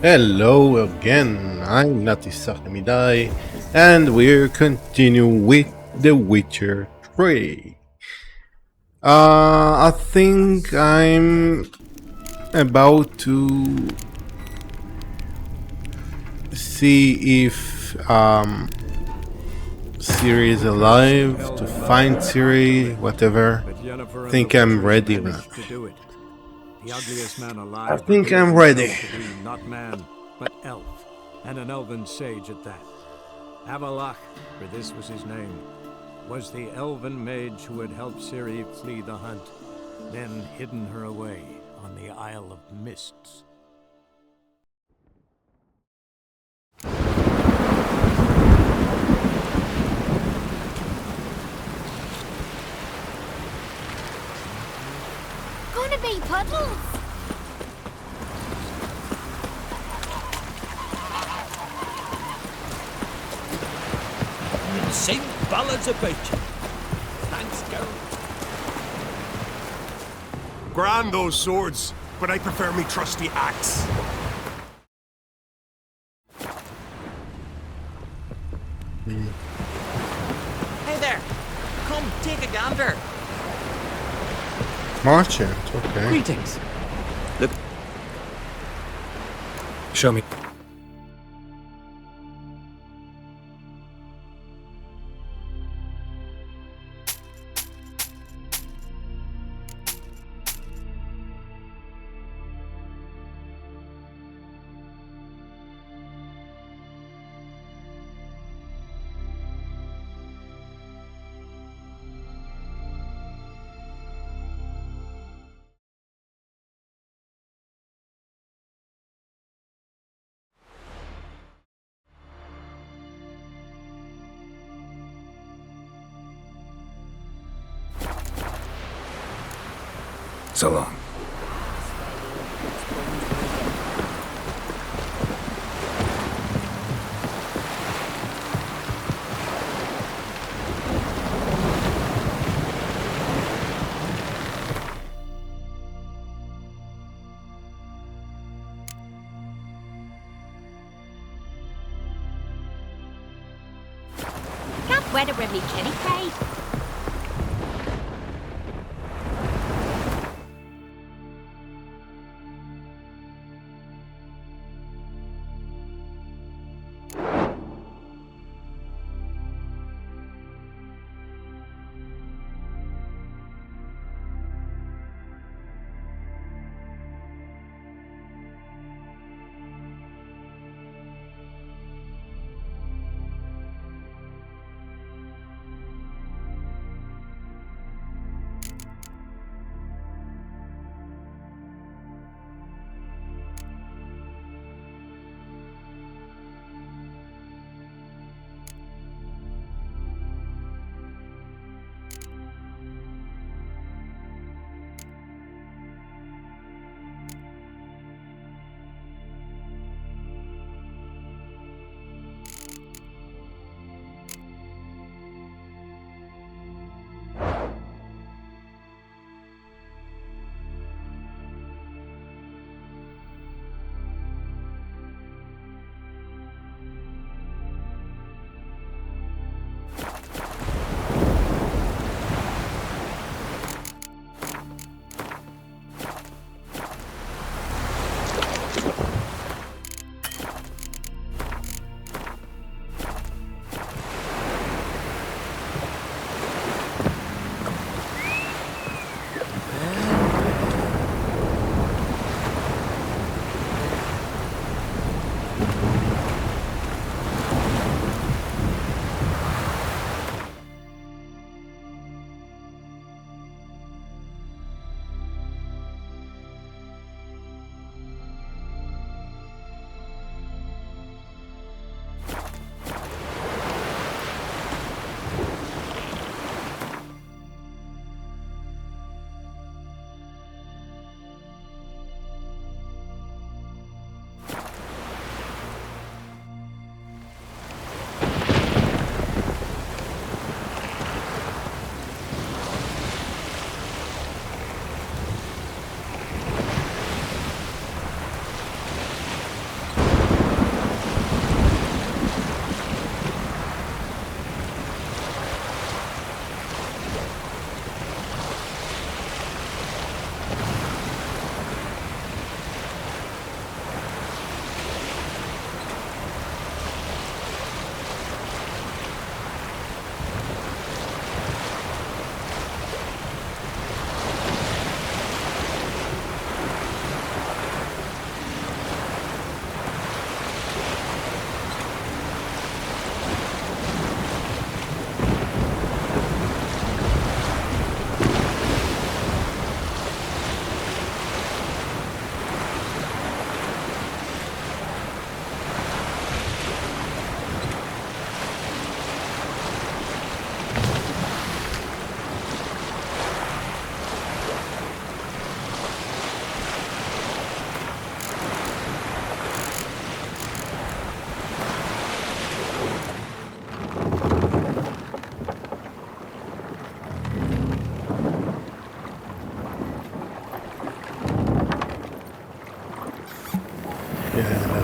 Hello again, I'm Nati Midai, and we're continuing with The Witcher 3. I think I'm about to see if Siri is alive, to find Siri, whatever. But Yennefer and Think the I'm Witchers ready now. managed to do it. The ugliest man I alive think revealed I'm ready. himself to be not man, but elf, and an elven sage at that. Avalach, for this was his name, was the elven mage who had helped Ciri flee the hunt, then hidden her away on the Isle of Mists. Gonna be puddles. Sing ballads about you. Thanks, girl. Grand those swords, but I prefer me trusty axe. Hey there. Come, take a gander. Merchant, okay. Greetings. Look. Show me. So long. Can't weather with me kitty cake.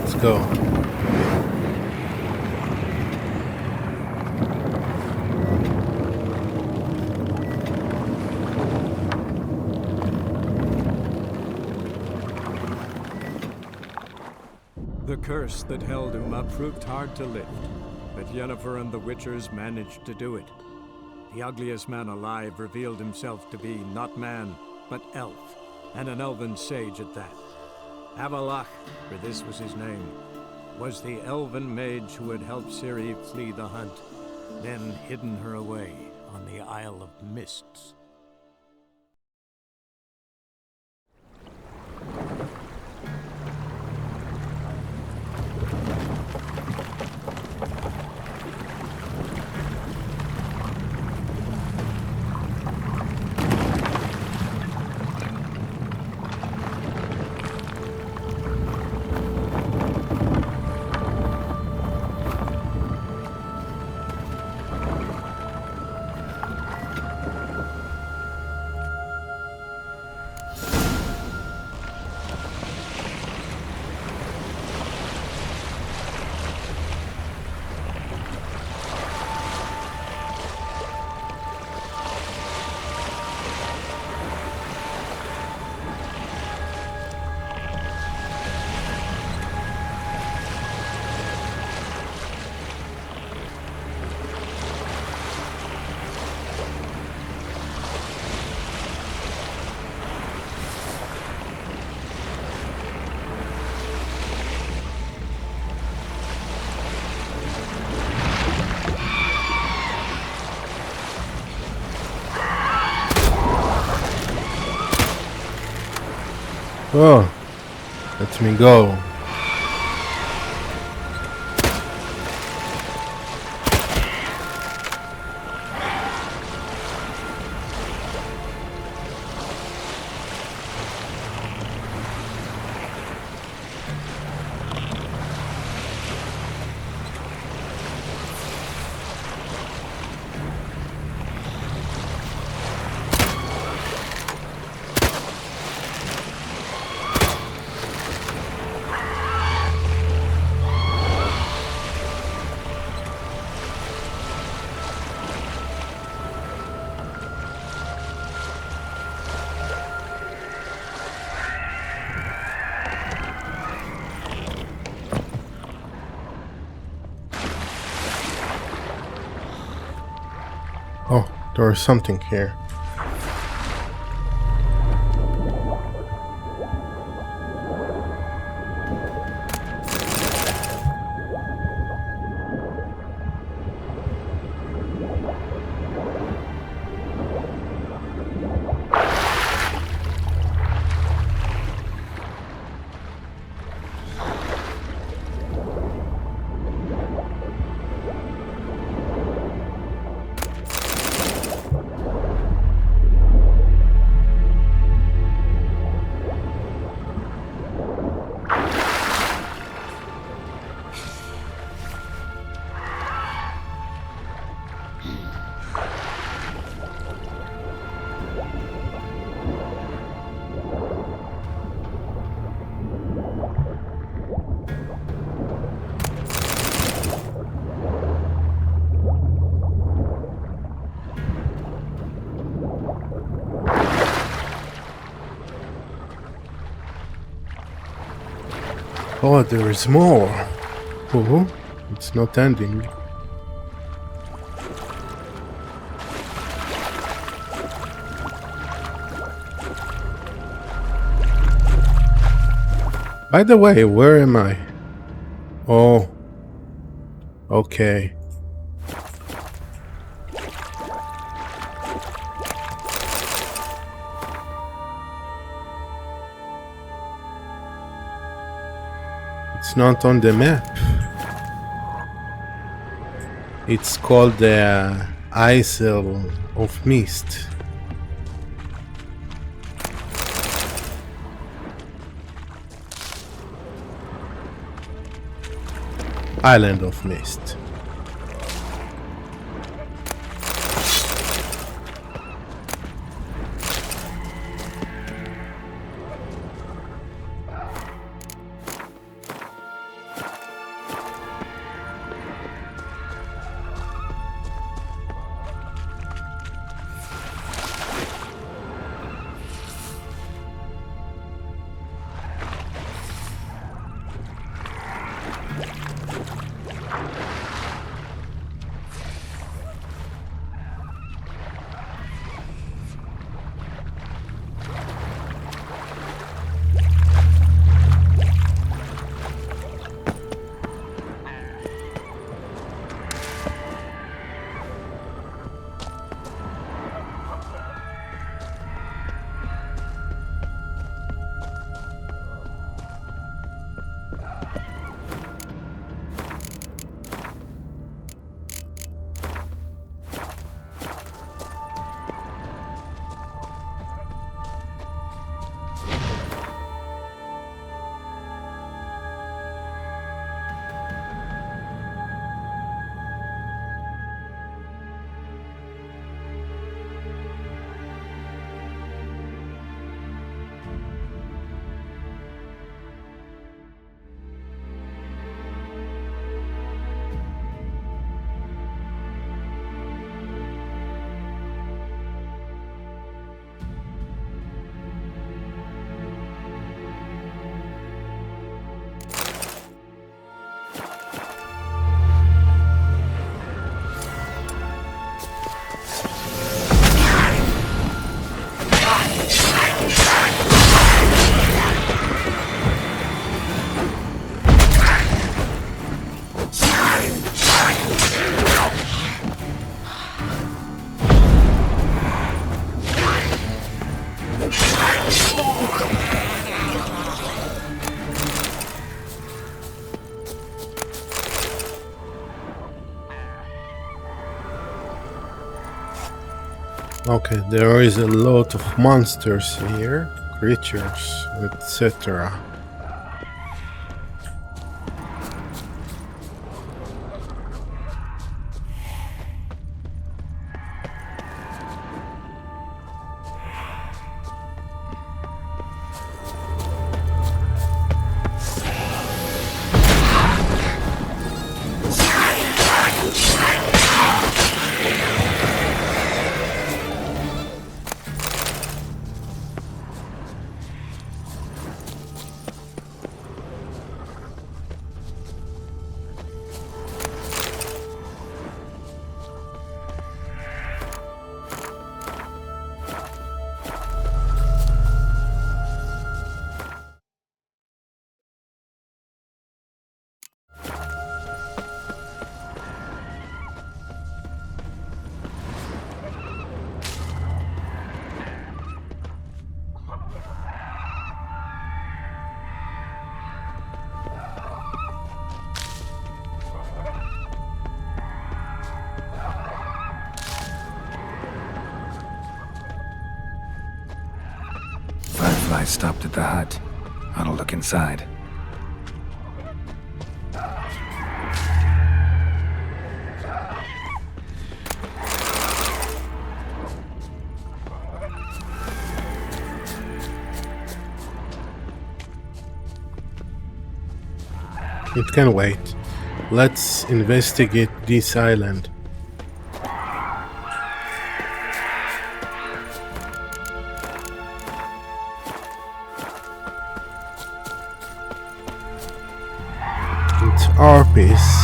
Let's go. The curse that held Uma proved hard to lift, but Yennefer and the Witchers managed to do it. The ugliest man alive revealed himself to be not man, but elf, and an elven sage at that. Avalach, for this was his name, was the elven mage who had helped Ciri flee the hunt, then hidden her away on the Isle of Mists. Oh, let me go. Oh, there is something here. Oh, there is more. Oh, it's not ending. By the way, where am I? Oh, okay. It's not on the map. It's called the Isle of Mist. Island of Mist. Okay, there is a lot of monsters here, creatures, etc. Firefly stopped at the hut. I'll look inside. It can wait. Let's investigate this island. It's our piece.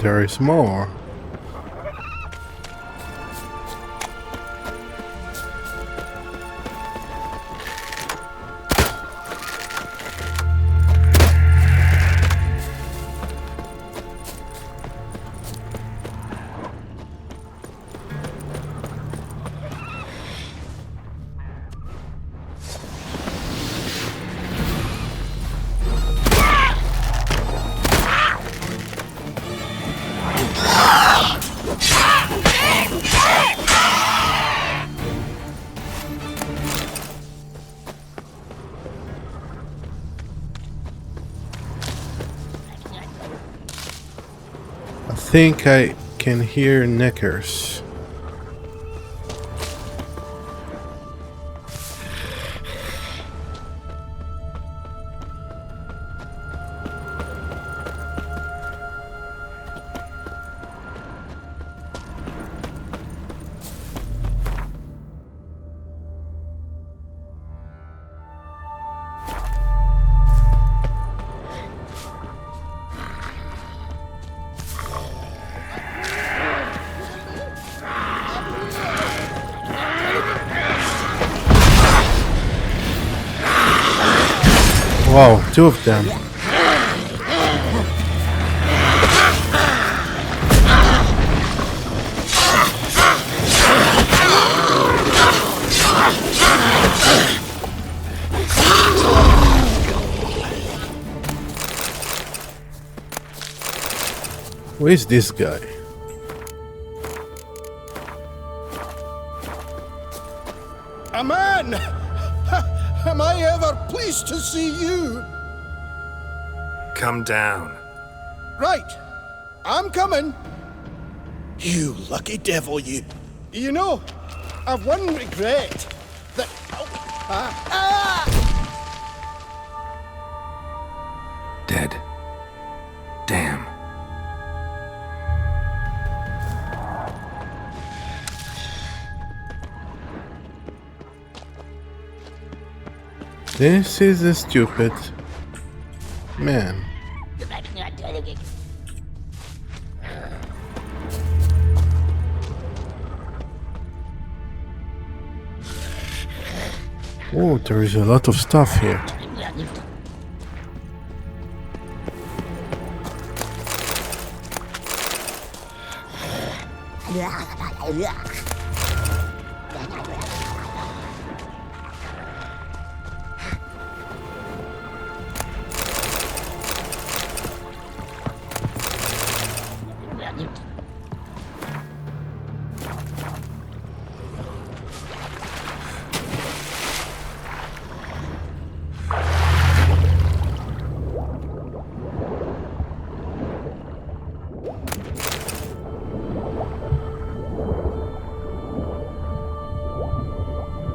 There is more. I think I can hear knickers. Wow, two of them. Where is this guy? A man! Am I ever pleased to see you? Come down. Right. I'm coming. You lucky devil, you. You know, I've one regret. That... Dead. Damn. This is a stupid man. Oh, there is a lot of stuff here.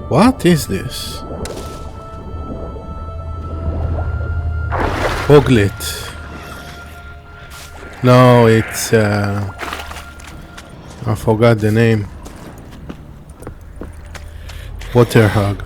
What is this? Hoglet. No, it's I forgot the name. Water hog.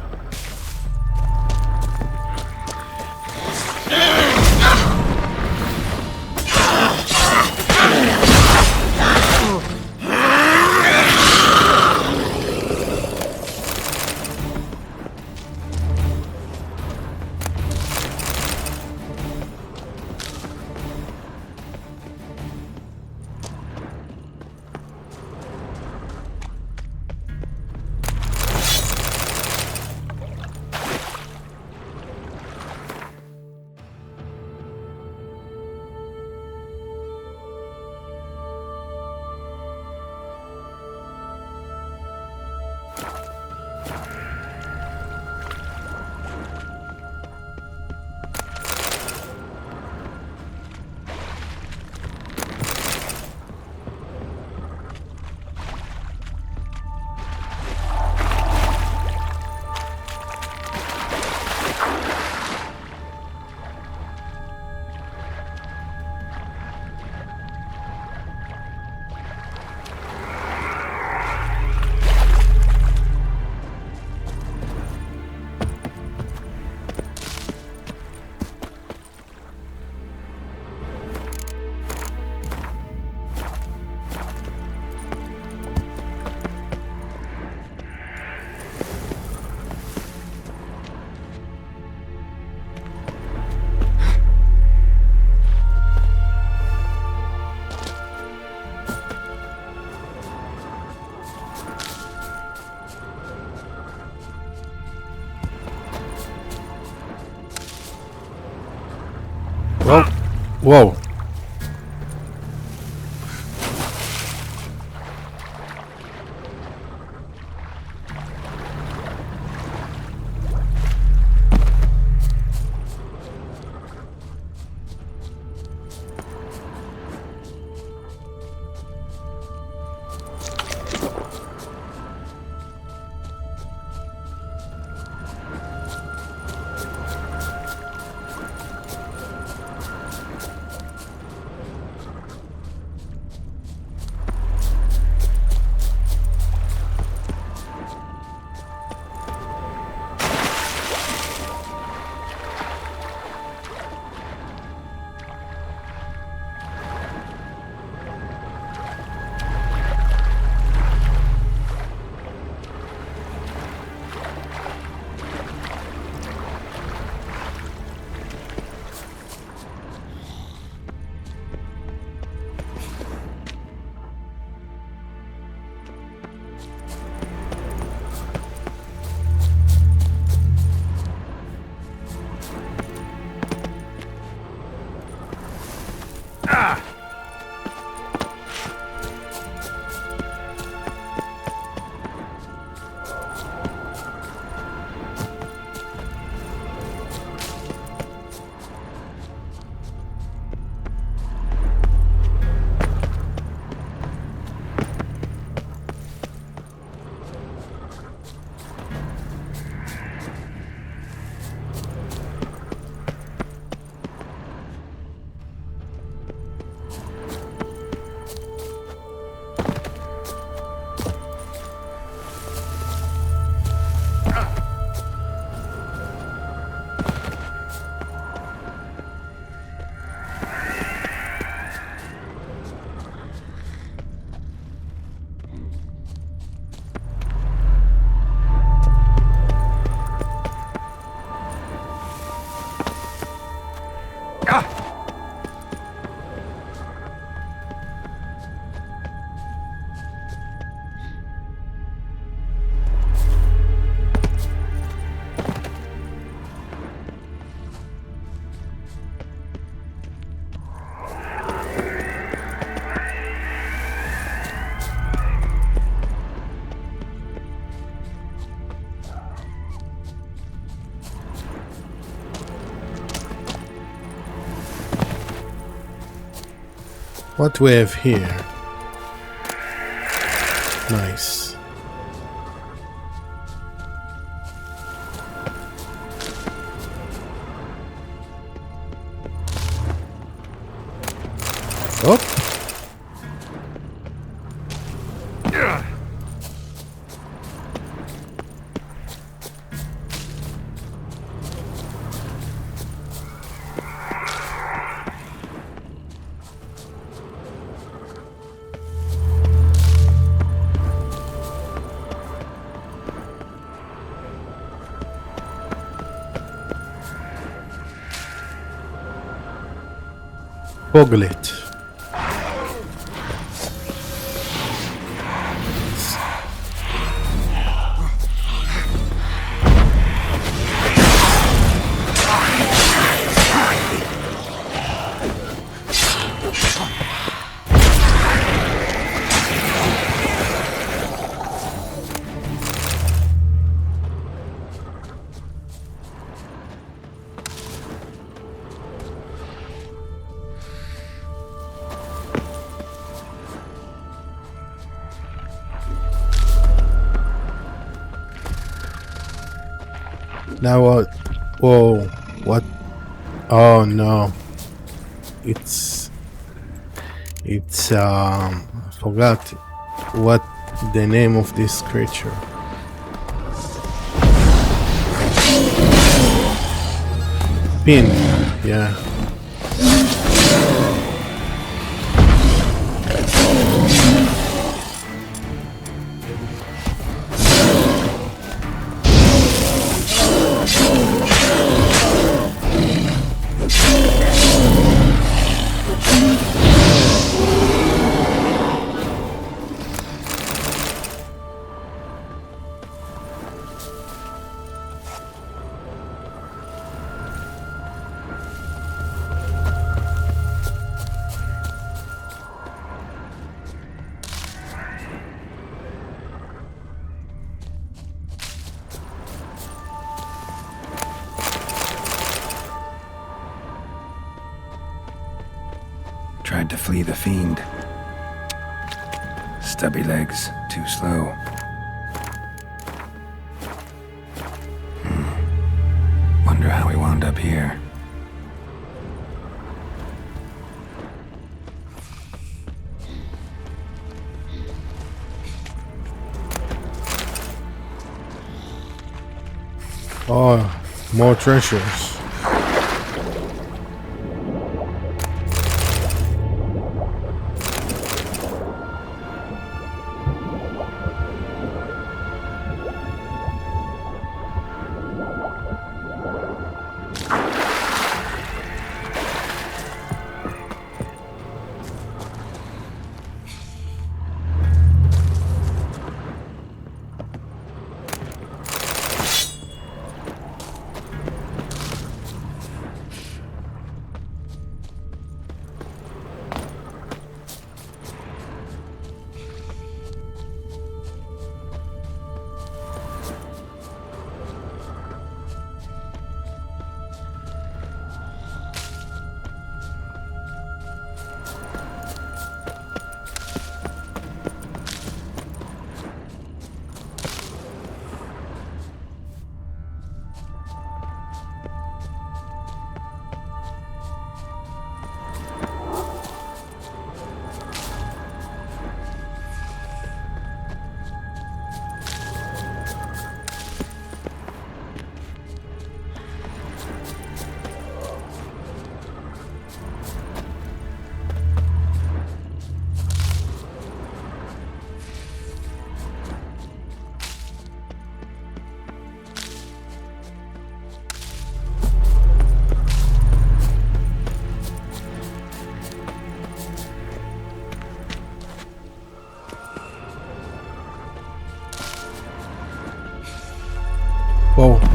Whoa. What we have here? Nice. Oh. Poglet. Now what? Whoa, what? Oh no. It's I forgot what the name of this creature. Pin, yeah. Tried to flee the fiend. Stubby legs, too slow. Wonder how he wound up here. Oh, more treasures.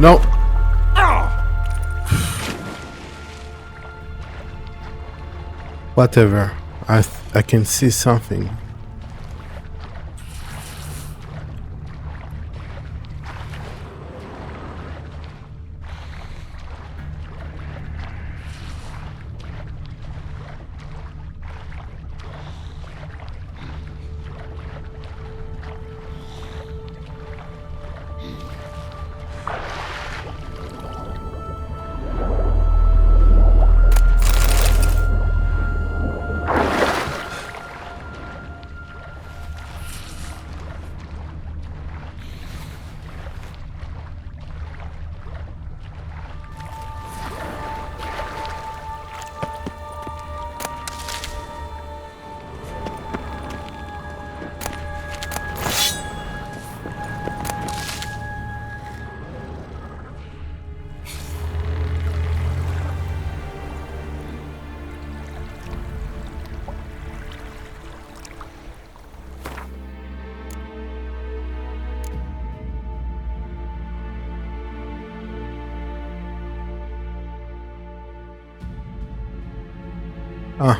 No. Whatever. I can see something. Ah.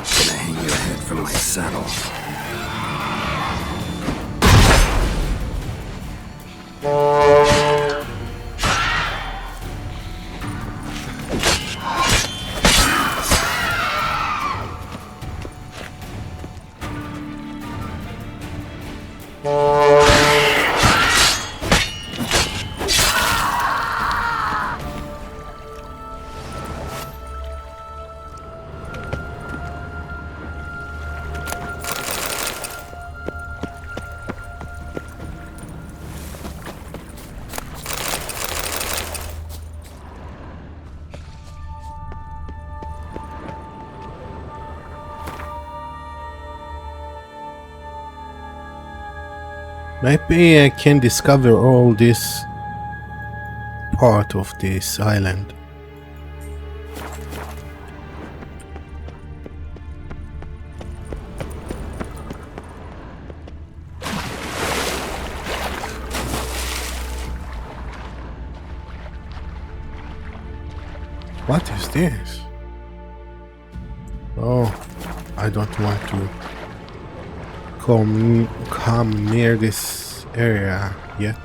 Gonna hang your head from my saddle. Maybe I can discover all this part of this island. What is this? Oh, I don't want to come near this area yet.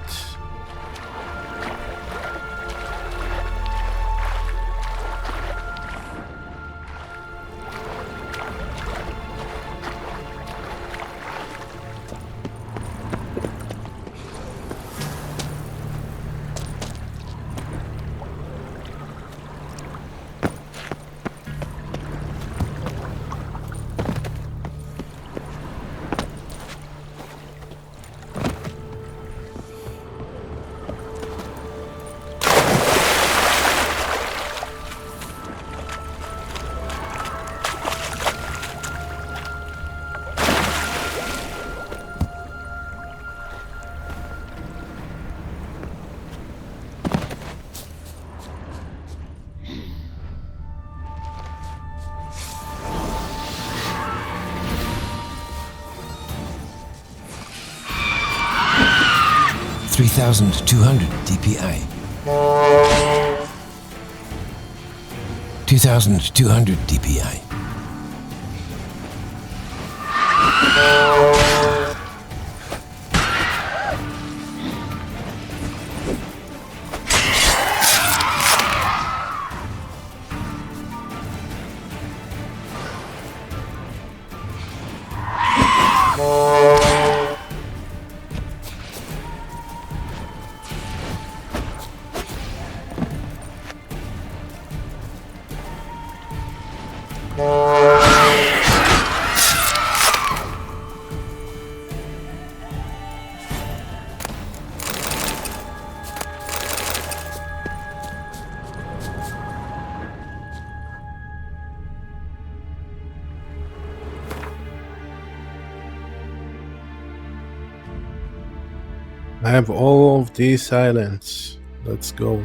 $3,200 DPI. $2,200 DPI. I have all of these islands. Let's go.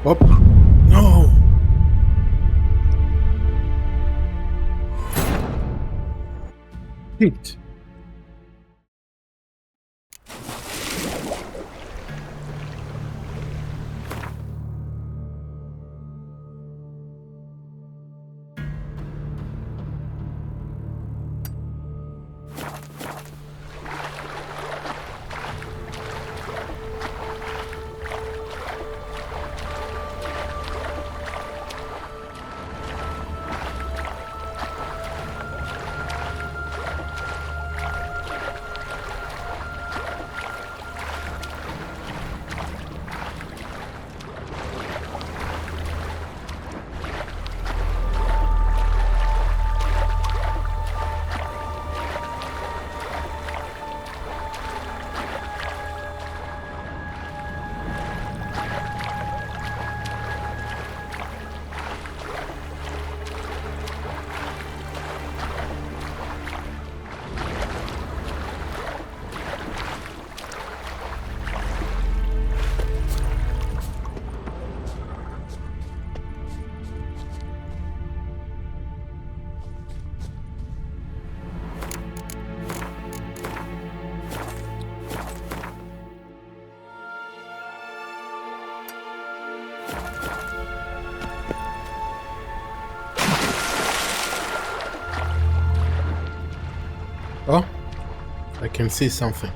Hop. No. Hit. Oh, I can see something.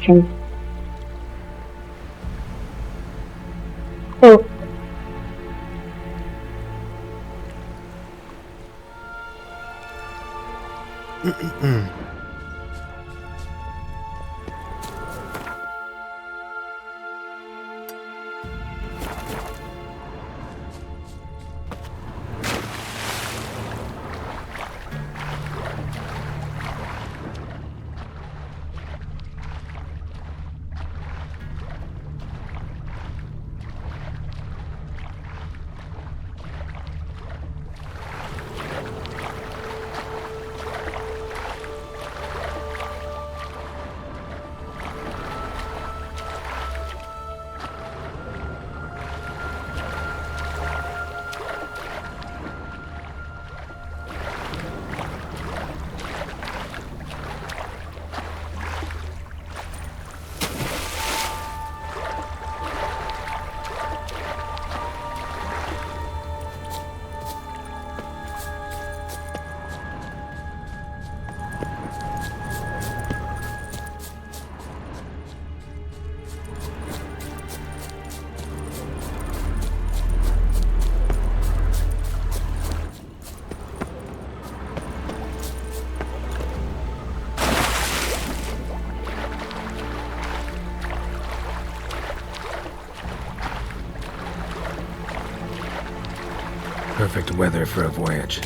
question. Oh. Perfect weather for a voyage.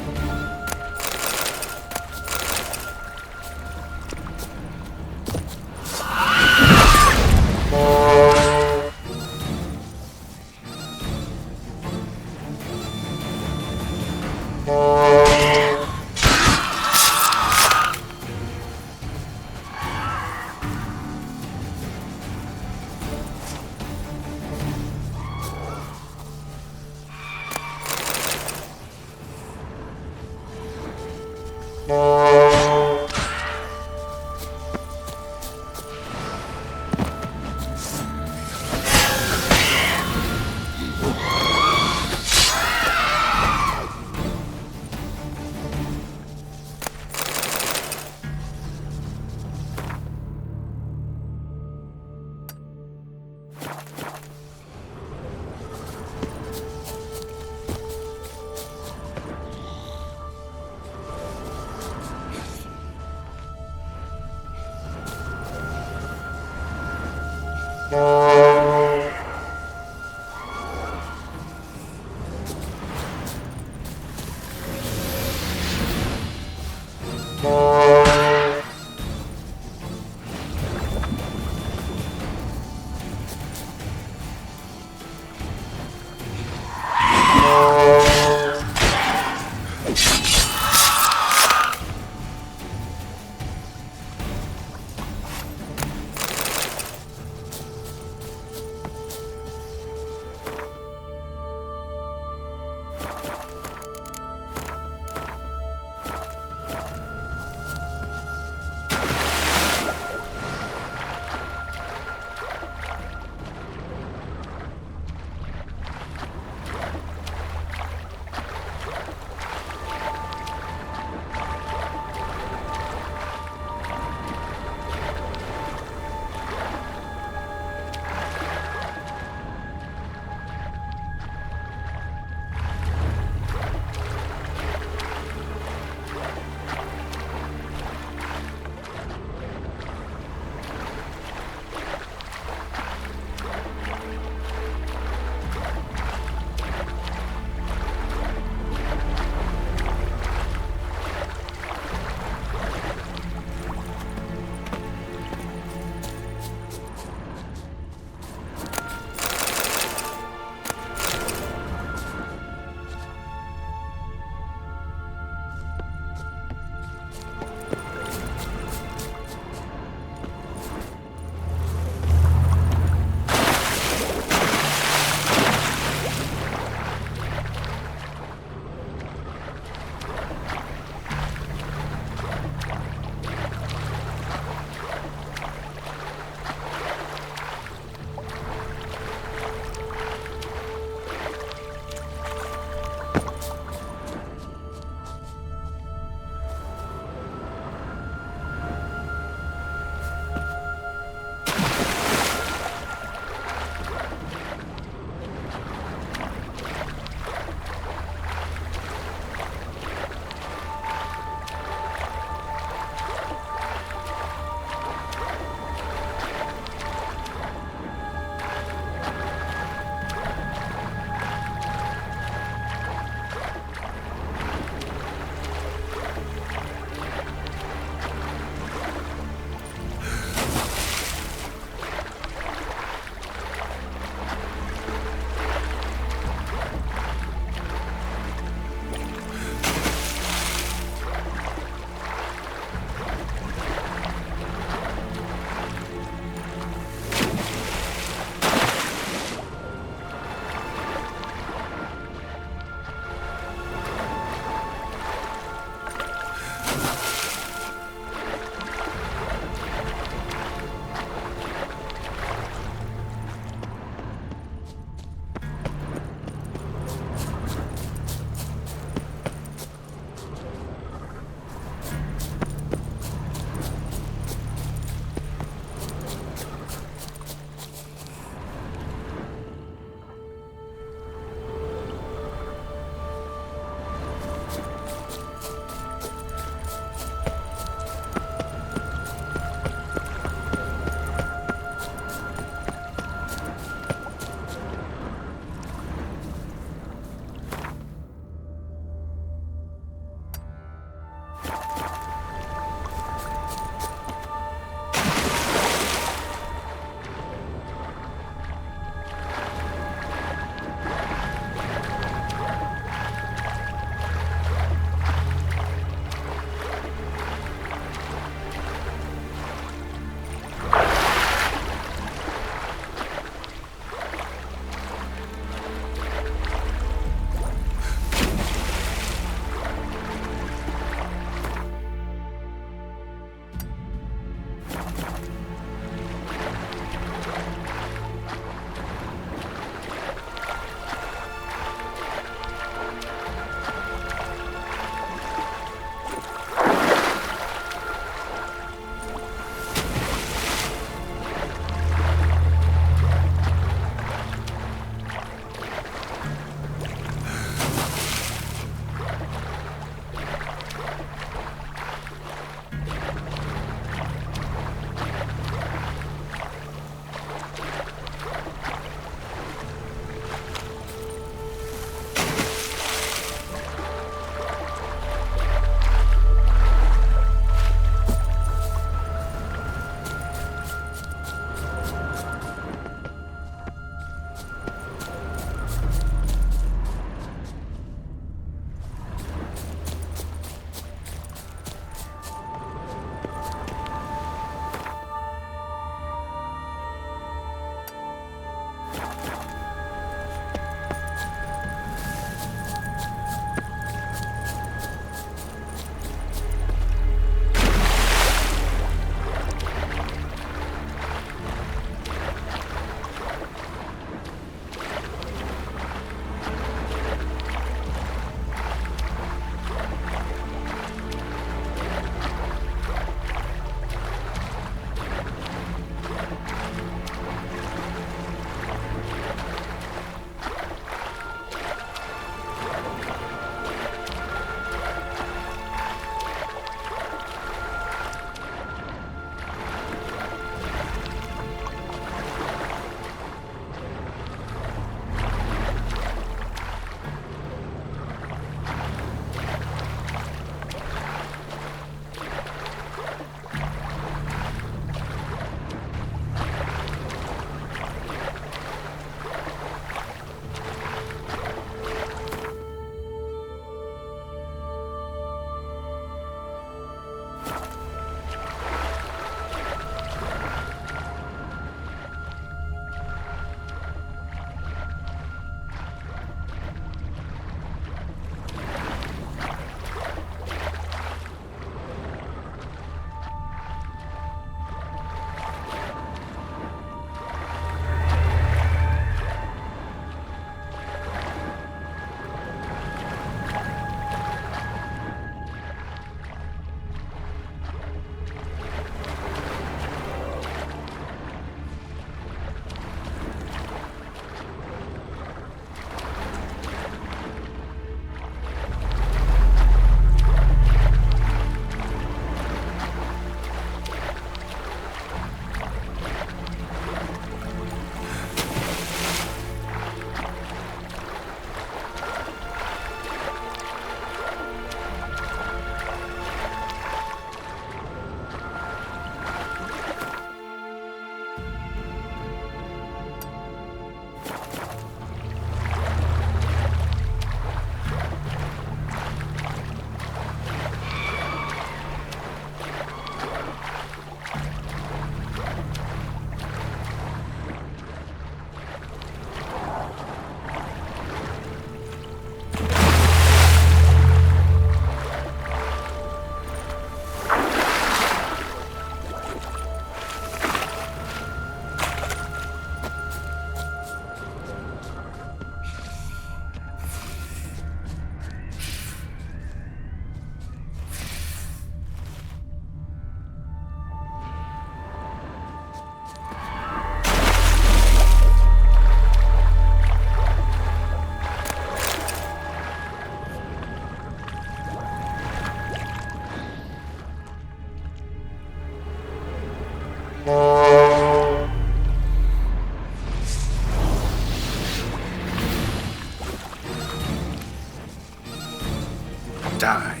die.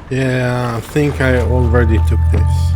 Yeah, I think I already took this.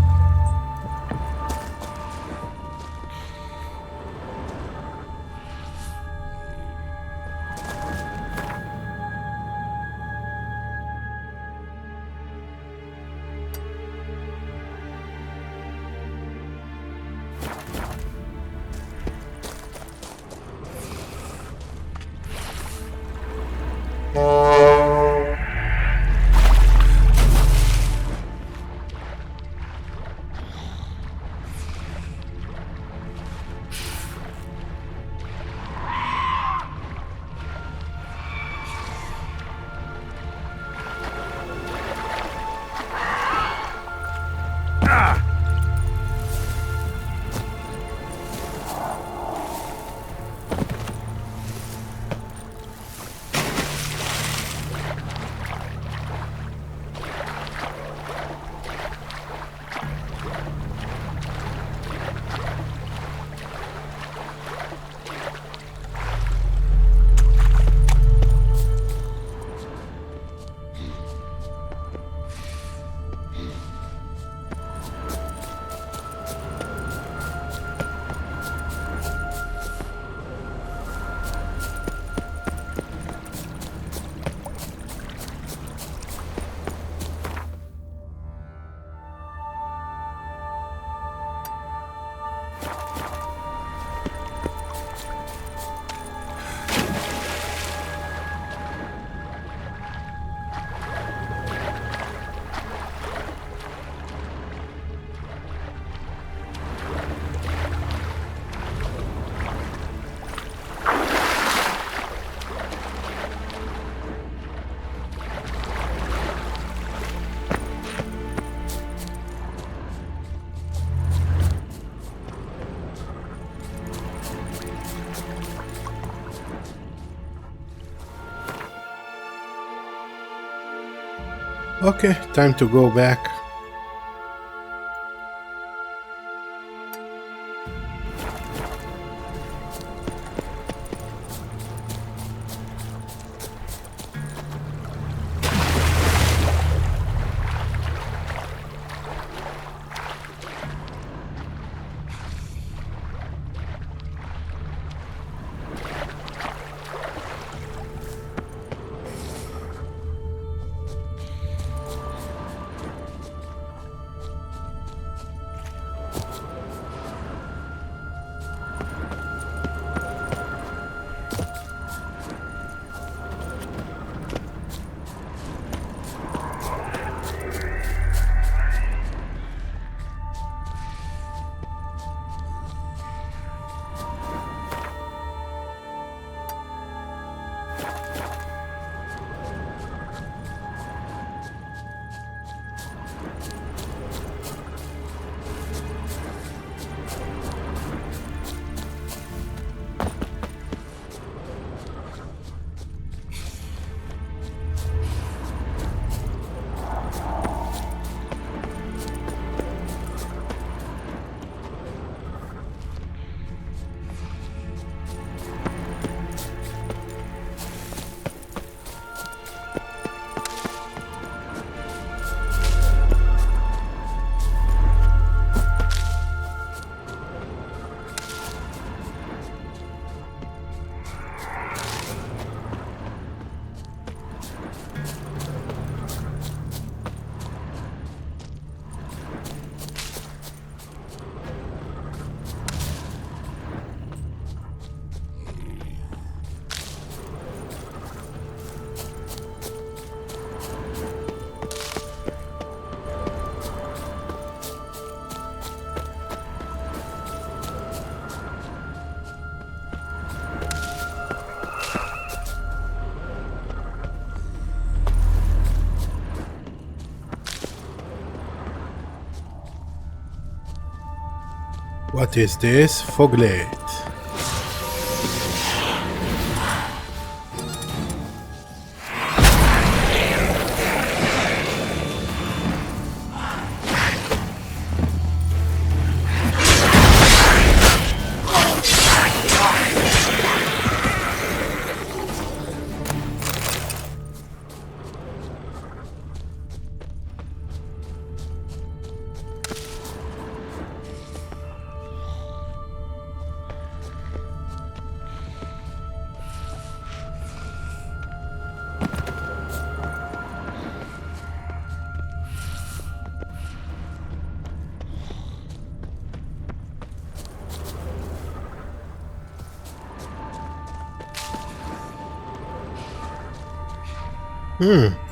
Okay, time to go back. What is this? Foglet.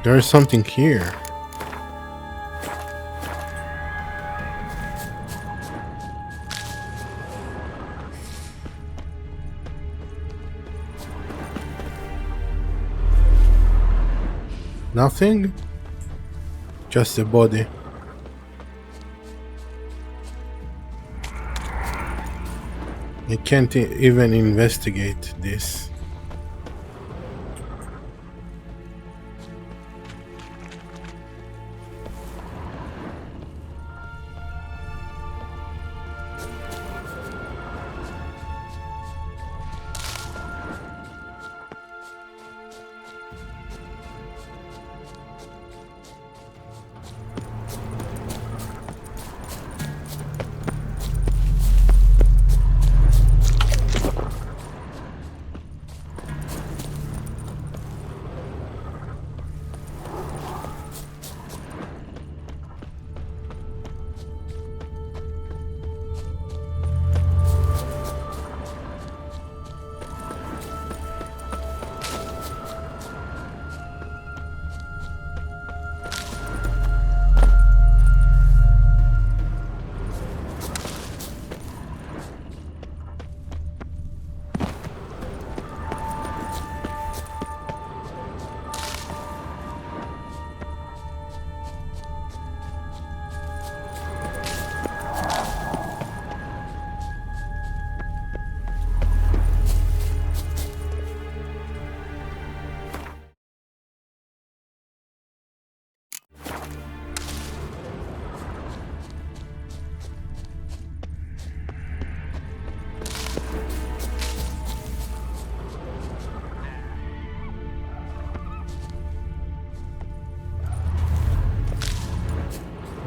There's something here. Nothing? Just a body. I can't even investigate this.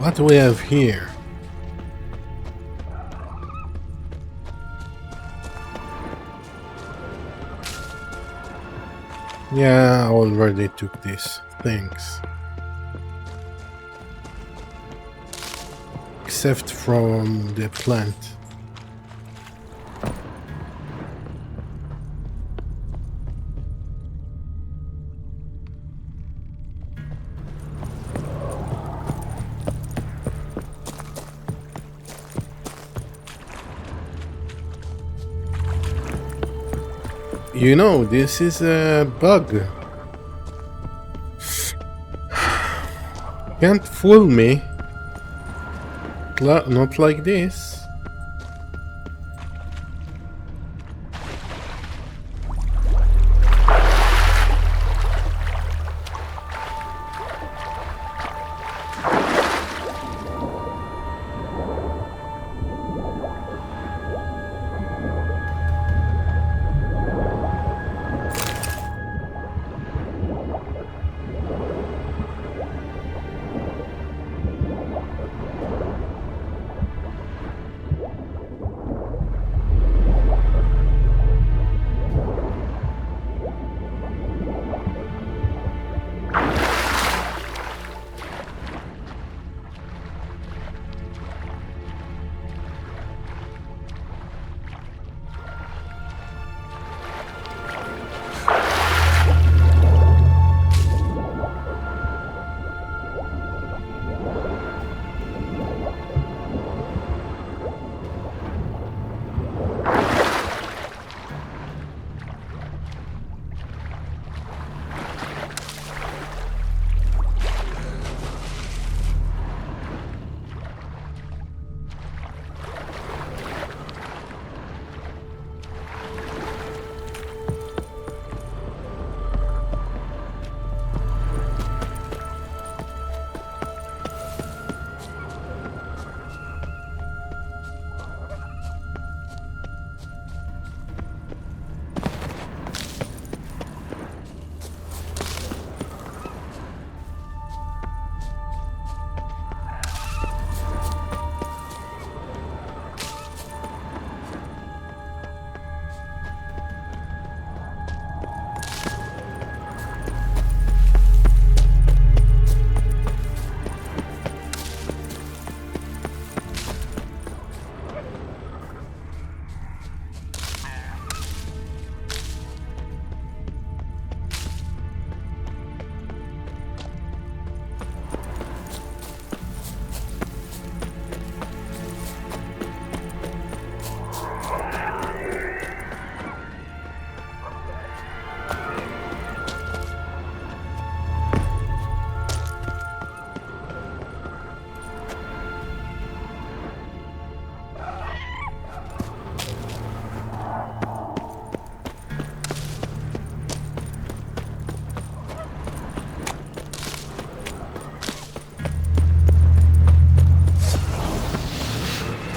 What do we have here? Yeah, I already took this. Thanks. Except from the plant. You know, this is a bug. Can't fool me. Not like this.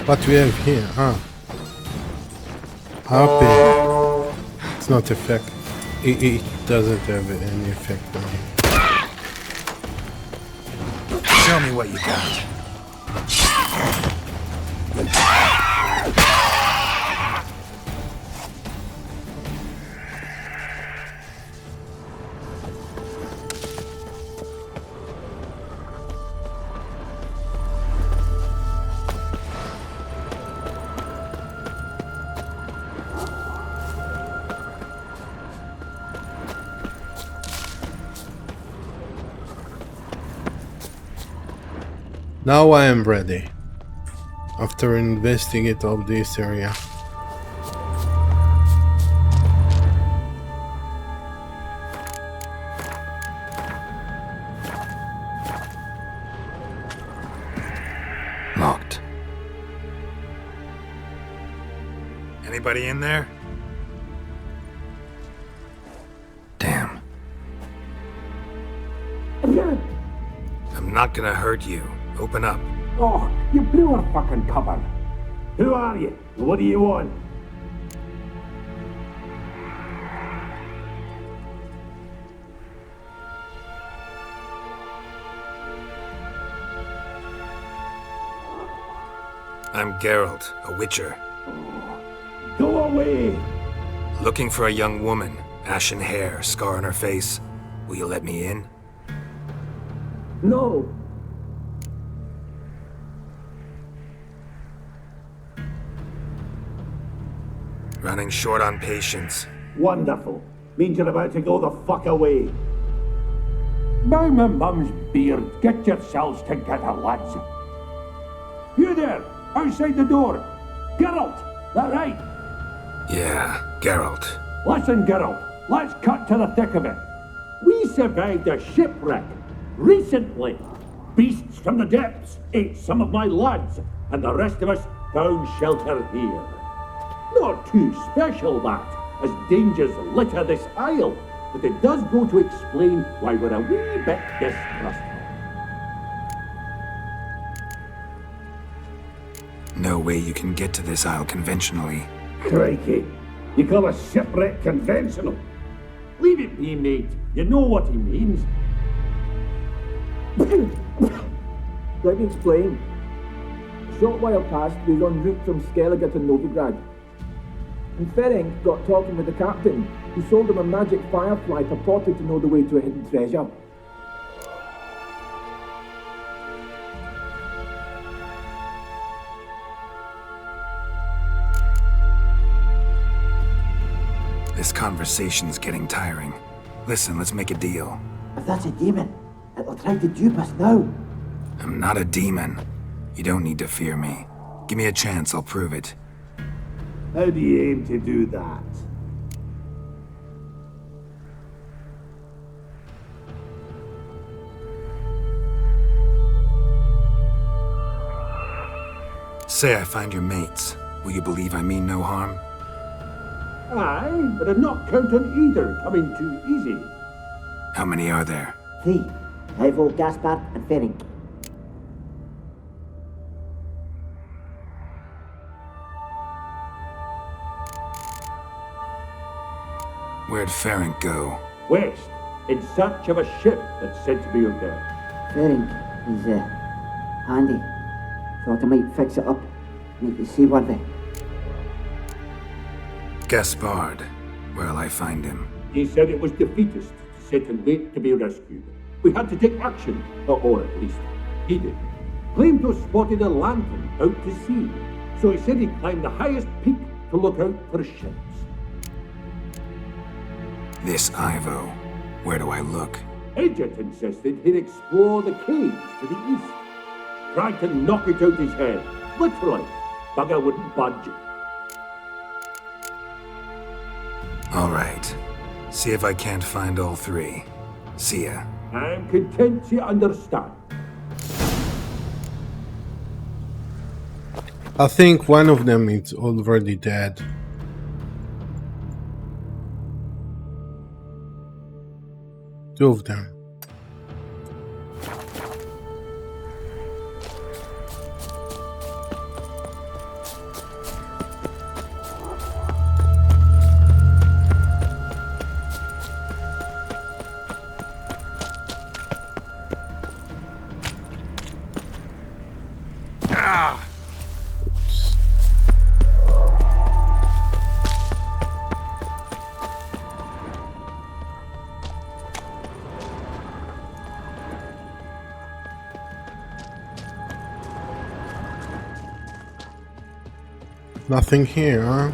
What we have here? Happy. It's not effect. It doesn't have any effect on it. Show me what you got. Now I am ready. After investigating all this area. Locked. Anybody in there? Damn. I'm not gonna hurt you. Open up. Oh, you blew our fucking cover. Who are you? What do you want? I'm Geralt, a witcher. Go away! Looking for a young woman. Ashen hair, scar on her face. Will you let me in? No. Running short on patience. Wonderful. Means you're about to go the fuck away. By my mum's beard, get yourselves together, lads. You there, outside the door. Geralt, that right? Yeah, Geralt. Listen, Geralt, let's cut to the thick of it. We survived a shipwreck recently. Beasts from the depths ate some of my lads, and the rest of us found shelter here. Not too special, that, as dangers litter this isle, but it does go to explain why we're a wee bit distrustful. No way you can get to this isle conventionally. Crikey, you call a shipwreck conventional? Leave it be, mate. You know what he means. Let me explain. A short while past, we were en route from Skellige to Novigrad. And Ferenc got talking with the captain, who sold him a magic firefly purported to know the way to a hidden treasure. This conversation's getting tiring. Listen, let's make a deal. If that's a demon, it'll try to dupe us now. I'm not a demon. You don't need to fear me. Give me a chance, I'll prove it. How do you aim to do that? Say I find your mates. Will you believe I mean no harm? Aye, but I'd not count on either coming too easy. How many are there? 3. Ivo, Gaspard, and Ferenc. Where'd Ferenc go? West, in search of a ship that's said to be out there. Ferenc, he's handy. Thought I might fix it up, make you seaworthy. Gaspard. Where'll I find him? He said it was defeatist, set and wait to be rescued. We had to take action, or at least he did. Claimed to have spotted a lantern out to sea, so he said he'd climb the highest peak to look out for ships. This Ivo. Where do I look? Edget insisted he'd explore the caves to the east. Tried to knock it out his head. Literally. Bugger wouldn't budge. All right. See if I can't find all 3. See ya. I'm content you understand. I think one of them is already dead. Two of them. Nothing here, huh?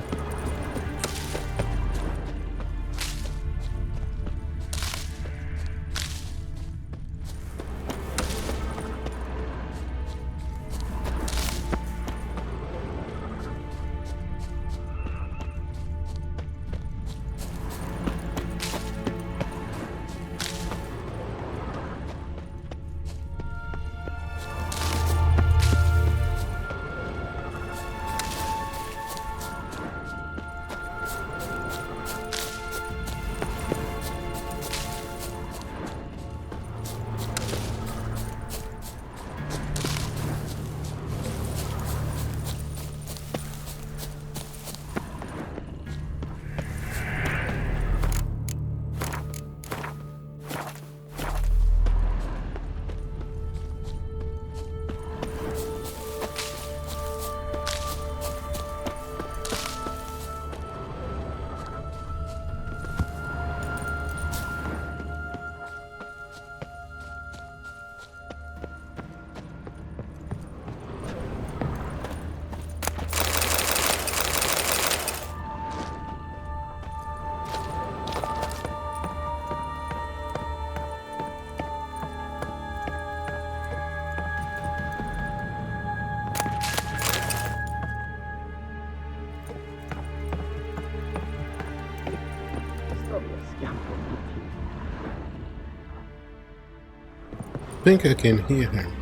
I think I can hear him.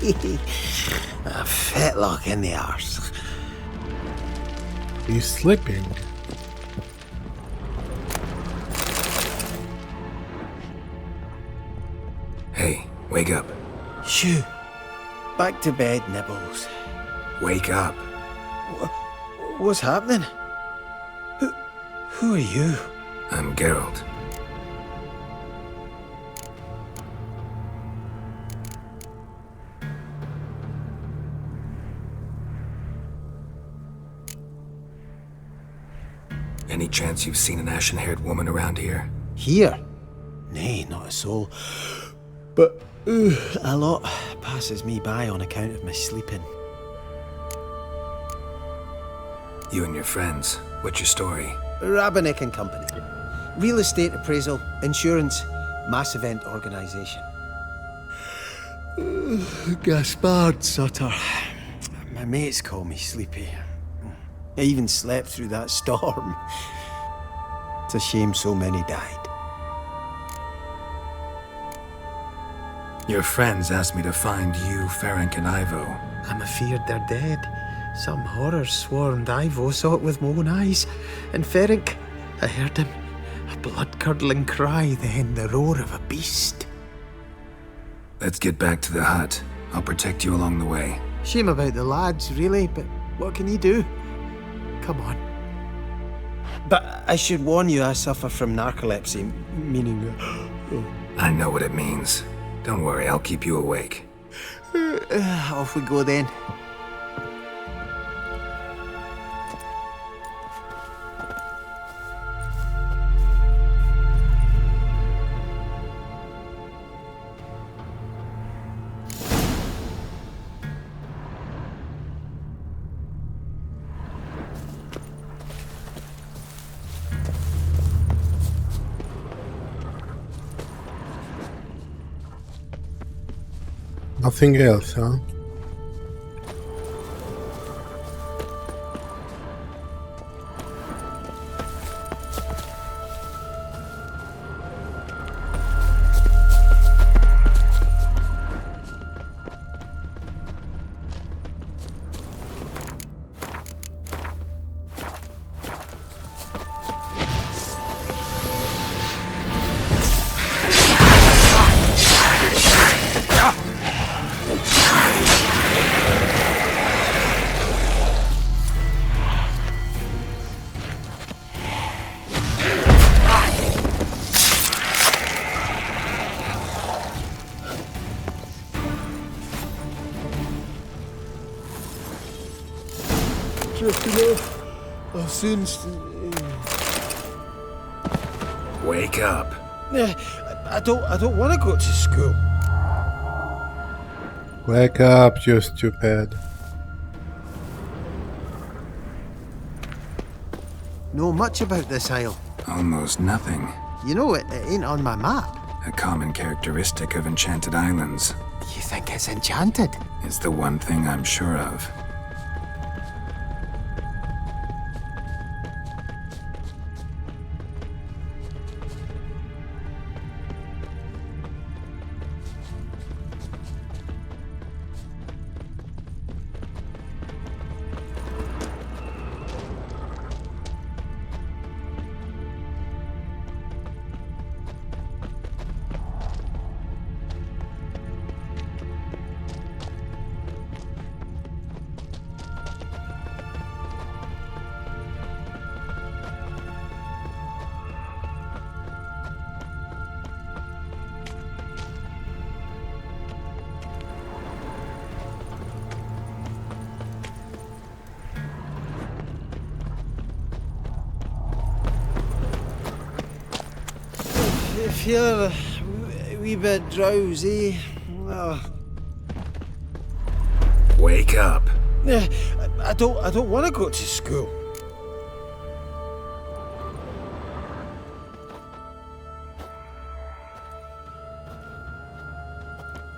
A fetlock in the arse. He's sleeping. Hey, wake up. Shoo. Back to bed, Nibbles. Wake up. What's happening? Who are you? I'm Geralt. Any chance you've seen an ashen-haired woman around here? Here? Nay, not a soul. But a lot passes me by on account of my sleeping. You and your friends, what's your story? Rabbinick and Company. Real estate appraisal, insurance, mass event organisation. Gaspard Sutter. My mates call me Sleepy. I even slept through that storm. It's a shame so many died. Your friends asked me to find you, Ferenc, and Ivo. I'm afeard they're dead. Some horror swarmed Ivo, saw it with my own eyes. And Ferenc, I heard him. A blood-curdling cry, then the roar of a beast. Let's get back to the hut. I'll protect you along the way. Shame about the lads, really, but what can you do? Come on. But I should warn you, I suffer from narcolepsy, meaning... I know what it means. Don't worry, I'll keep you awake. Off we go then. Nothing else, huh? I'll soon... Wake up. I don't want to go to school. Wake up, you stupid. know much about this isle? Almost nothing. You know, it ain't on my map. A common characteristic of enchanted islands. You think it's enchanted? It's the one thing I'm sure of. I feel a wee bit drowsy. Wake up. I don't want to go to school.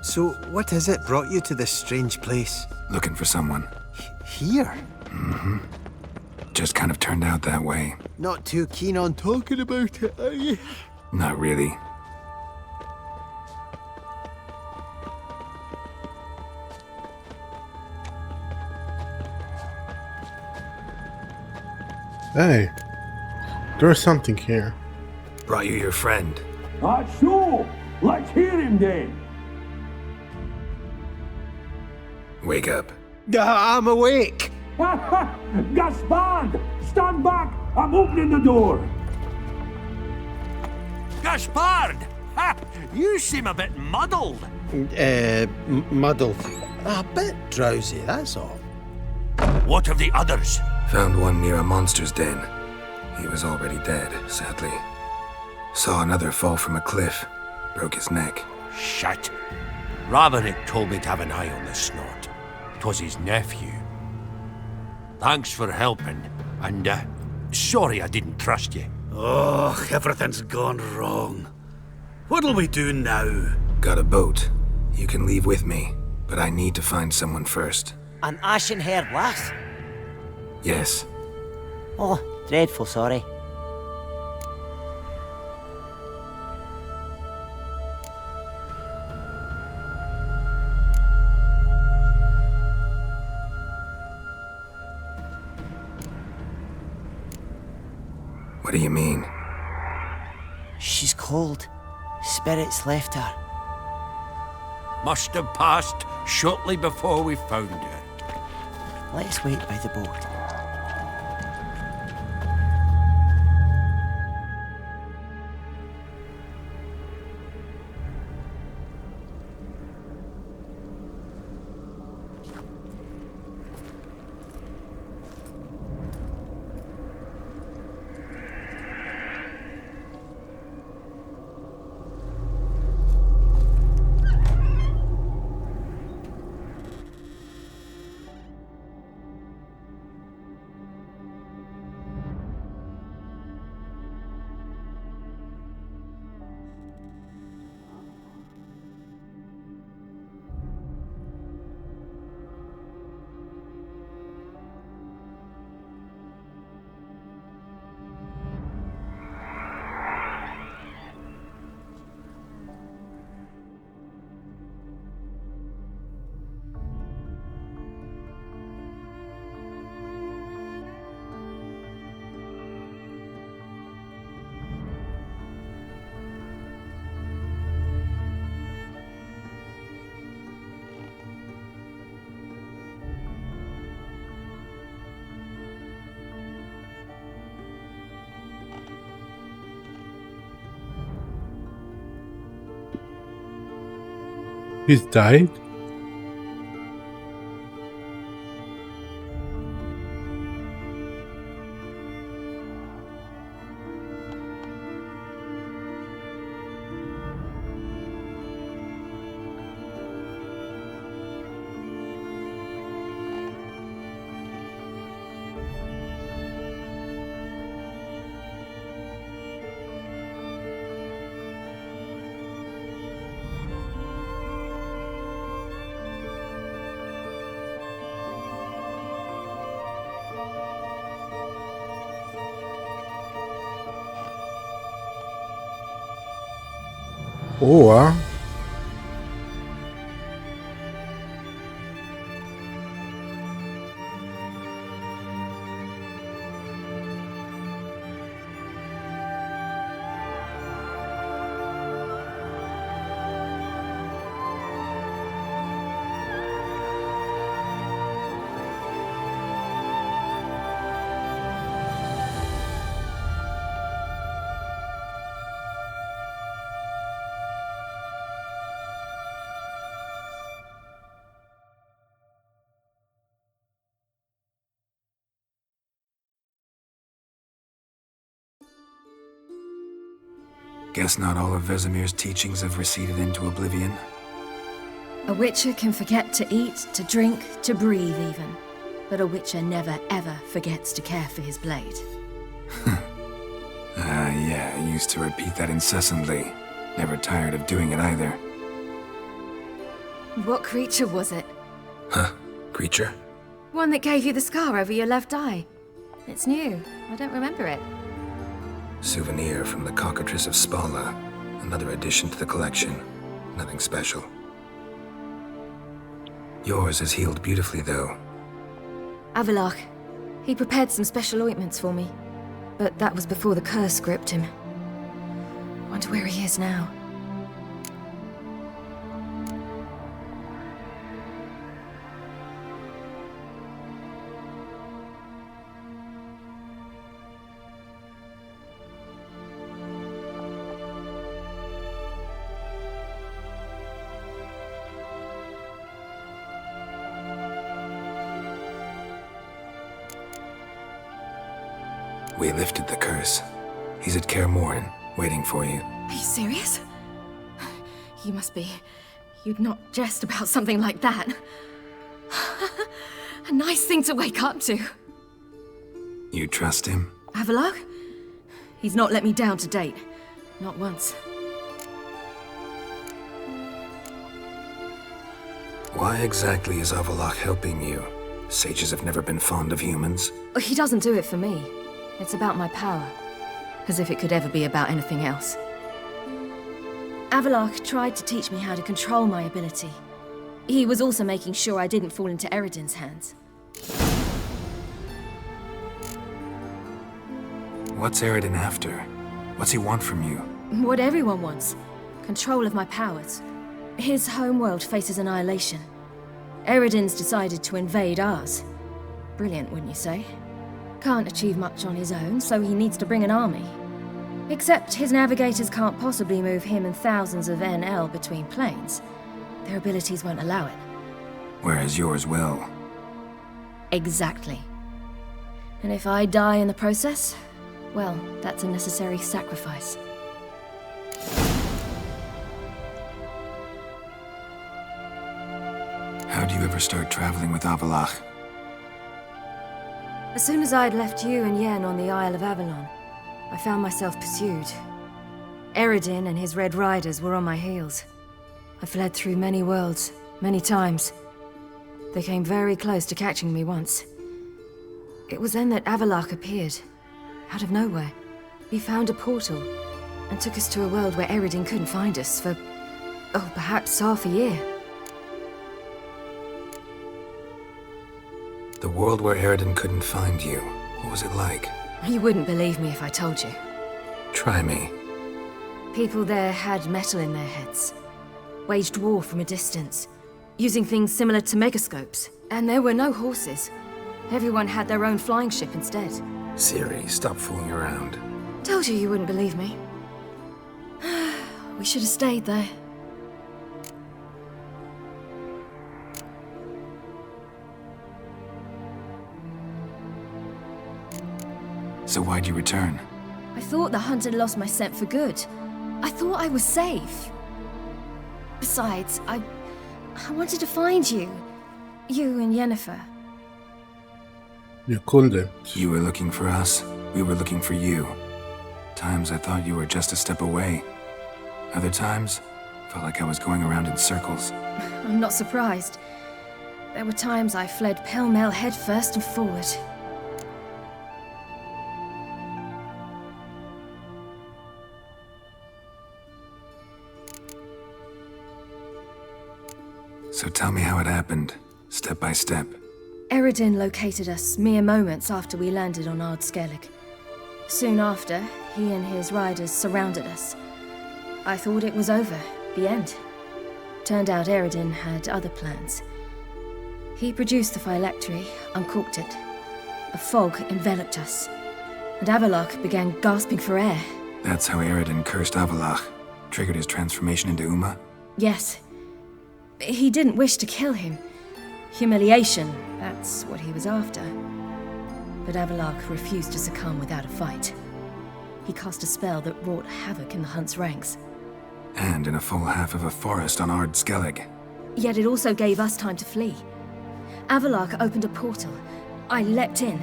So, what is it brought you to this strange place? Looking for someone. Here? Mm-hmm. Just kind of turned out that way. Not too keen on talking about it, are you? Not really. Hey, there's something here. Brought you your friend. That's so. Let's hear him then. Wake up. I'm awake. Gaspard! Stand back! I'm opening the door. Gaspard! Ha! You seem a bit muddled. Muddled. A bit drowsy, that's all. What of the others? Found one near a monster's den. He was already dead, sadly. Saw another fall from a cliff. Broke his neck. Shit. Raverick told me to have an eye on the snot. 'Twas his nephew. Thanks for helping, and sorry I didn't trust you. Oh, everything's gone wrong. What'll we do now? Got a boat. You can leave with me, but I need to find someone first. An ashen-haired lass? Yes. Oh, dreadful sorry. What do you mean? She's cold. Spirits left her. Must have passed shortly before we found her. Let's wait by the boat. He's died? Or Guess not all of Vesemir's teachings have receded into oblivion. A witcher can forget to eat, to drink, to breathe even. But a witcher never ever forgets to care for his blade. Yeah, I used to repeat that incessantly. Never tired of doing it either. What creature was it? Huh? Creature? One that gave you the scar over your left eye. It's new. I don't remember it. Souvenir from the Cockatrice of Spala. Another addition to the collection. Nothing special. Yours is healed beautifully, though. Avalach. He prepared some special ointments for me. But that was before the curse gripped him. Wonder where he is now. We lifted the curse. He's at Kaer Morhen, waiting for you. Are you serious? You must be. You'd not jest about something like that. A nice thing to wake up to. You trust him? Avalach? He's not let me down to date. Not once. Why exactly is Avalach helping you? Sages have never been fond of humans. He doesn't do it for me. It's about my power. As if it could ever be about anything else. Avalach tried to teach me how to control my ability. He was also making sure I didn't fall into Eredin's hands. What's Eredin after? What's he want from you? What everyone wants. Control of my powers. His homeworld faces annihilation. Eredin's decided to invade ours. Brilliant, wouldn't you say? Can't achieve much on his own, so he needs to bring an army. Except his navigators can't possibly move him and thousands of NL between planes. Their abilities won't allow it. Whereas yours will. Exactly. And if I die in the process, well, that's a necessary sacrifice. How'd you ever start traveling with Avalach? As soon as I'd left you and Yen on the Isle of Avalon, I found myself pursued. Eredin and his Red Riders were on my heels. I fled through many worlds, many times. They came very close to catching me once. It was then that Avalach appeared, out of nowhere. He found a portal, and took us to a world where Eredin couldn't find us for, perhaps half a year. The world where Eredin couldn't find you. What was it like? You wouldn't believe me if I told you. Try me. People there had metal in their heads. Waged war from a distance. Using things similar to megascopes. And there were no horses. Everyone had their own flying ship instead. Siri, stop fooling around. Told you wouldn't believe me. We should have stayed there. So why'd you return? I thought the hunt had lost my scent for good. I thought I was safe. Besides, I wanted to find you. You and Yennefer. You couldn't. You were looking for us. We were looking for you. Times I thought you were just a step away. Other times, felt like I was going around in circles. I'm not surprised. There were times I fled pell-mell headfirst and forward. So tell me how it happened, step by step. Eredin located us mere moments after we landed on Ard Skellig. Soon after, he and his riders surrounded us. I thought it was over, the end. Turned out Eredin had other plans. He produced the phylactery, uncorked it. A fog enveloped us, and Avalok began gasping for air. That's how Eredin cursed Avalach, triggered his transformation into Uma? Yes. He didn't wish to kill him. Humiliation, that's what he was after. But Avalok refused to succumb without a fight. He cast a spell that wrought havoc in the hunt's ranks. And in a full half of a forest on Ard Skellig. Yet it also gave us time to flee. Avalok opened a portal. I leapt in.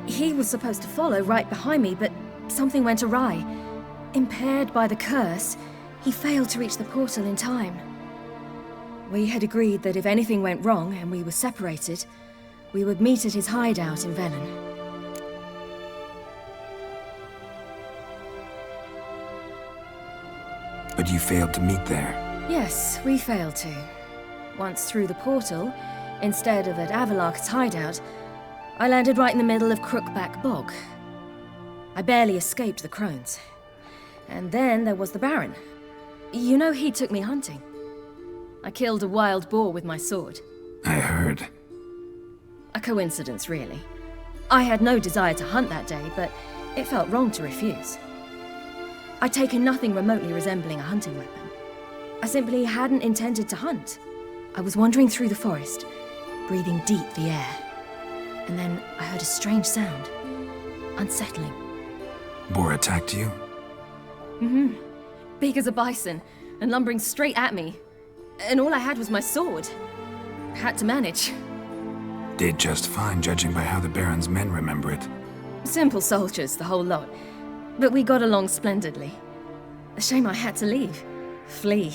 He was supposed to follow right behind me, but something went awry. Impaired by the curse, he failed to reach the portal in time. We had agreed that if anything went wrong and we were separated, we would meet at his hideout in Velen. But you failed to meet there. Yes, we failed to. Once through the portal, instead of at Avalok's hideout, I landed right in the middle of Crookback Bog. I barely escaped the crones. And then there was the Baron. You know, he took me hunting. I killed a wild boar with my sword. I heard. A coincidence, really. I had no desire to hunt that day, but it felt wrong to refuse. I'd taken nothing remotely resembling a hunting weapon. I simply hadn't intended to hunt. I was wandering through the forest, breathing deep the air. And then I heard a strange sound. Unsettling. Boar attacked you? Mm-hmm. Big as a bison, and lumbering straight at me. And all I had was my sword. Had to manage. Did just fine, judging by how the Baron's men remember it. Simple soldiers, the whole lot. But we got along splendidly. A shame I had to leave. Flee.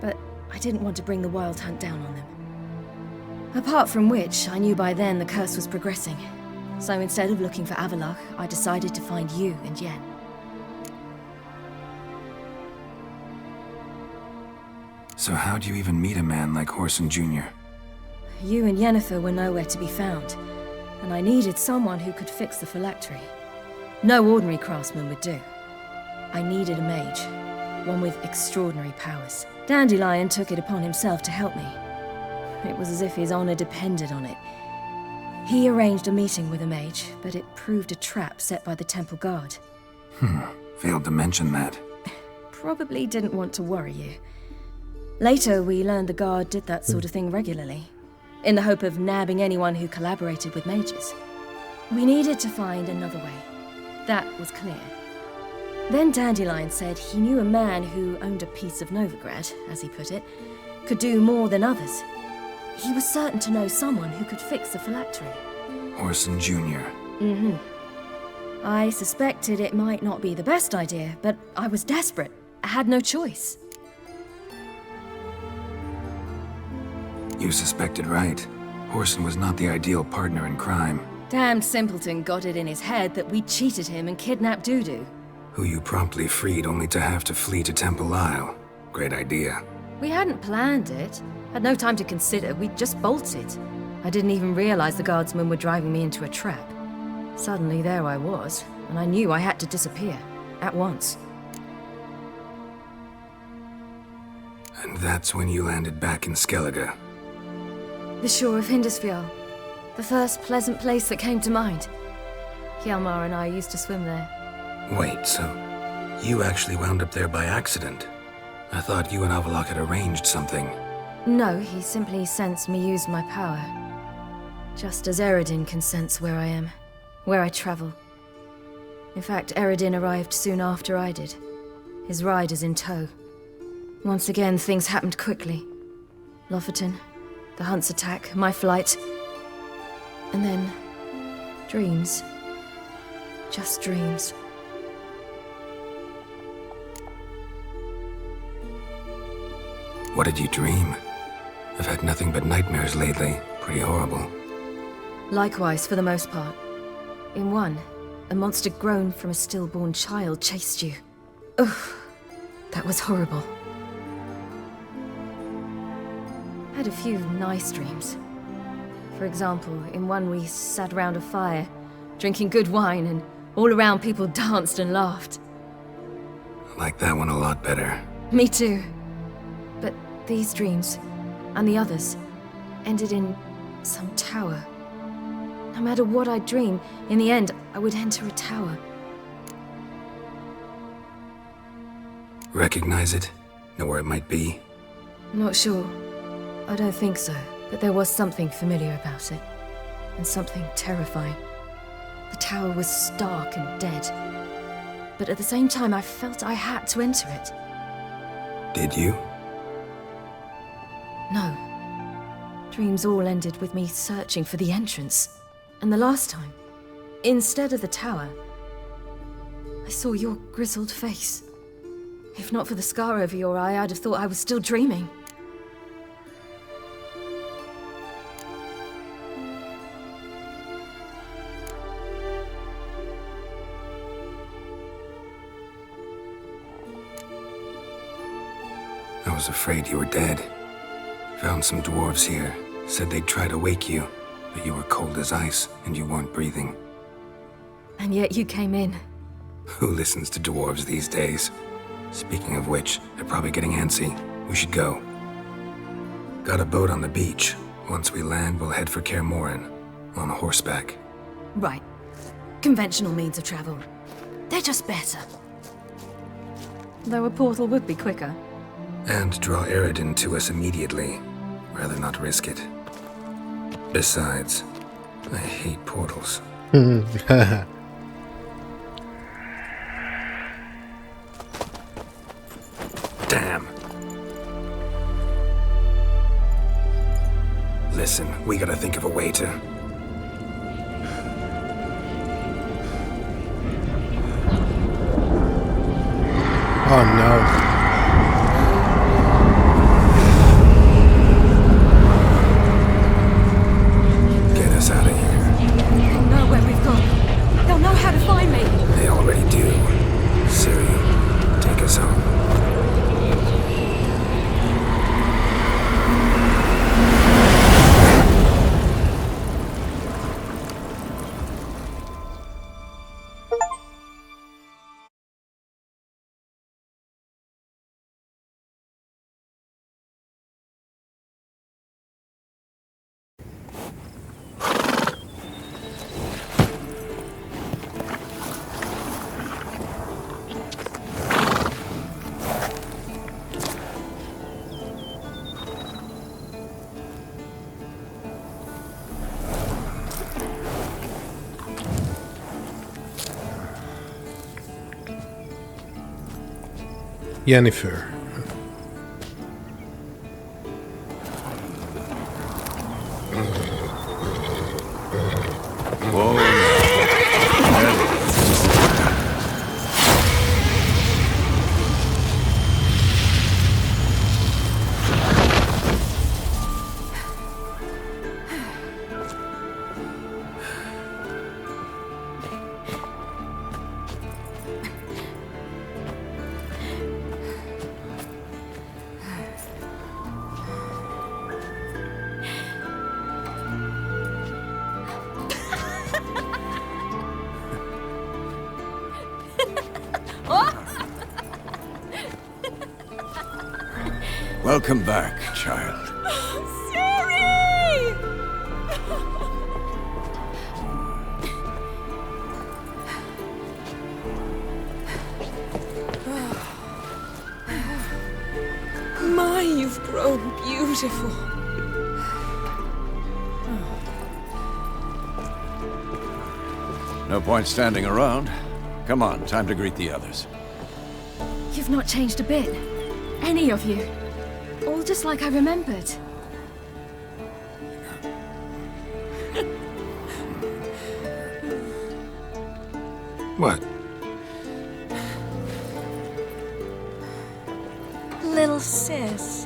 But I didn't want to bring the wild hunt down on them. Apart from which, I knew by then the curse was progressing. So instead of looking for Avalok, I decided to find you and Yen. So how'd you even meet a man like Horson Jr.? You and Yennefer were nowhere to be found, and I needed someone who could fix the phylactery. No ordinary craftsman would do. I needed a mage, one with extraordinary powers. Dandelion took it upon himself to help me. It was as if his honor depended on it. He arranged a meeting with a mage, but it proved a trap set by the temple guard. Failed to mention that. Probably didn't want to worry you. Later, we learned the guard did that sort of thing regularly, in the hope of nabbing anyone who collaborated with mages. We needed to find another way. That was clear. Then Dandelion said he knew a man who owned a piece of Novigrad, as he put it, could do more than others. He was certain to know someone who could fix the phylactery. Horson Jr. Mm-hmm. I suspected it might not be the best idea, but I was desperate. I had no choice. You suspected right. Horson was not the ideal partner in crime. Damned simpleton got it in his head that we cheated him and kidnapped Dudu. Who you promptly freed only to have to flee to Temple Isle. Great idea. We hadn't planned it. Had no time to consider, we just bolted. I didn't even realize the guardsmen were driving me into a trap. Suddenly there I was, and I knew I had to disappear. At once. And that's when you landed back in Skellige. The shore of Hindisfjall. The first pleasant place that came to mind. Hjalmar and I used to swim there. Wait, so you actually wound up there by accident? I thought you and Avalok had arranged something. No, he simply sensed me use my power. Just as Eredin can sense where I am, where I travel. In fact, Eredin arrived soon after I did, his riders in tow. Once again, things happened quickly. Lofoten, the hunt's attack, my flight. And then, dreams. Just dreams. What did you dream? I've had nothing but nightmares lately. Pretty horrible. Likewise, for the most part. In one, a monster grown from a stillborn child chased you. Ugh, that was horrible. had a few nice dreams. For example, in one we sat around a fire, drinking good wine, and all around people danced and laughed. I like that one a lot better. Me too. But these dreams, and the others, ended in some tower. No matter what I dream, in the end, I would enter a tower. Recognize it? Know where it might be? Not sure. I don't think so, but there was something familiar about it. And something terrifying. The tower was stark and dead. But at the same time, I felt I had to enter it. Did you? No. Dreams all ended with me searching for the entrance. And the last time, instead of the tower, I saw your grizzled face. If not for the scar over your eye, I'd have thought I was still dreaming. I was afraid you were dead. Found some dwarves here. Said they'd try to wake you, but you were cold as ice and you weren't breathing. And yet you came in. Who listens to dwarves these days? Speaking of which, they're probably getting antsy. We should go. Got a boat on the beach. Once we land, we'll head for Kaer Morhen. On horseback. Right. Conventional means of travel. They're just better. Though a portal would be quicker. And draw Eredin to us immediately. Rather not risk it. Besides, I hate portals. Damn. Listen, we gotta think of a way to... Oh no. Yennefer. Welcome back, child. Siri! My, you've grown beautiful. No point standing around. Come on, time to greet the others. You've not changed a bit. Any of you. All just like I remembered. What? Little sis.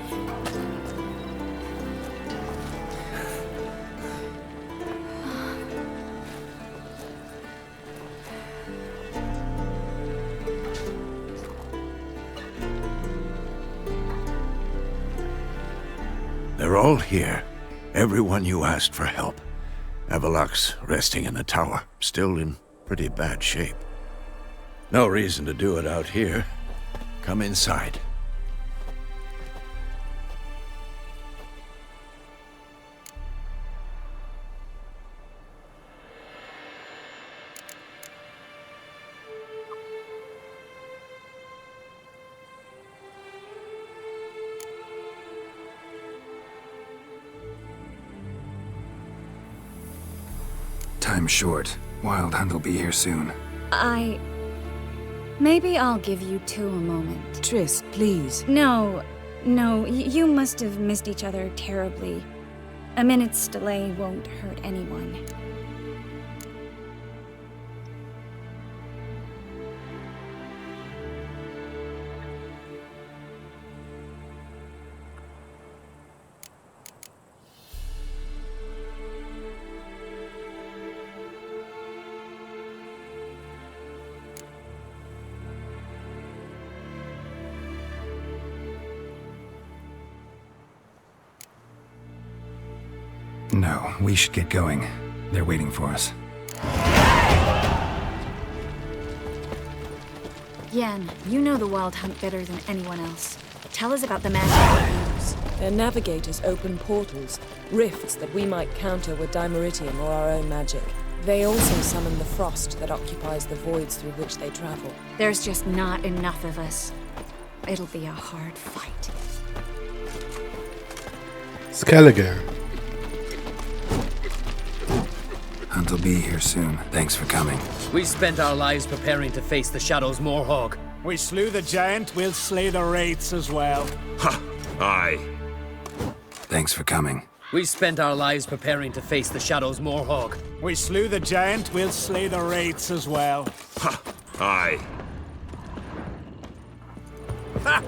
They're You're all here. Everyone you asked for help. Avalok's resting in the tower, still in pretty bad shape. No reason to do it out here. Come inside. Time's short. Wild Hunt will be here soon. Maybe I'll give you two a moment. Triss, please. No, you must have missed each other terribly. A minute's delay won't hurt anyone. No, we should get going. They're waiting for us. Yen, you know the Wild Hunt better than anyone else. Tell us about the magic they use. Their navigators open portals, rifts that we might counter with Dimeritium or our own magic. They also summon the frost that occupies the voids through which they travel. There's just not enough of us. It'll be a hard fight. Skelliger. Hunt will be here soon. Thanks for coming. We spent our lives preparing to face the Shadow's Moorhog. We slew the giant, we'll slay the wraiths as well. Ha! Aye. Thanks for coming. We spent our lives preparing to face the Shadow's Moorhog. We slew the giant, we'll slay the wraiths as well. Ha! Aye. Ha!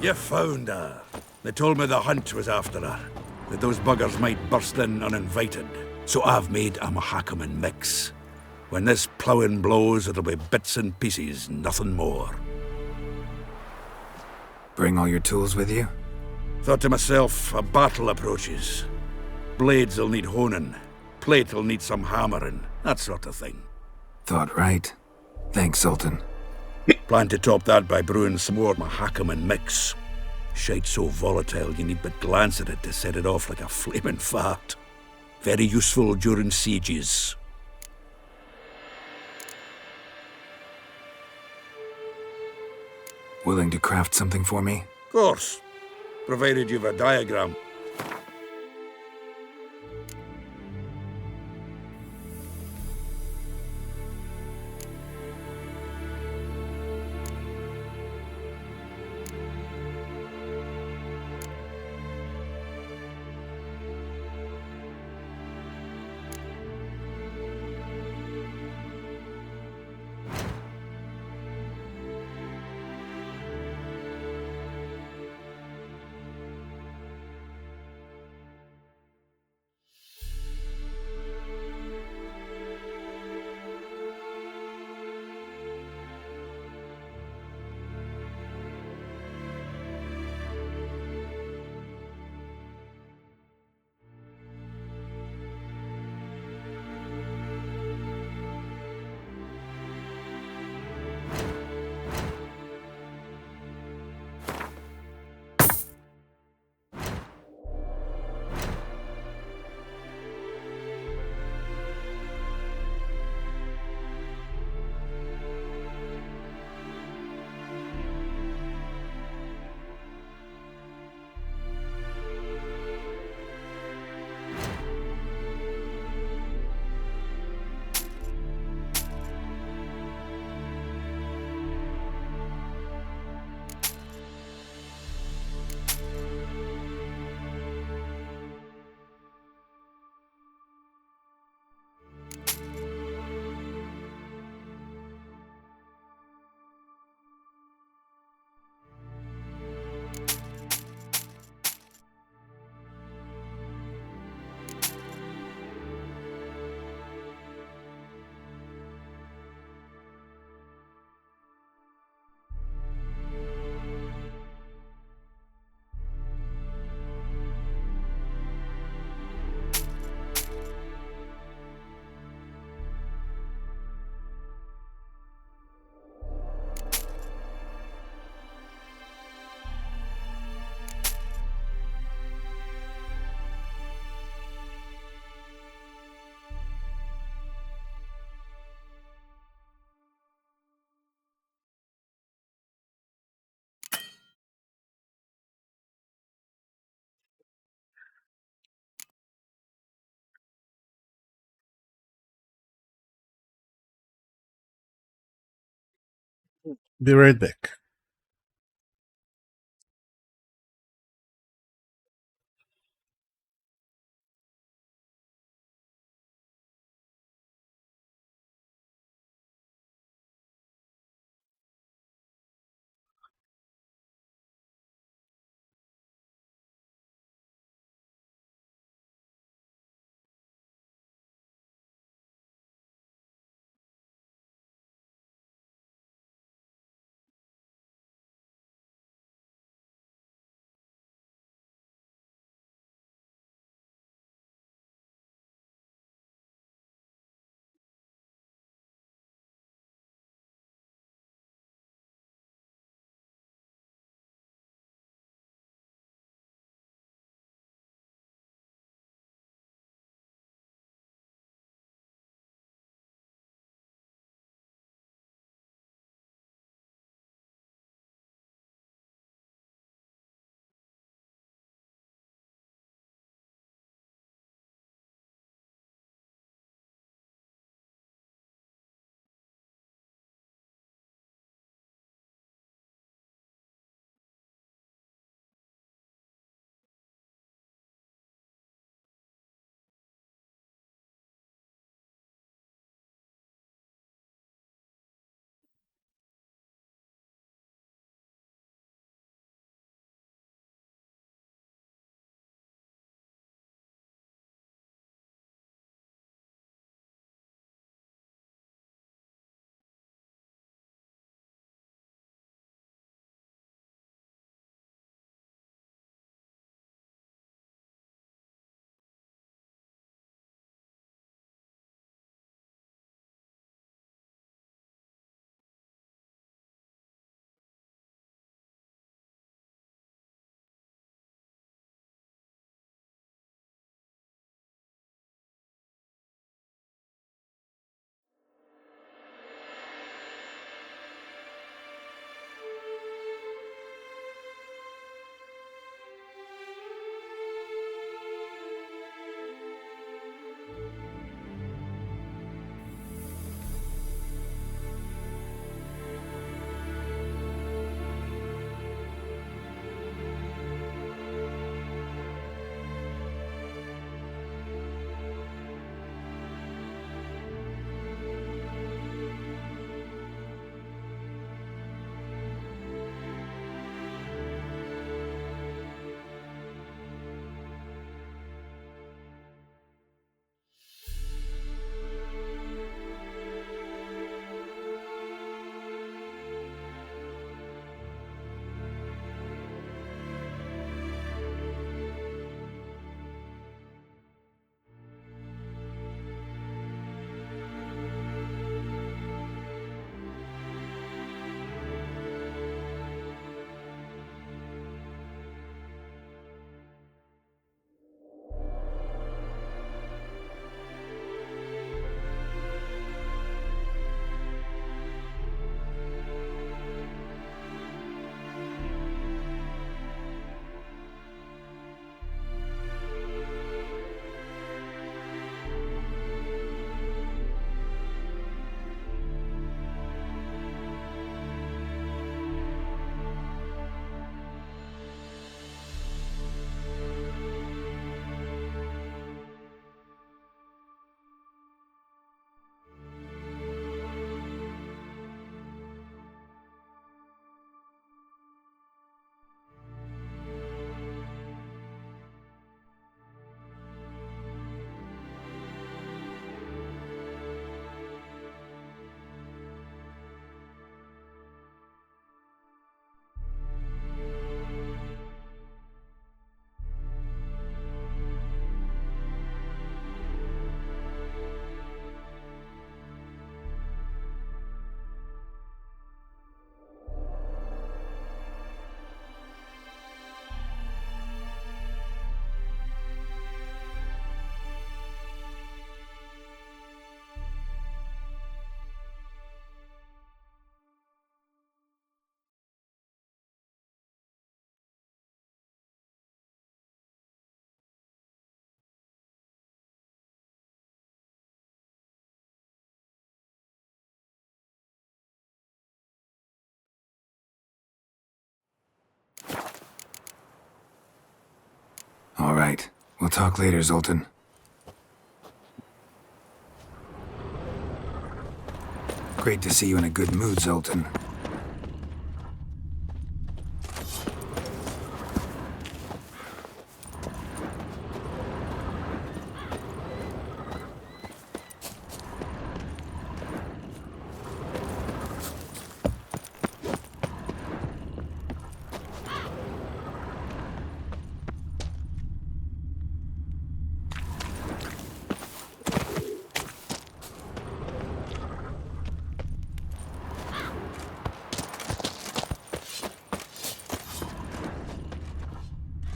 You found her. They told me the hunt was after her. That those buggers might burst in uninvited. So I've made a Mahakaman mix. When this ploughing blows, it'll be bits and pieces, nothing more. Bring all your tools with you? Thought to myself, a battle approaches. Blades will need honing. Plate will need some hammering. That sort of thing. Thought right. Thanks, Sultan. Plan to top that by brewing some more Mahakaman mix. Shite so volatile you need but glance at it to set it off like a flaming fart. Very useful during sieges. Willing to craft something for me? Of course. Provided you've a diagram. Be right back. All right. We'll talk later, Zoltan. Great to see you in a good mood, Zoltan.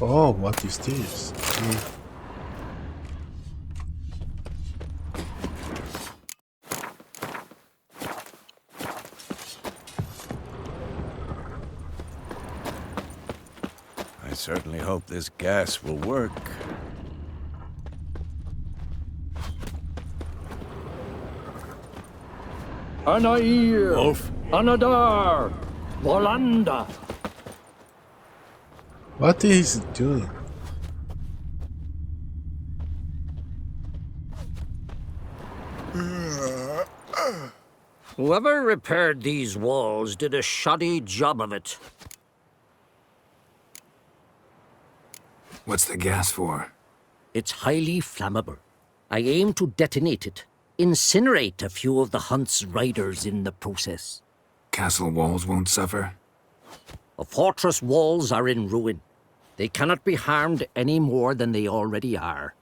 Oh, what is this? I certainly hope this gas will work. Anair! Wolf? Anadar! Volanda! What is it doing? Whoever repaired these walls did a shoddy job of it. What's the gas for? It's highly flammable. I aim to detonate it, incinerate a few of the hunt's riders in the process. Castle walls won't suffer? The fortress walls are in ruin. They cannot be harmed any more than they already are.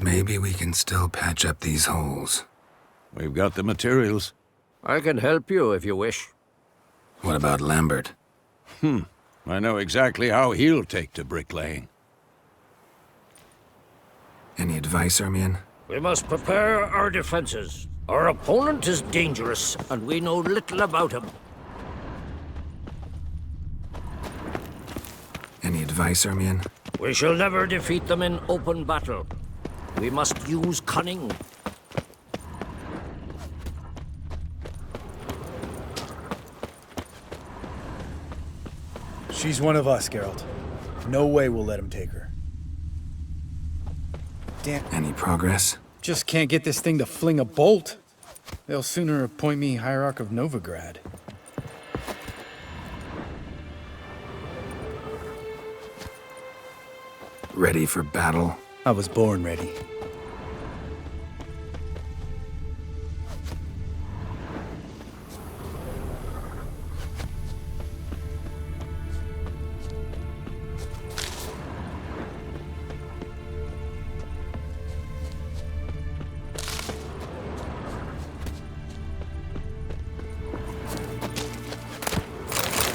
Maybe we can still patch up these holes. We've got the materials. I can help you if you wish. What about Lambert? I know exactly how he'll take to bricklaying. Any advice, Ermion? We must prepare our defenses. Our opponent is dangerous, and we know little about him. Any advice, Ermion? We shall never defeat them in open battle. We must use cunning. She's one of us, Geralt. No way we'll let him take her. Damn. Any progress? Just can't get this thing to fling a bolt. They'll sooner appoint me Hierarch of Novigrad. Ready for battle? I was born ready.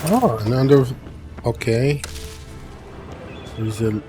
Oh, another. Okay. There's a.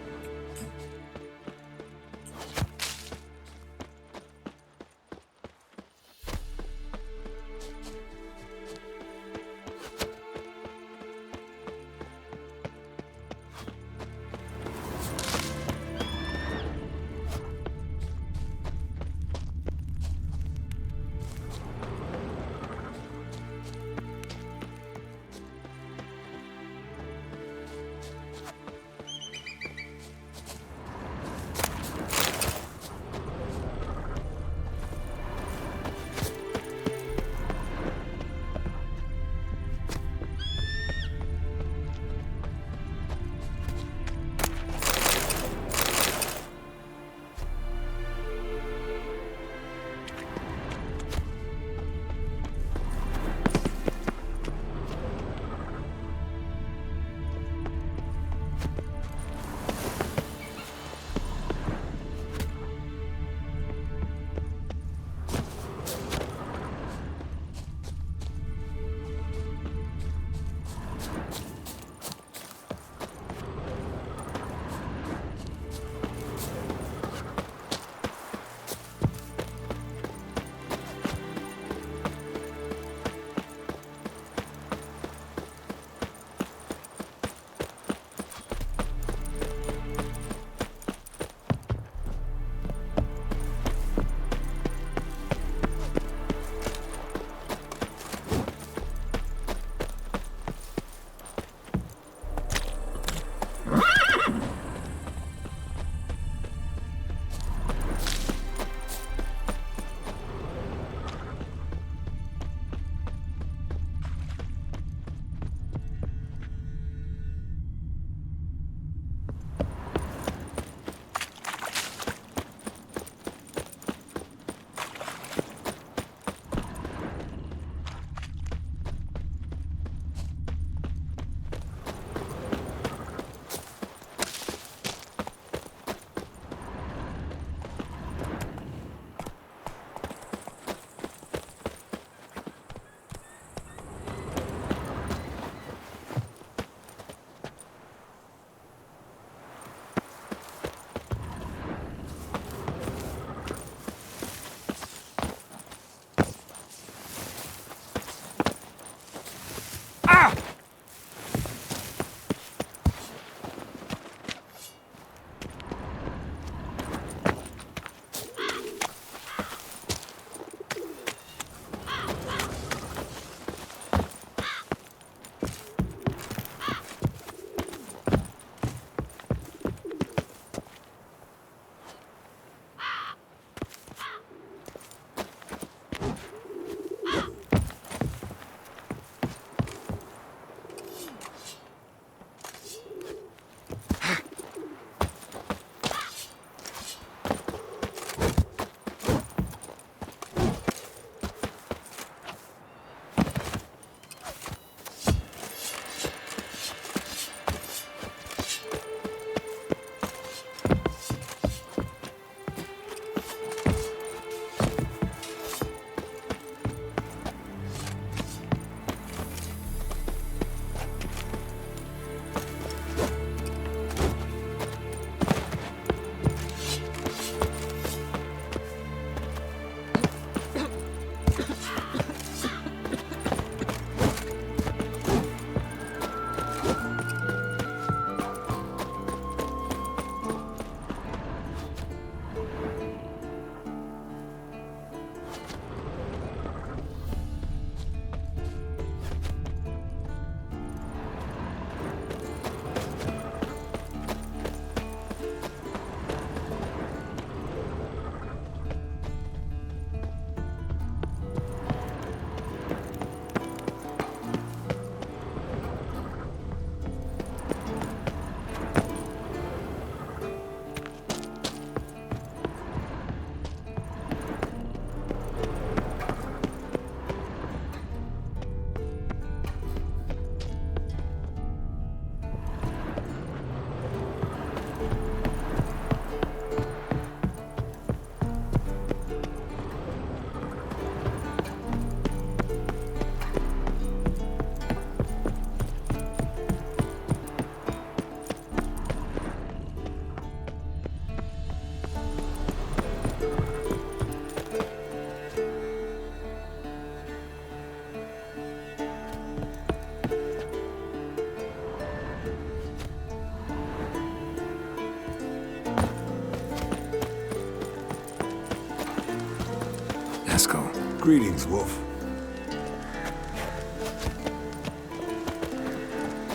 Haskell. Greetings, Wolf.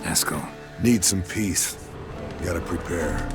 Haskell. Need some peace. Gotta prepare.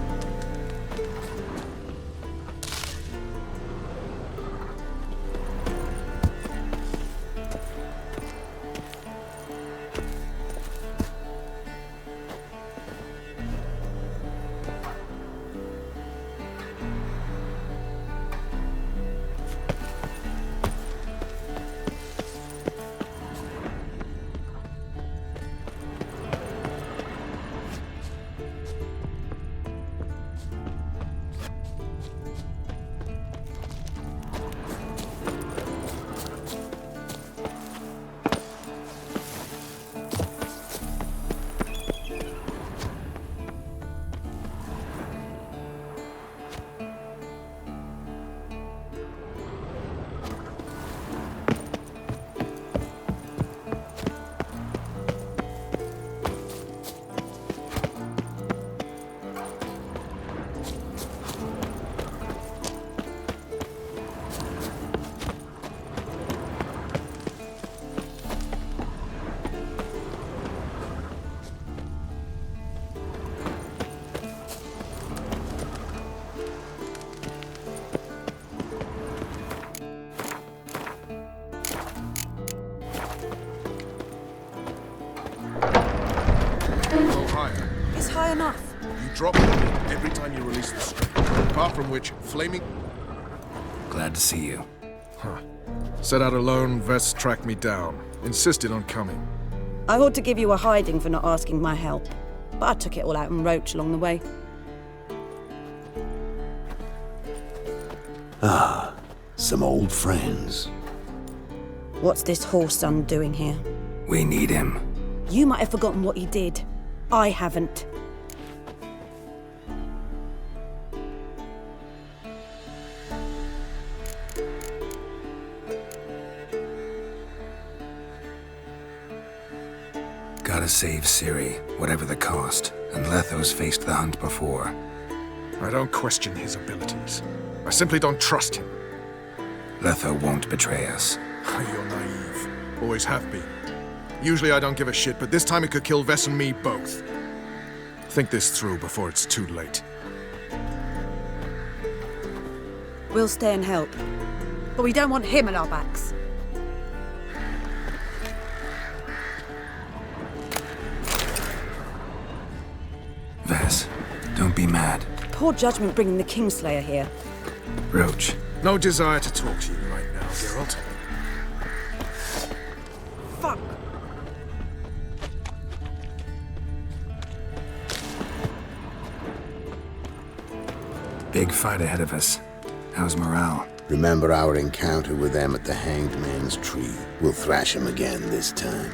It's high enough. You drop it every time you release the string. Apart from which, flaming... Glad to see you. Huh. Set out alone, Vess tracked me down. Insisted on coming. I ought to give you a hiding for not asking my help, but I took it all out in Roach along the way. Ah, some old friends. What's this horse son doing here? We need him. You might have forgotten what he did. I haven't. Gotta save Siri, whatever the cost. And Letho's faced the hunt before. I don't question his abilities. I simply don't trust him. Letho won't betray us. You're naive. Always have been. Usually I don't give a shit, but this time it could kill Vess and me both. Think this through before it's too late. We'll stay and help. But we don't want him at our backs. Vess, don't be mad. Poor judgment bringing the Kingslayer here. Roach. No desire to talk to you right now, Geralt. Fuck! Big fight ahead of us. How's morale? Remember our encounter with them at the Hanged Man's Tree. We'll thrash him again this time.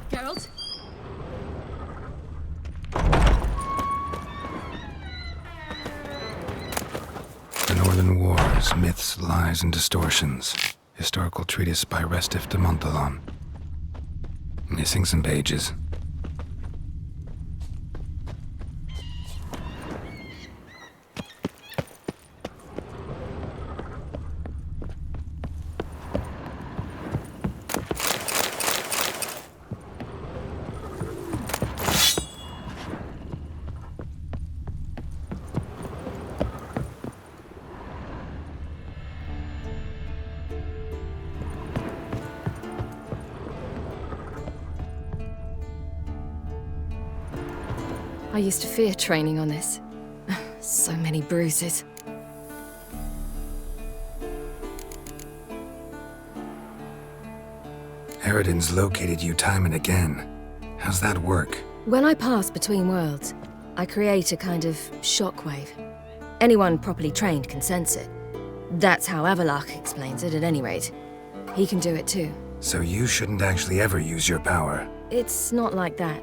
Geralt? The Northern Wars, Myths, Lies, and Distortions. Historical treatise by Restif de Montalon. Missing some pages. I used to fear training on this. So many bruises. Eridan's located you time and again. How's that work? When I pass between worlds, I create a kind of shockwave. Anyone properly trained can sense it. That's how Avalach explains it, at any rate. He can do it too. So you shouldn't actually ever use your power. It's not like that.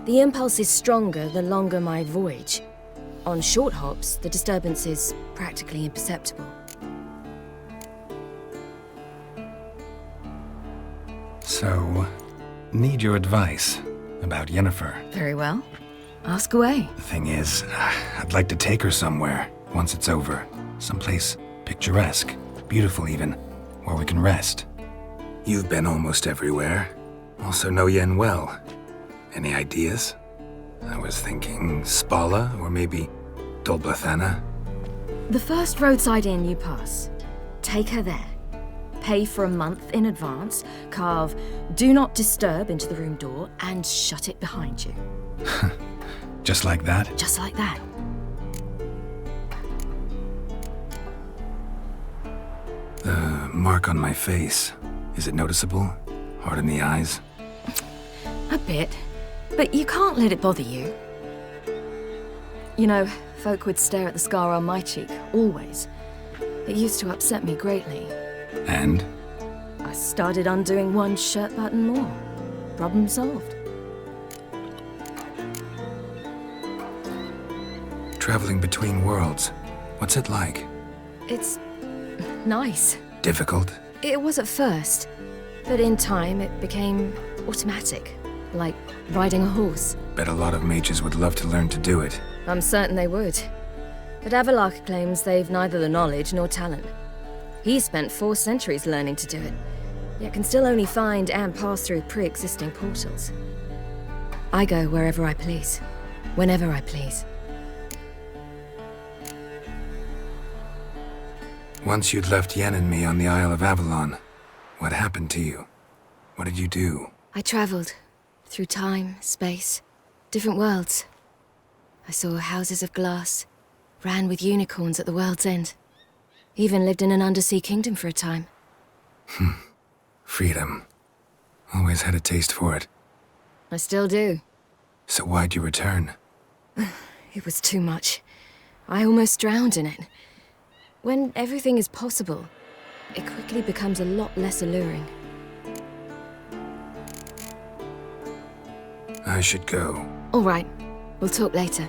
The impulse is stronger the longer my voyage. On short hops, the disturbance is practically imperceptible. So, need your advice about Yennefer. Very well. Ask away. The thing is, I'd like to take her somewhere, once it's over. Someplace picturesque, beautiful even, where we can rest. You've been almost everywhere. Also know Yen well. Any ideas? I was thinking Spala, or maybe Dolblathana. The first roadside inn you pass. Take her there. Pay for a month in advance, carve "Do Not Disturb" into the room door, and shut it behind you. Just like that? Just like that. The mark on my face, is it noticeable? Hard in the eyes? A bit. But you can't let it bother you. You know, folk would stare at the scar on my cheek, always. It used to upset me greatly. And? I started undoing one shirt button more. Problem solved. Traveling between worlds, what's it like? It's nice. Difficult? It was at first, but in time it became automatic, like riding a horse. Bet a lot of mages would love to learn to do it. I'm certain they would. But Avalok claims they've neither the knowledge nor talent. He spent 4 centuries learning to do it, yet can still only find and pass through pre-existing portals. I go wherever I please, whenever I please. Once you'd left Yen and me on the Isle of Avalon, what happened to you? What did you do? I traveled through time, space, different worlds. I saw houses of glass, ran with unicorns at the world's end. Even lived in an undersea kingdom for a time. Freedom. Always had a taste for it. I still do. So why'd you return? It was too much. I almost drowned in it. When everything is possible, it quickly becomes a lot less alluring. I should go. All right. We'll talk later.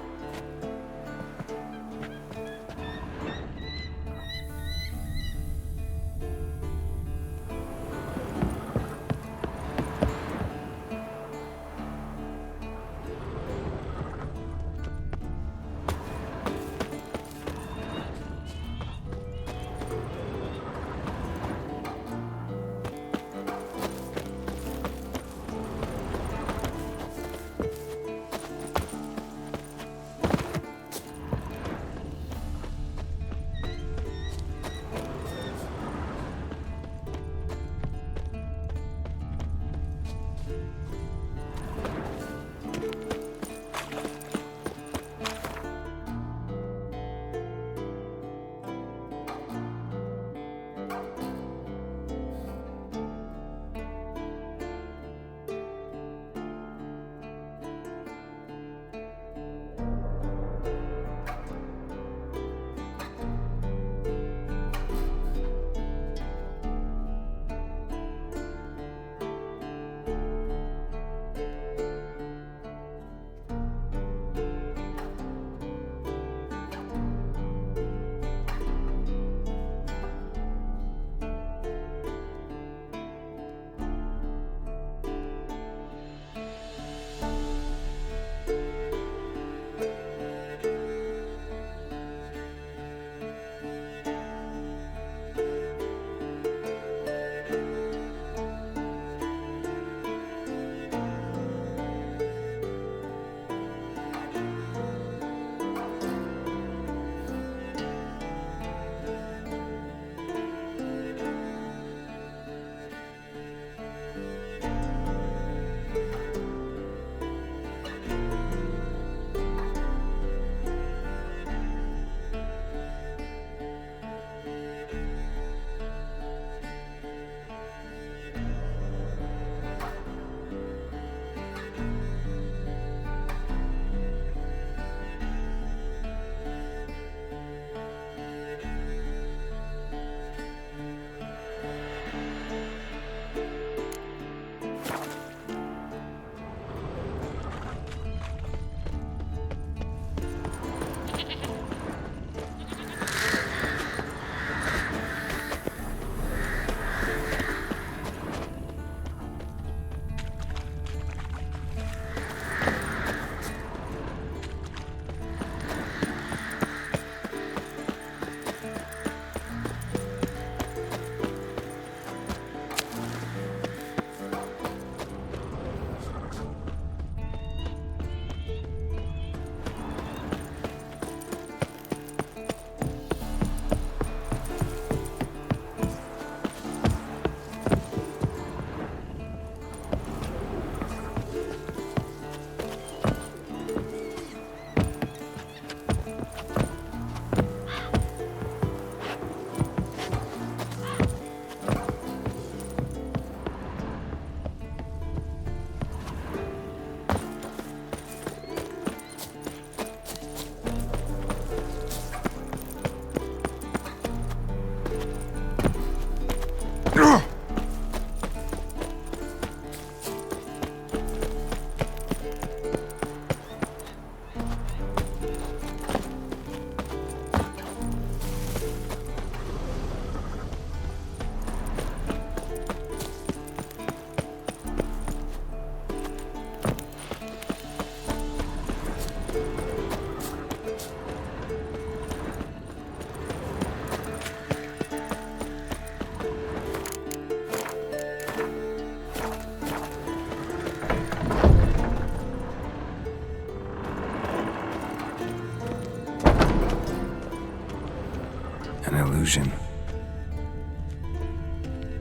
illusion.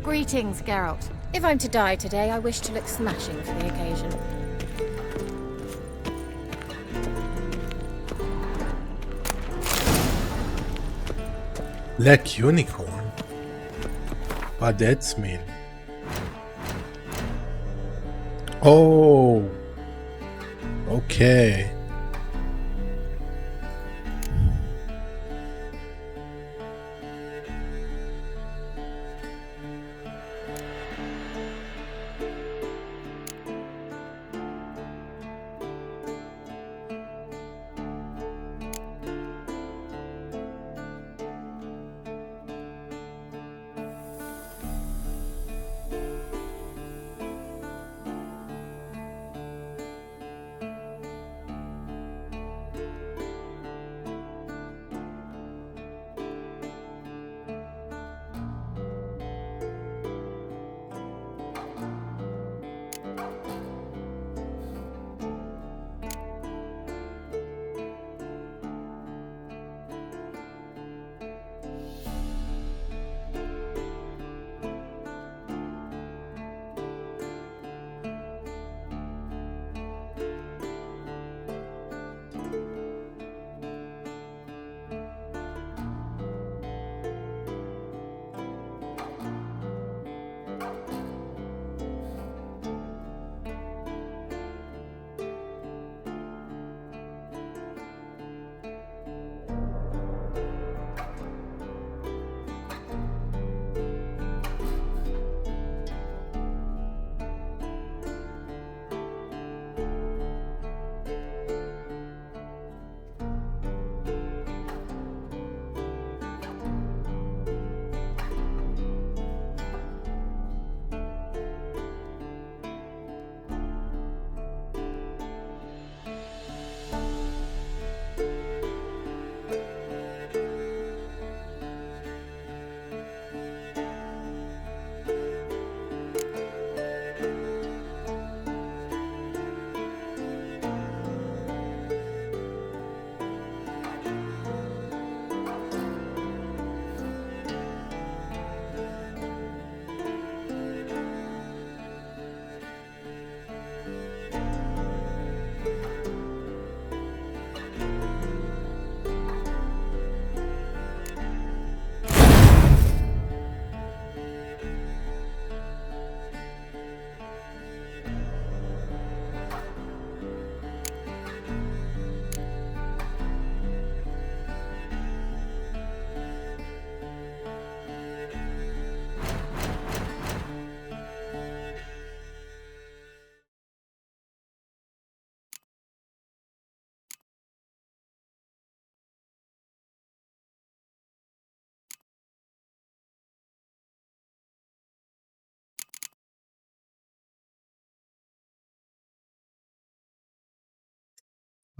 Greetings, Geralt. If I'm to die today, I wish to look smashing for the occasion. Black unicorn? What that's mean? Oh, okay.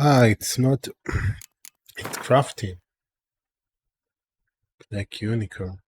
Ah, it's not. It's crafting. Black unicorn.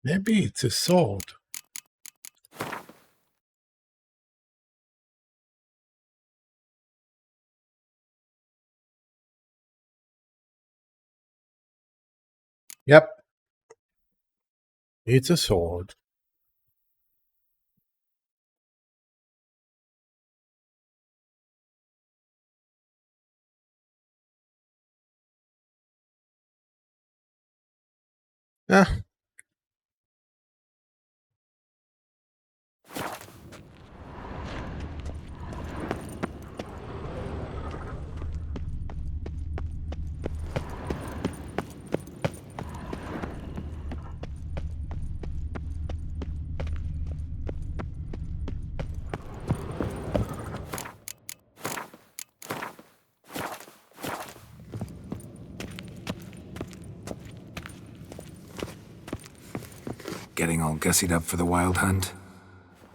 Maybe it's a sword. Yep. It's a sword. Ah. Getting all gussied up for the wild hunt?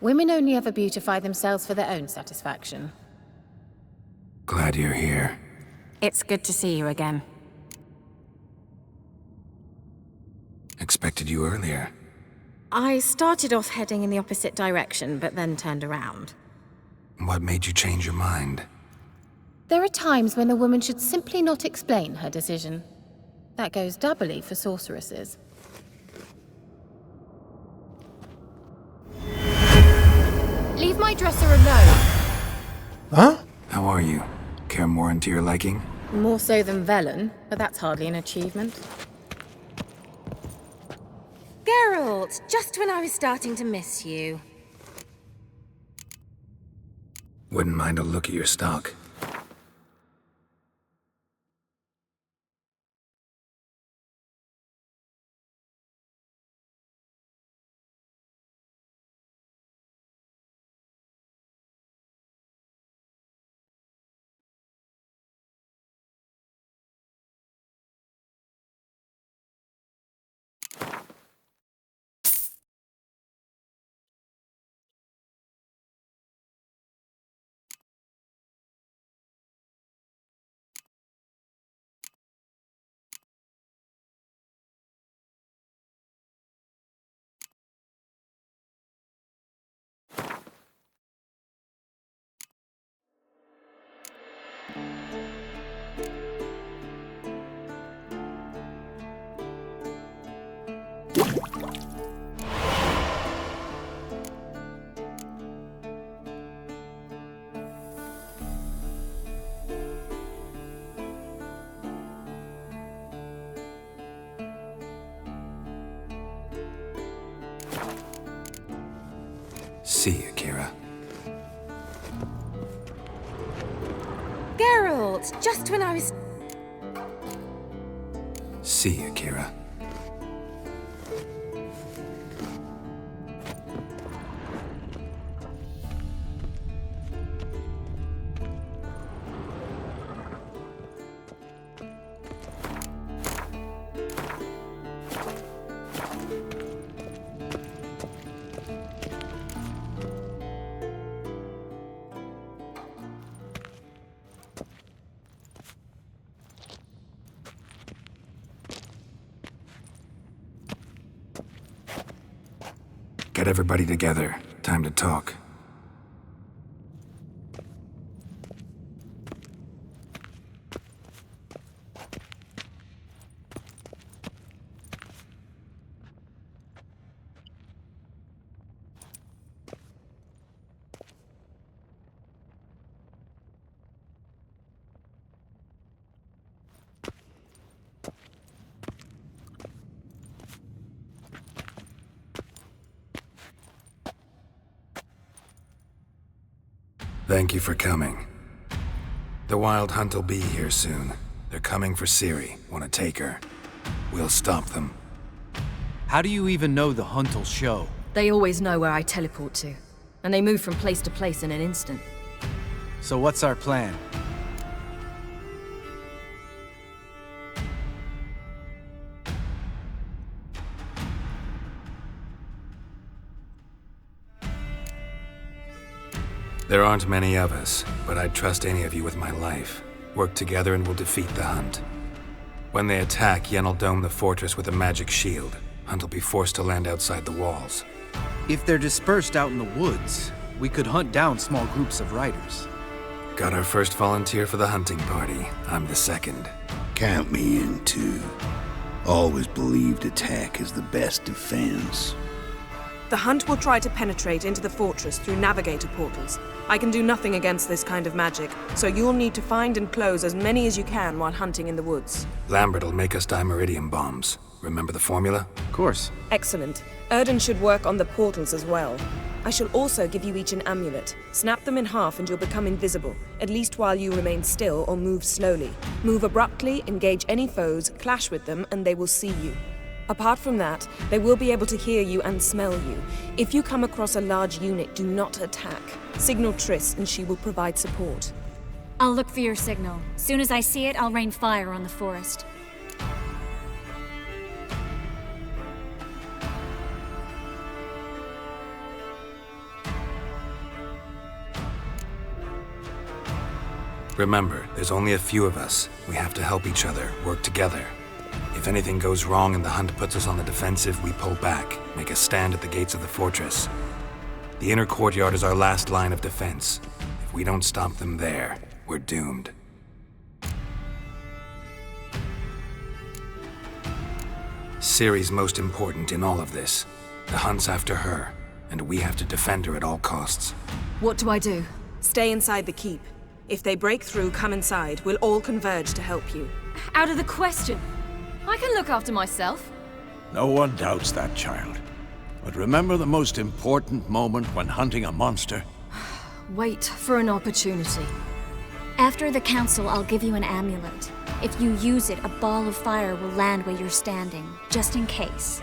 Women only ever beautify themselves for their own satisfaction. Glad you're here. It's good to see you again. Expected you earlier. I started off heading in the opposite direction, but then turned around. What made you change your mind? There are times when a woman should simply not explain her decision. That goes doubly for sorceresses. Leave my dresser alone! Huh? How are you? Care more into your liking? More so than Velen, but that's hardly an achievement. Geralt, just when I was starting to miss you. Wouldn't mind a look at your stock. See you, Kira. Geralt, just when I was... See you, Kira. Get everybody together. Time to talk. Thank you for coming. The Wild Hunt will be here soon. They're coming for Siri. Want to take her? We'll stop them. How do you even know the Hunt'll show? They always know where I teleport to, and they move from place to place in an instant. So what's our plan? There aren't many of us, but I'd trust any of you with my life. Work together and we'll defeat the Hunt. When they attack, Yen'll dome the fortress with a magic shield. Hunt'll be forced to land outside the walls. If they're dispersed out in the woods, we could hunt down small groups of riders. Got our first volunteer for the hunting party. I'm the second. Count me in too. Always believed attack is the best defense. The hunt will try to penetrate into the fortress through navigator portals. I can do nothing against this kind of magic, so you'll need to find and close as many as you can while hunting in the woods. Lambert'll make us dimeridium bombs. Remember the formula? Of course. Excellent. Erden should work on the portals as well. I shall also give you each an amulet. Snap them in half and you'll become invisible, at least while you remain still or move slowly. Move abruptly, engage any foes, clash with them, and they will see you. Apart from that, they will be able to hear you and smell you. If you come across a large unit, do not attack. Signal Triss and she will provide support. I'll look for your signal. Soon as I see it, I'll rain fire on the forest. Remember, there's only a few of us. We have to help each other, work together. If anything goes wrong and the hunt puts us on the defensive, we pull back, make a stand at the gates of the fortress. The inner courtyard is our last line of defense. If we don't stop them there, we're doomed. Ciri's most important in all of this. The hunt's after her, and we have to defend her at all costs. What do I do? Stay inside the keep. If they break through, come inside. We'll all converge to help you. Out of the question. I can look after myself. No one doubts that, child. But remember the most important moment when hunting a monster? Wait for an opportunity. After the council, I'll give you an amulet. If you use it, a ball of fire will land where you're standing, just in case.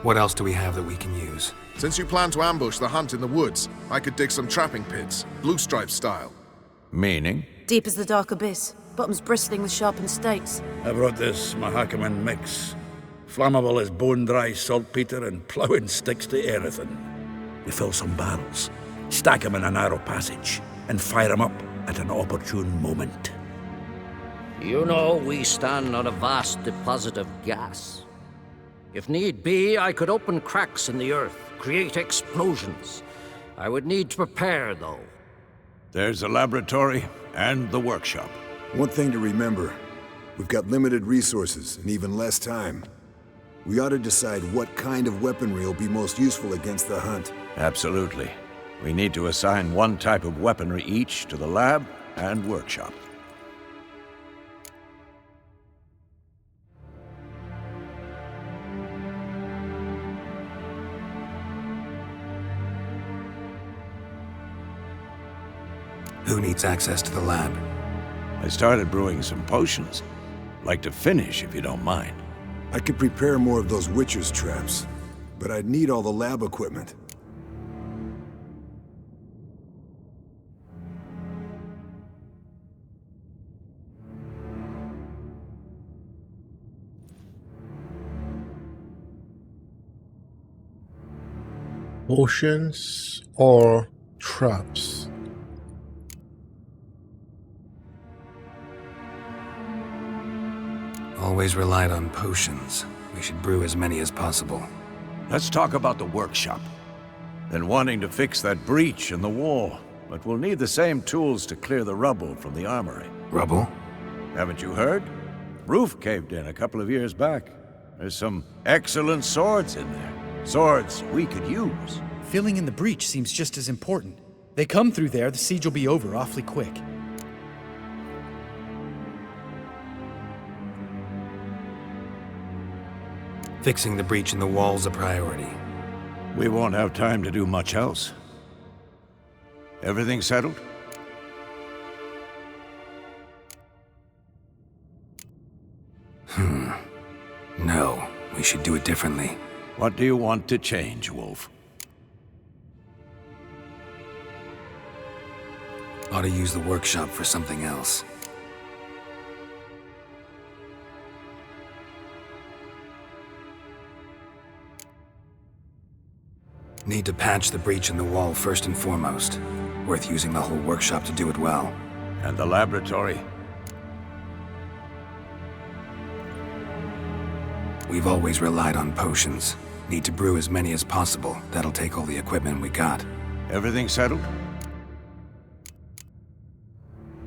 What else do we have that we can use? Since you plan to ambush the hunt in the woods, I could dig some trapping pits, blue stripe style. Meaning? Deep as the dark abyss, bottoms bristling with sharpened stakes. I brought this Mahakaman mix. Flammable as bone-dry saltpeter and ploughing sticks to erythrin. We fill some barrels, stack them in a narrow passage, and fire them up at an opportune moment. You know, we stand on a vast deposit of gas. If need be, I could open cracks in the earth, create explosions. I would need to prepare, though. There's the laboratory and the workshop. One thing to remember, we've got limited resources and even less time. We ought to decide what kind of weaponry will be most useful against the hunt. Absolutely. We need to assign one type of weaponry each to the lab and workshop. Who needs access to the lab? I started brewing some potions. Like to finish, if you don't mind. I could prepare more of those Witcher's traps, but I'd need all the lab equipment. Potions or traps? Always relied on potions. We should brew as many as possible. Let's talk about the workshop. Been wanting to fix that breach in the wall, but we'll need the same tools to clear the rubble from the armory. Rubble? Haven't you heard? Roof caved in a couple of years back. There's some excellent swords in there. Swords we could use. Filling in the breach seems just as important. They come through there, the siege will be over awfully quick. Fixing the breach in the wall's a priority. We won't have time to do much else. Everything settled? No, we should do it differently. What do you want to change, Wolf? Ought to use the workshop for something else. Need to patch the breach in the wall first and foremost. Worth using the whole workshop to do it well. And the laboratory? We've always relied on potions. Need to brew as many as possible. That'll take all the equipment we got. Everything settled?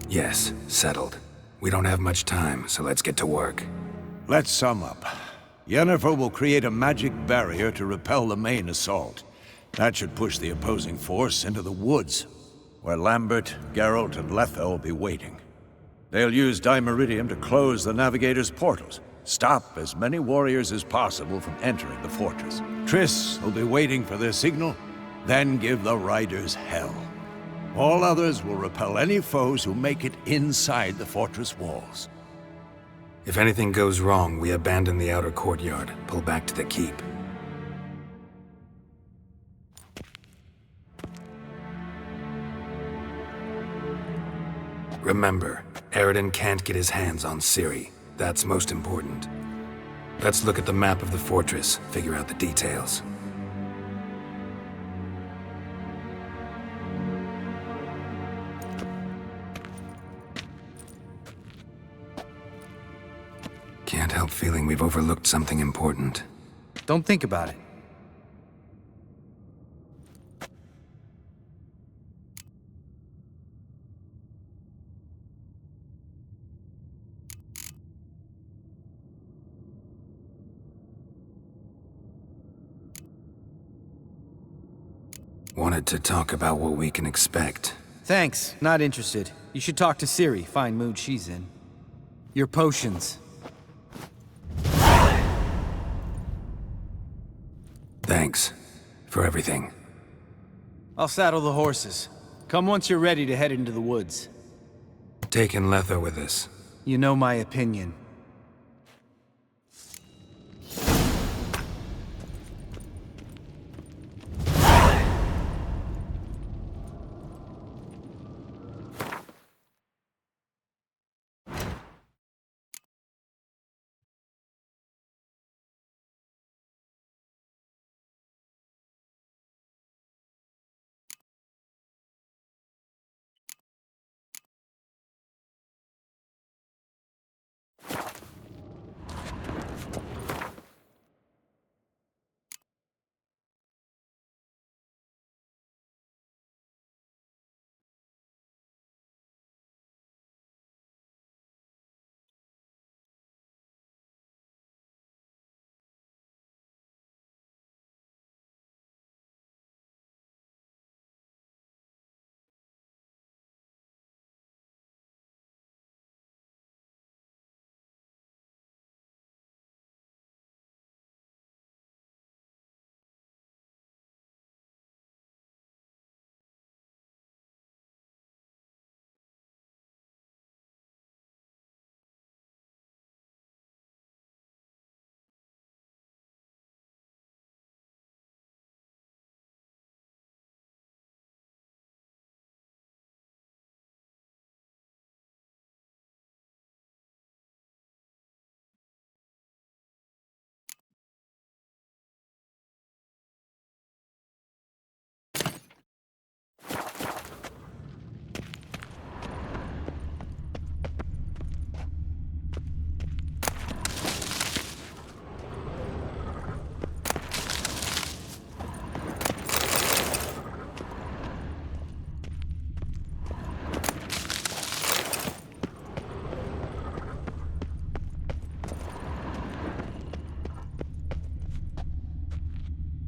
Yes, settled. We don't have much time, so let's get to work. Let's sum up. Yennefer will create a magic barrier to repel the main assault. That should push the opposing force into the woods, where Lambert, Geralt, and Letha will be waiting. They'll use Dimeridium to close the Navigator's portals, stop as many warriors as possible from entering the fortress. Triss will be waiting for their signal, then give the riders hell. All others will repel any foes who make it inside the fortress walls. If anything goes wrong, we abandon the outer courtyard, pull back to the keep. Remember, Eredin can't get his hands on Siri. That's most important. Let's look at the map of the fortress, figure out the details. Can't help feeling we've overlooked something important. Don't think about it. Wanted to talk about what we can expect. Thanks, not interested. You should talk to Siri, fine mood she's in. Your potions. Thanks for everything. I'll saddle the horses. Come once you're ready to head into the woods. Taking Letha with us. You know my opinion.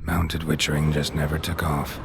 Mounted witchering just never took off.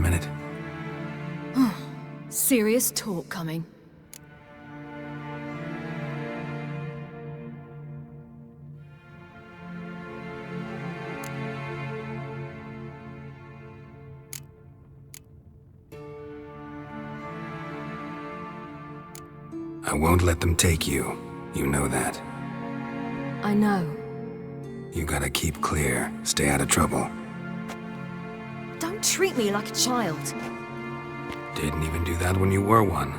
minute. Serious talk coming. I won't let them take you. You know that. I know. You gotta keep clear. Stay out of trouble. Don't treat me like a child. Didn't even do that when you were one.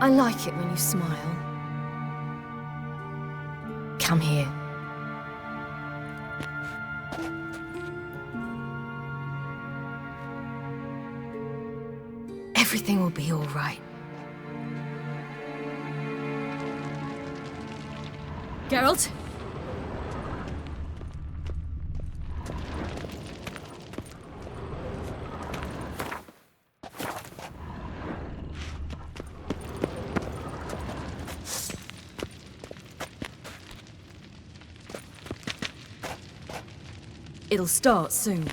I like it when you smile. Come here. Everything will be all right. Geralt? It'll start soon.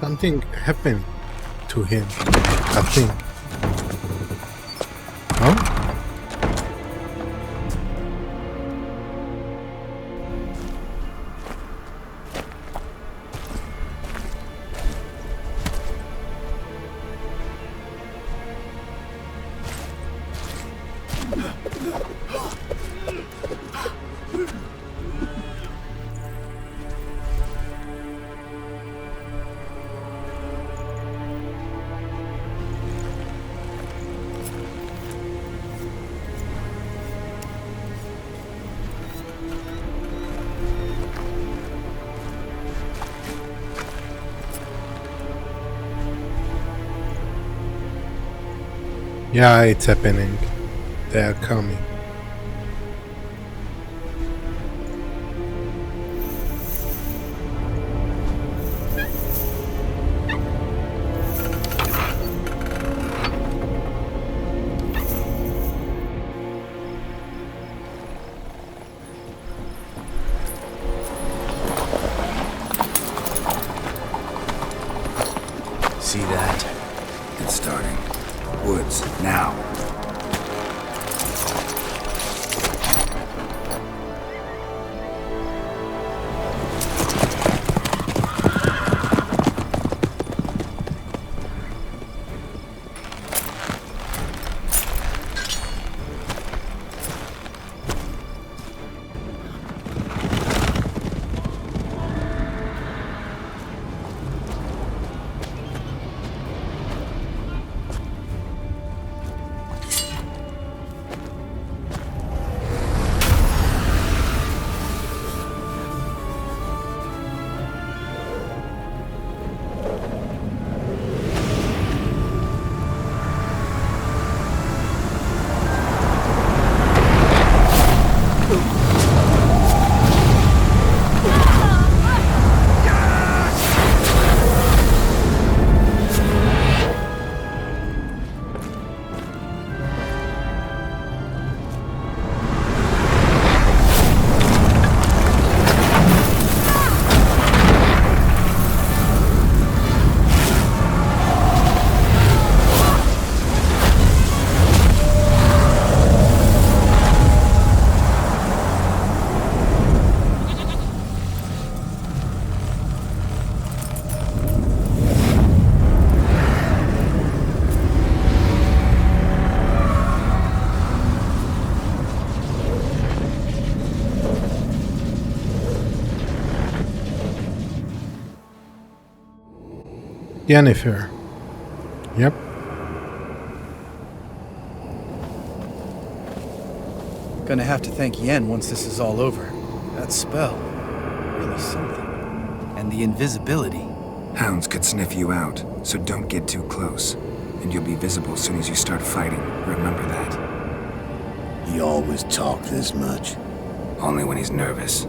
Something happened to him, I think. Huh? Yeah, it's happening. They are coming. See that? It's starting. Woods, now. Yennefer. Yep. Gonna have to thank Yen once this is all over. That spell, really something. And the invisibility. Hounds could sniff you out, so don't get too close. And you'll be visible as soon as you start fighting. Remember that. He always talk this much. Only when he's nervous.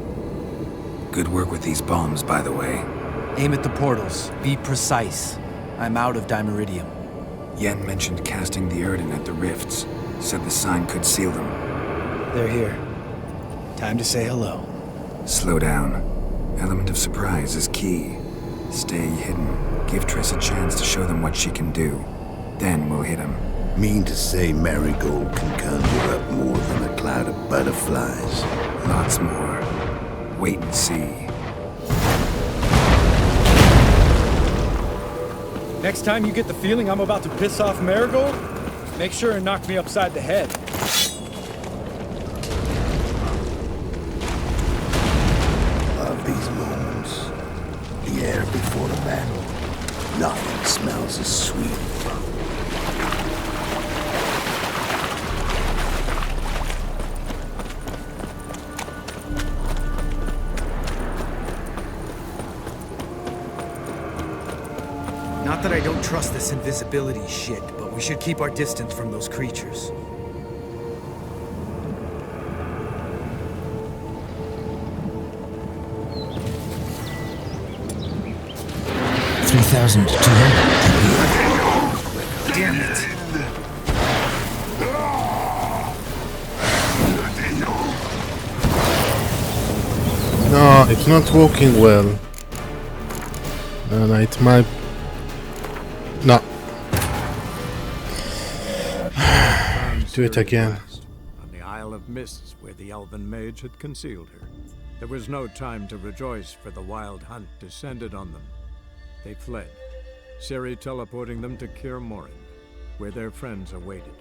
Good work with these bombs, by the way. Aim at the portals. Be precise. I'm out of dimeridium. Yen mentioned casting the Erden at the rifts. Said the sign could seal them. They're here. Time to say hello. Slow down. Element of surprise is key. Stay hidden. Give Triss a chance to show them what she can do. Then we'll hit him. Mean to say Marigold can conjure up more than a cloud of butterflies? Lots more. Wait and see. Next time you get the feeling I'm about to piss off Marigold, make sure and knock me upside the head. Love these moments. The air before the battle. Nothing smells as sweet. Not that I don't trust this invisibility shit, but we should keep our distance from those creatures. Damn it! No, it's not working well. And it might... No. Do it again. On the Isle of Mists, where the elven mage had concealed her. There was no time to rejoice, for the wild hunt descended on them. They fled, Siri teleporting them to Kaer Morhen, where their friends awaited.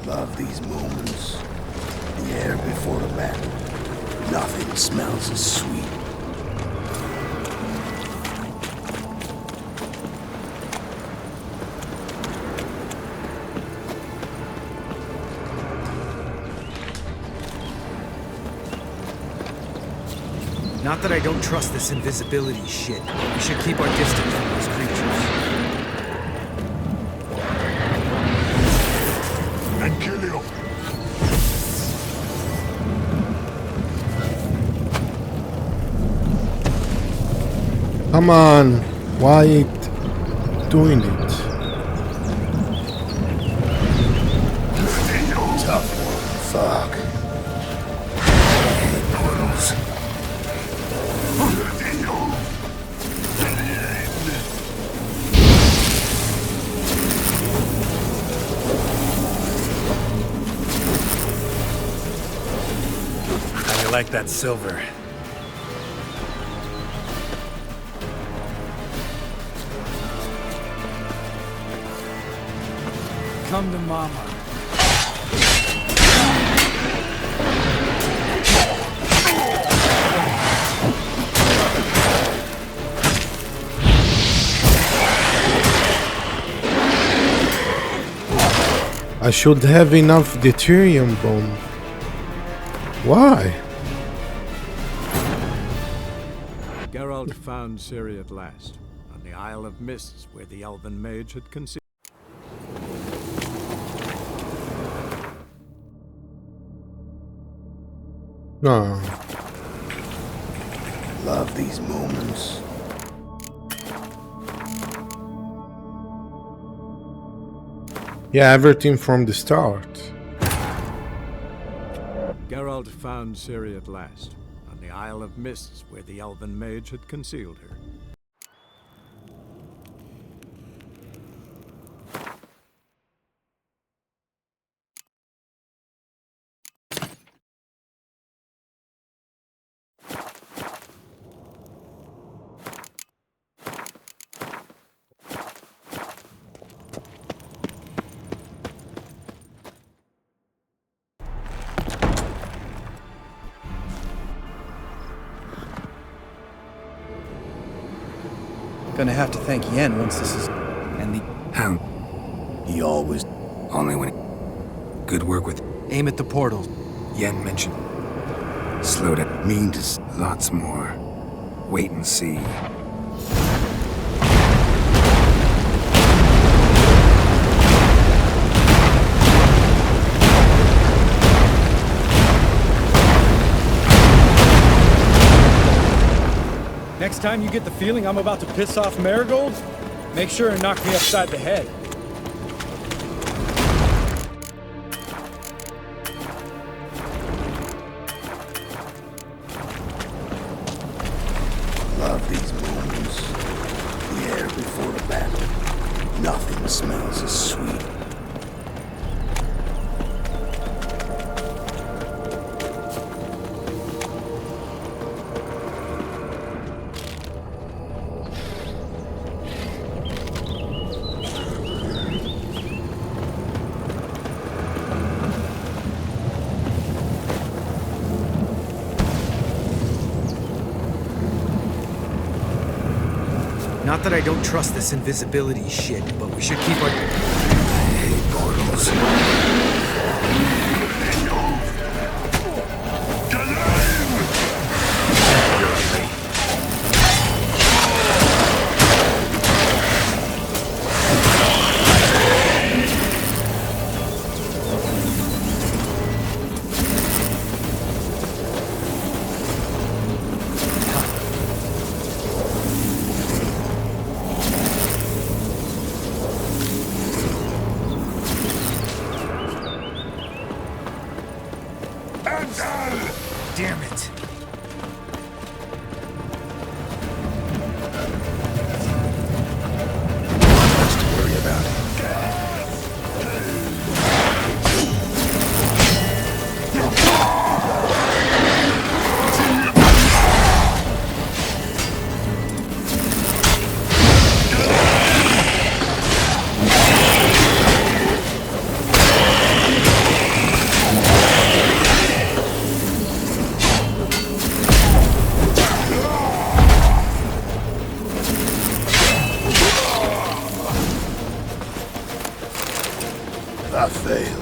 Love these moments. The air before the battle. Nothing smells as sweet. Not that I don't trust this invisibility shit, but we should keep our distance from those creatures. And kill you. Come on, why it doing it? Tough. Fuck. Portals. How you like that silver? Come to mama. I should have enough deuterium bomb. Why? Geralt found Siri at last, on the Isle of Mists, where the elven mage had concealed. No. Love these moments. Yeah, everything from the start. Geralt found Siri at last, on the Isle of Mists, where the elven mage had concealed her. Gonna have to thank Yen once this is... and the... He always... Only when... Good work with... Aim at the portals. Yen mentioned... Slow down. Mean to... Lots more. Wait and see. Next time you get the feeling I'm about to piss off Marigold, make sure and knock me upside the head. Love these moments. The air before the battle. Nothing smells as sweet. Not that I don't trust this invisibility shit, but we should keep our... I hate portals. Damn it. Much to worry about. I failed.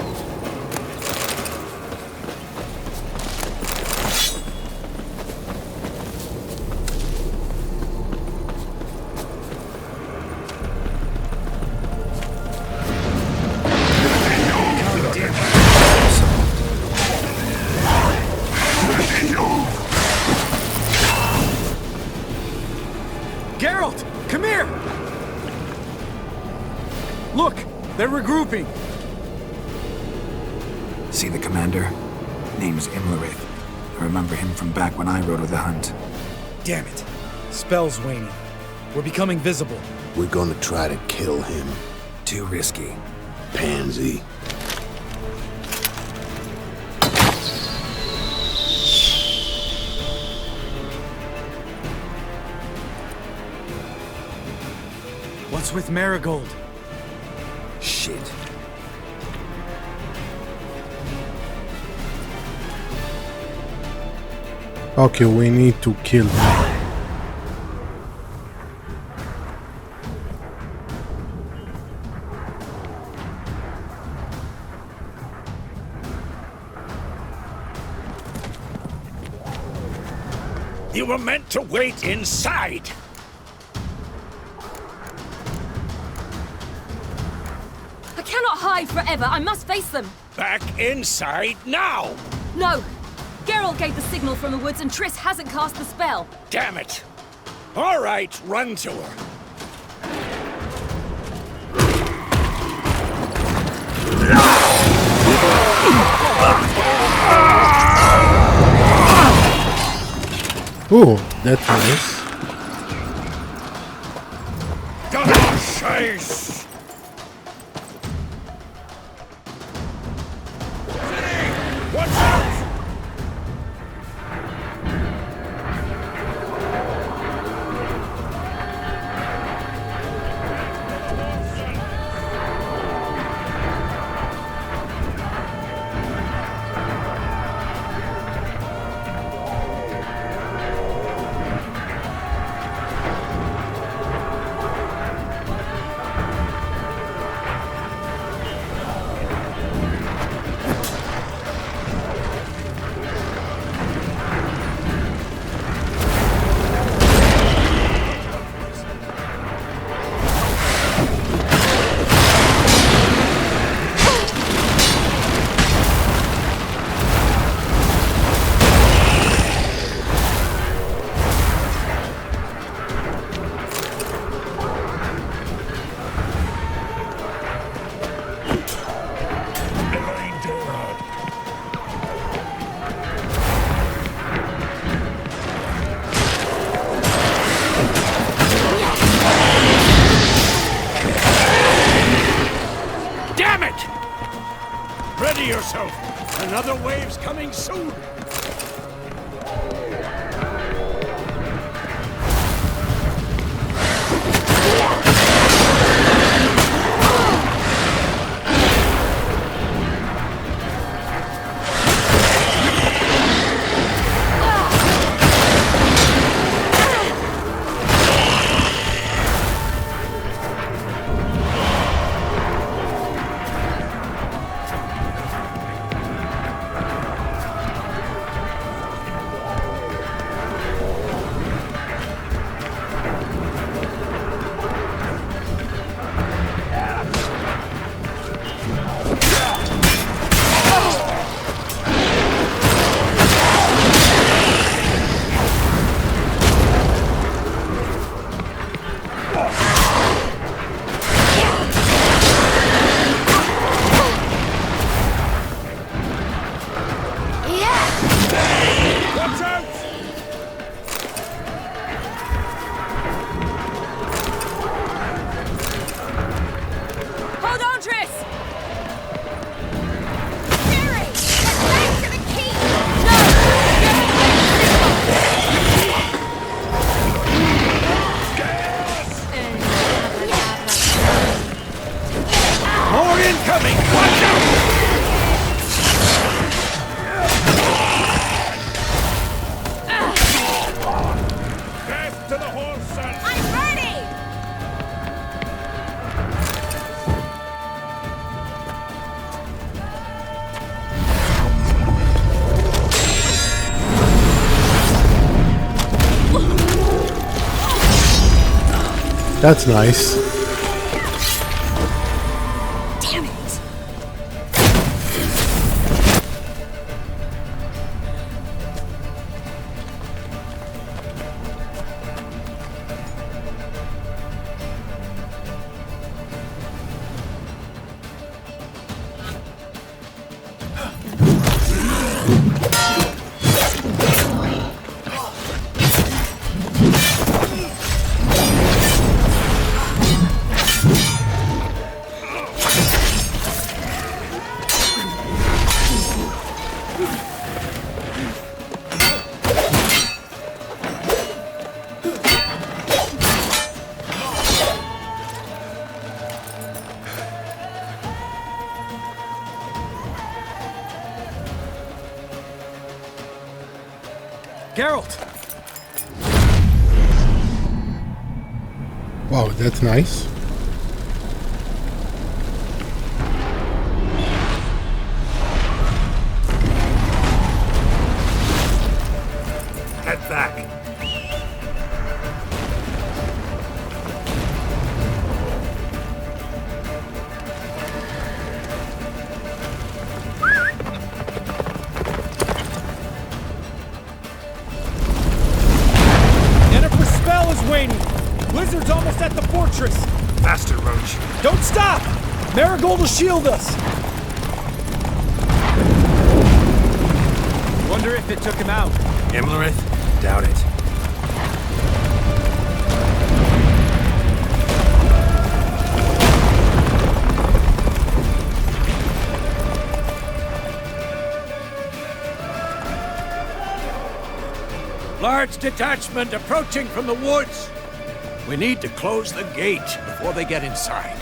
Geralt, come here! Look, they're regrouping. See the commander? Name's Imlerith. I remember him from back when I rode with the hunt. Damn it. Spell's waning. We're becoming visible. We're gonna try to kill him. Too risky. Pansy. What's with Marigold? Shit. Okay, we need to kill him. You were meant to wait inside! I cannot hide forever. I must face them. Back inside now! No! Geralt gave the signal from the woods and Triss hasn't cast the spell. Damn it! All right, run to her. Oh, that's nice. Chase! Watch out! Another wave's coming soon! That's nice. Damn it! Geralt! Wow, that's nice. Head back. Yennefer's spell is waning! Blizzard's almost at the fortress! Faster, Roach. Don't stop! Marigold will shield us! Wonder if it took him out. Imlerith? Doubt it. Large detachment approaching from the woods. We need to close the gate before they get inside.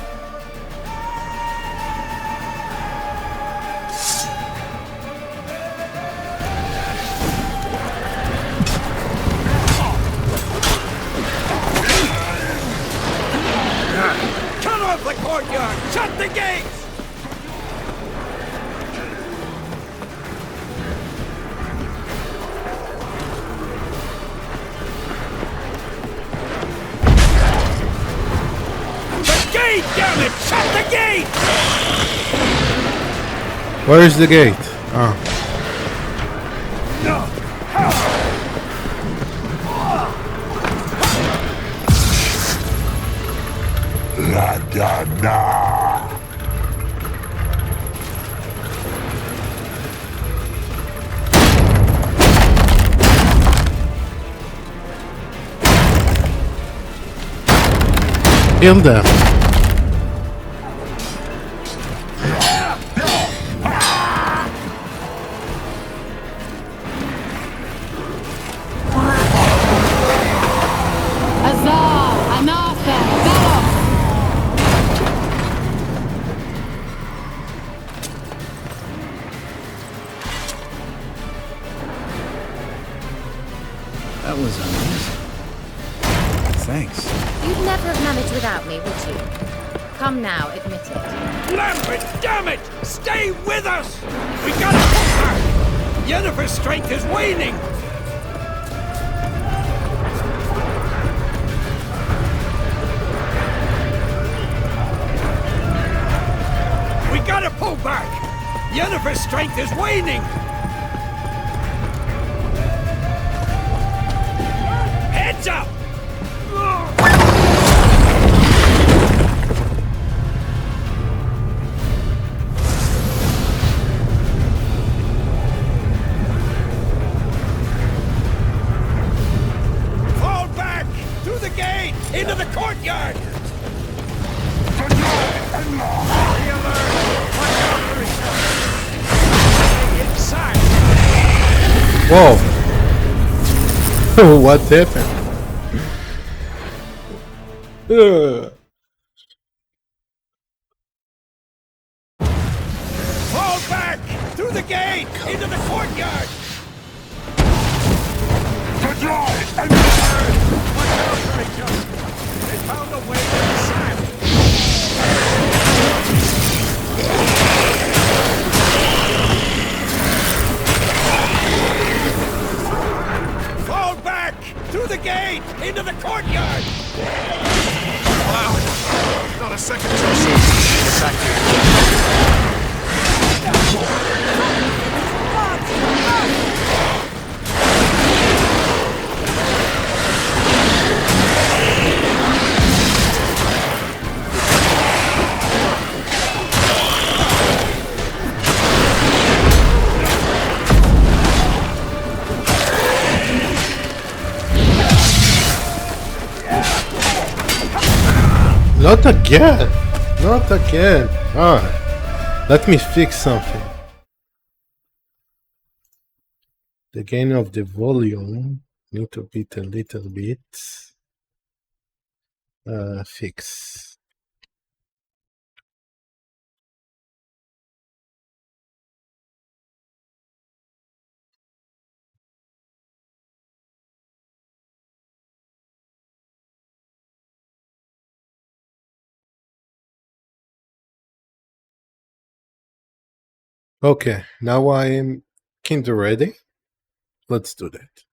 Cut off the courtyard! Shut the gates! Gate, damn it! Shut the gate! Where is the gate? Ah. La da da. Kill them. That was amazing. Thanks. You'd never have managed without me, would you? Come now, admit it. Lambert, damn it! Stay with us! We gotta pull back! Yennefer's strength is waning! We gotta pull back! Yennefer's strength is waning! Heads up! Fall back! Through the gate! Into the courtyard! Be alert! Watch out for each other! Inside! Whoa! What happened? Fall back! Through the gate! Into the courtyard! Watch out for each other! They found a way inside! Fall back! Through the gate! Into the courtyard! Wow! Not a second too soon. Get back here. Not again! Not again! Alright. Let me fix something. The gain of the volume need to beat a little bit. Fix. Okay, now I am kinda ready. Let's do that.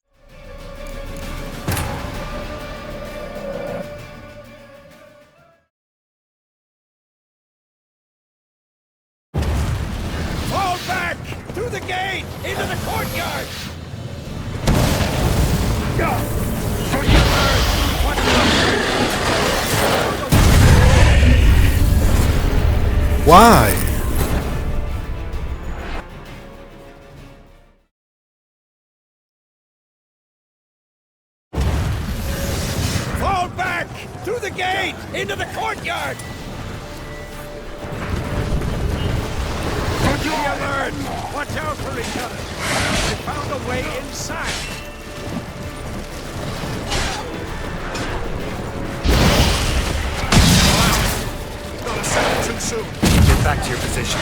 Fall back! Through the gate! Into the courtyard! Why? Fall back! Through the gate! Into the courtyard! Be alert! Watch out for each other! They found a way inside! Not a second too soon. Get back to your position.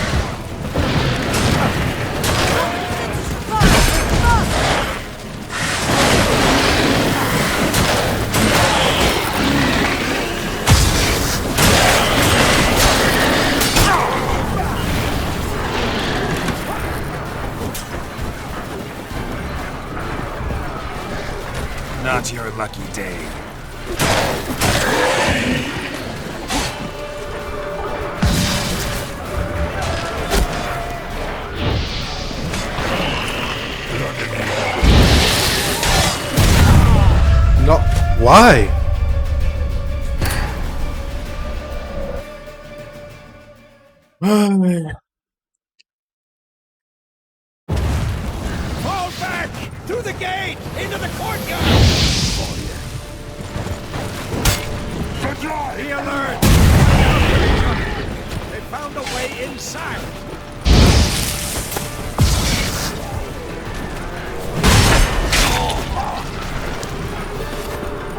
Not your lucky day. No, why? Fall back! Through the gate! Into the courtyard! Be alert! They found a way inside!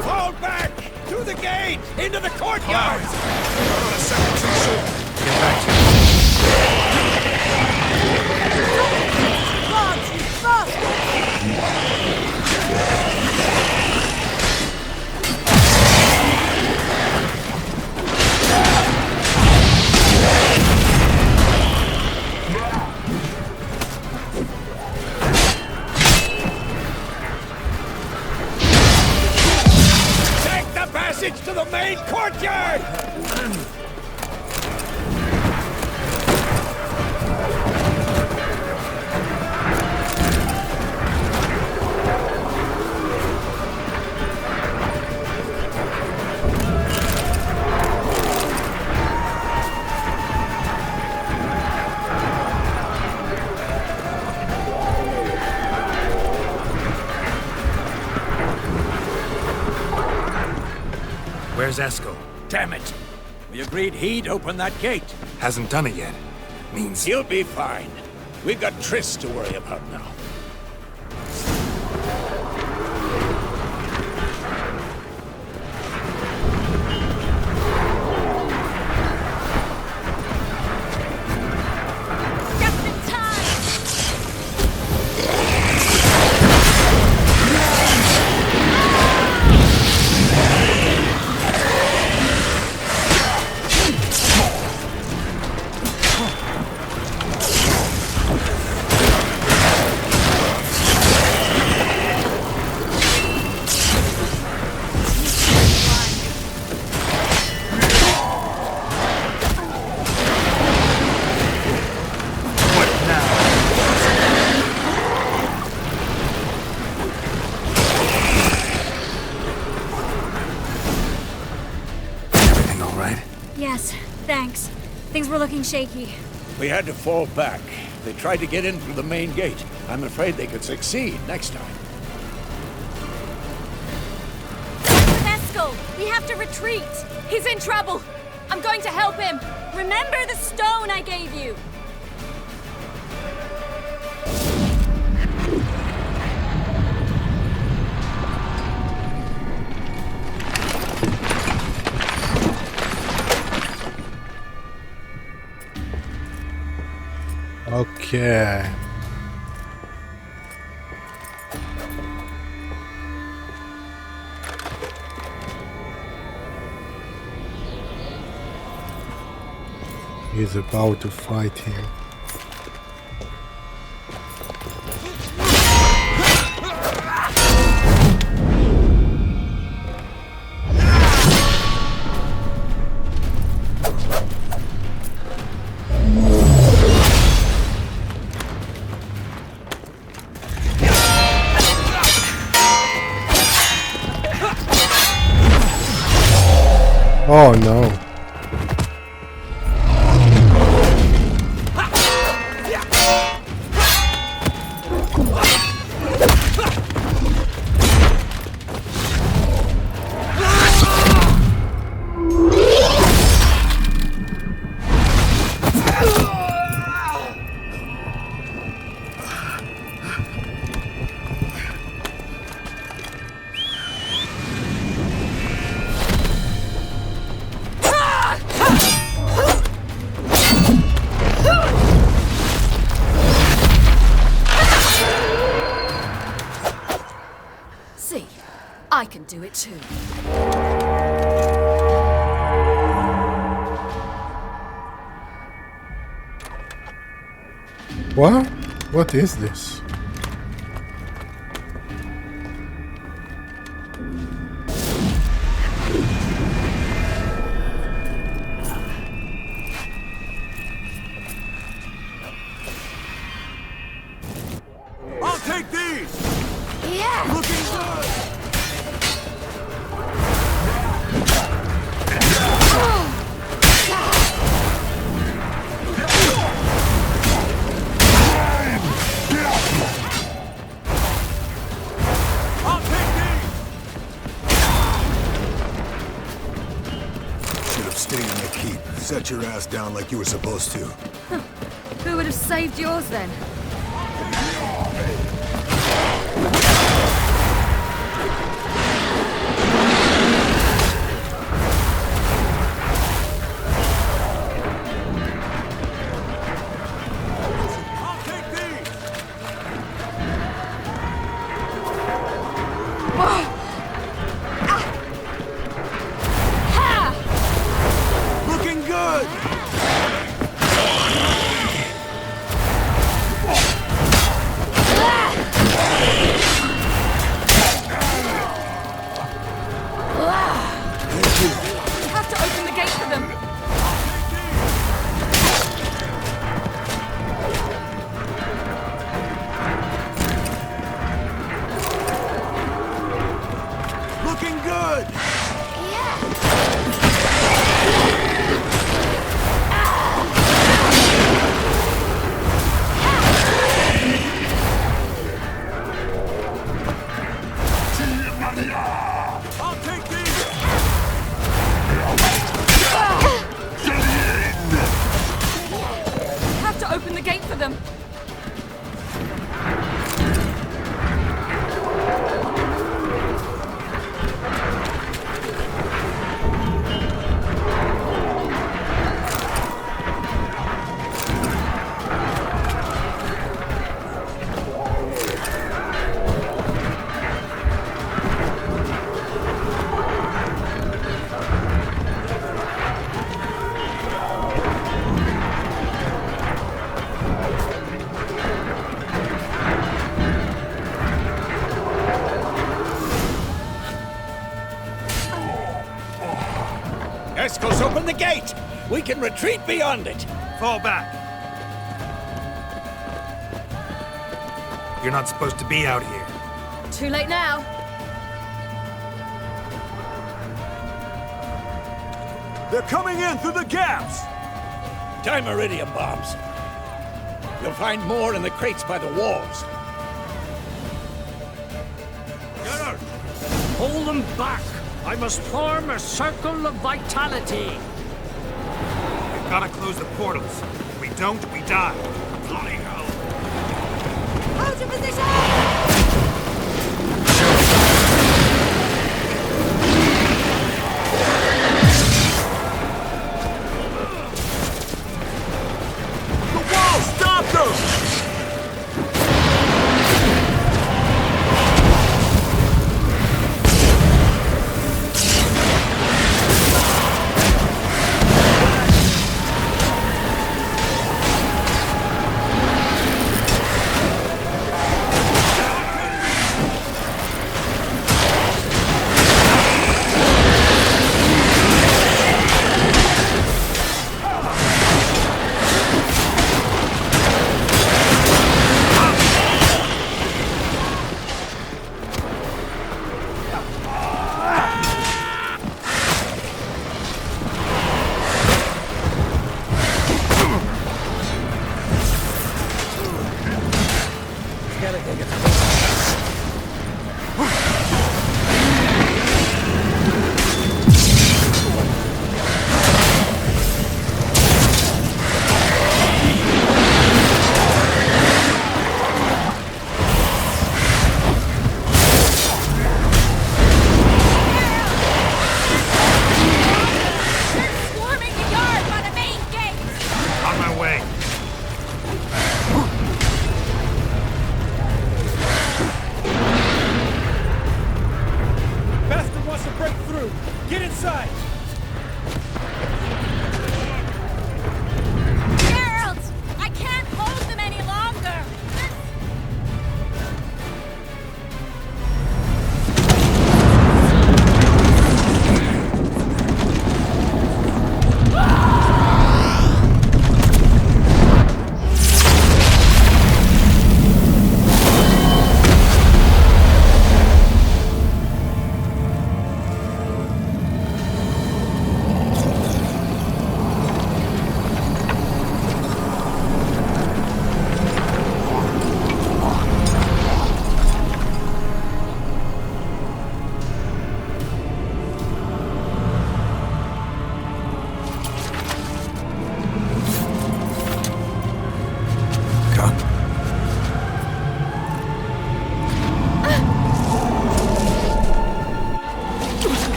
Fall back! Through the gate! Into the courtyard! Not a second too soon. Get back to your Fast! passage to the main courtyard! Where's Esco? Damn it! We agreed he'd open that gate. Hasn't done it yet. Means He'll be fine. We've got Triss to worry about now. Yes, thanks. Things were looking shaky. We had to fall back. They tried to get in through the main gate. I'm afraid they could succeed next time. With Eskel, we have to retreat. He's in trouble. I'm going to help him. Remember the stone I gave you. Okay. He's about to fight him. Oh no. See, I can do it too. What? What is this? I'll take these! Yeah! Looking good! I'll take these! Should have stayed in the keep. Set your ass down like you were supposed to. Who would have saved yours then? Looking good! good! I'll take these! Have to open the gate for them. Escos, open the gate! We can retreat beyond it! Fall back. You're not supposed to be out here. Too late now. They're coming in through the gaps! Time iridium bombs. You'll find more in the crates by the walls. Hold them back! I must form a circle of vitality. We've got to close the portals. If we don't, we die. Bloody hell! Hold your position! The wall! Stop them!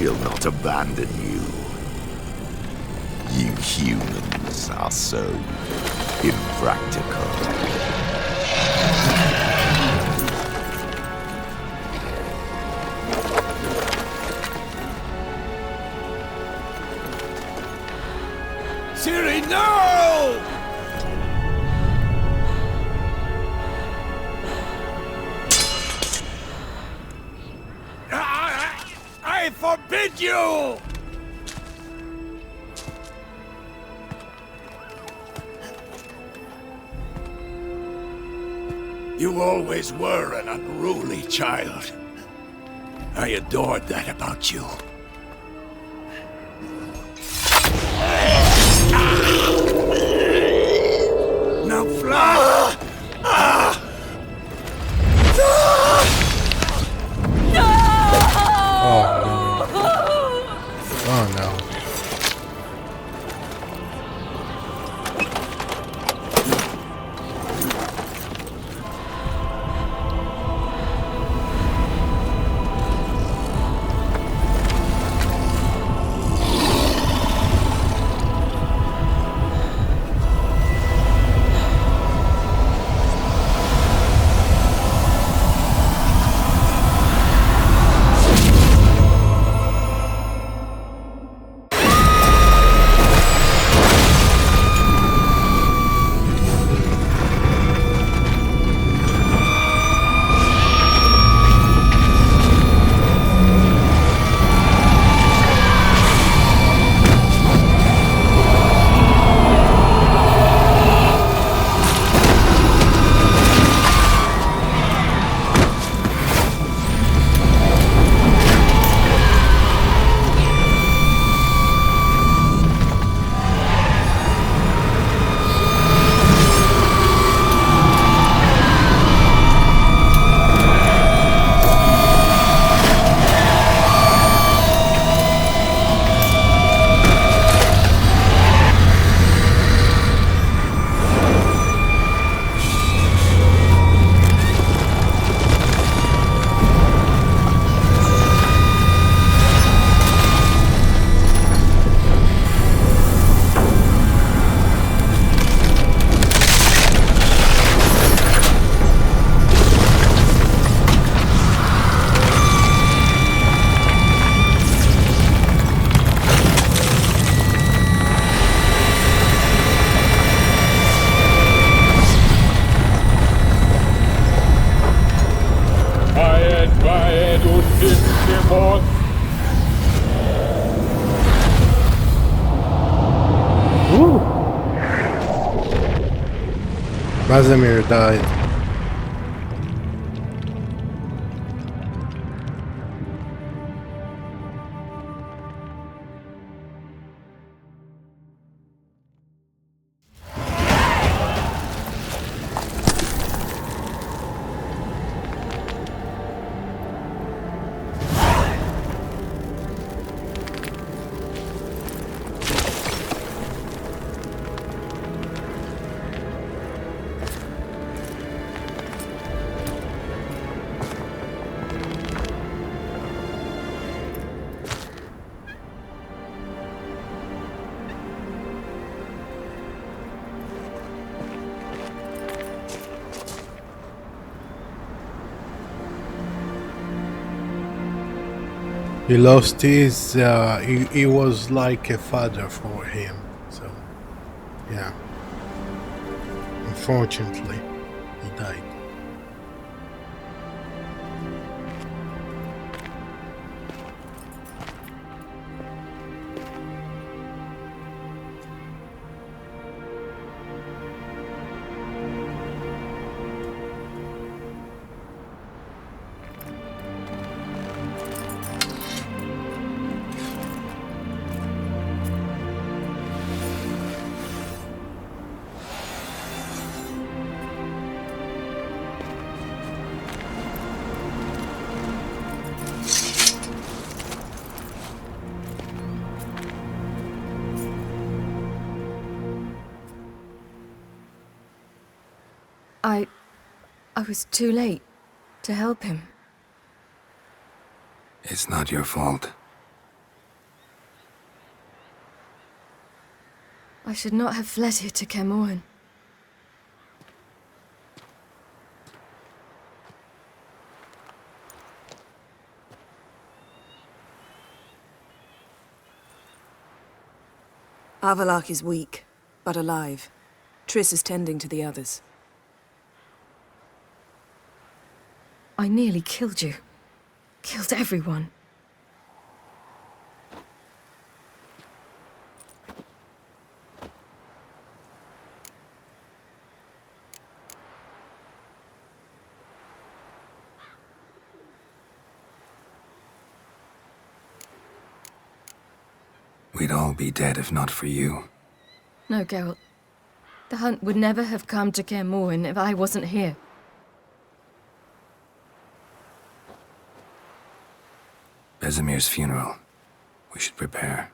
She'll not abandon you. You humans are so impractical. Siri, no! I forbid you! You always were an unruly child. I adored that about you. Now fly! Oh no. Razimir died. He lost his, he was like a father for him, so, yeah. Unfortunately, he died. I was too late to help him. It's not your fault. I should not have fled here to Kermoren. Avalak is weak, but alive. Triss is tending to the others. I nearly killed you. Killed everyone. We'd all be dead if not for you. No, Geralt. The hunt would never have come to Kermoren if I wasn't here. Vesemir's funeral. We should prepare.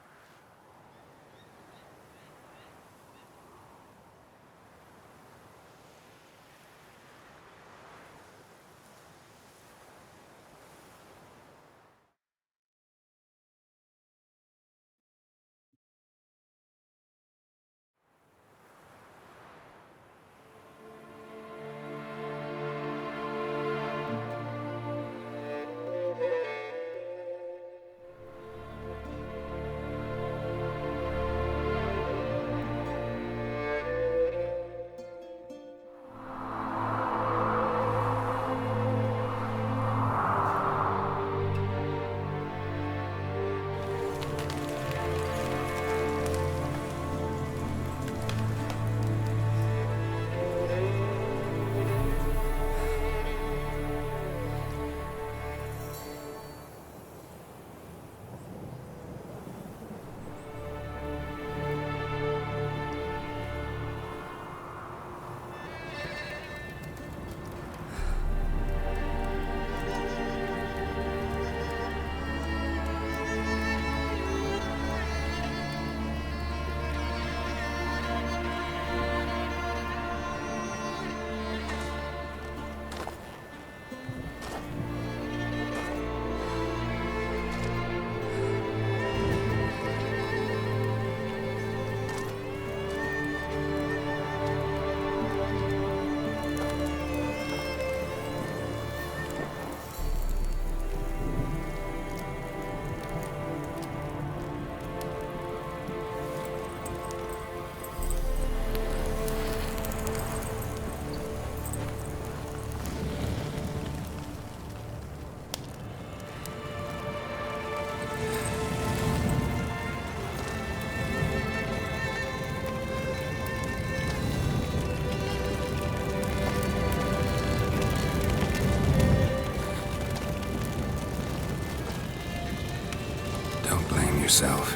Yourself.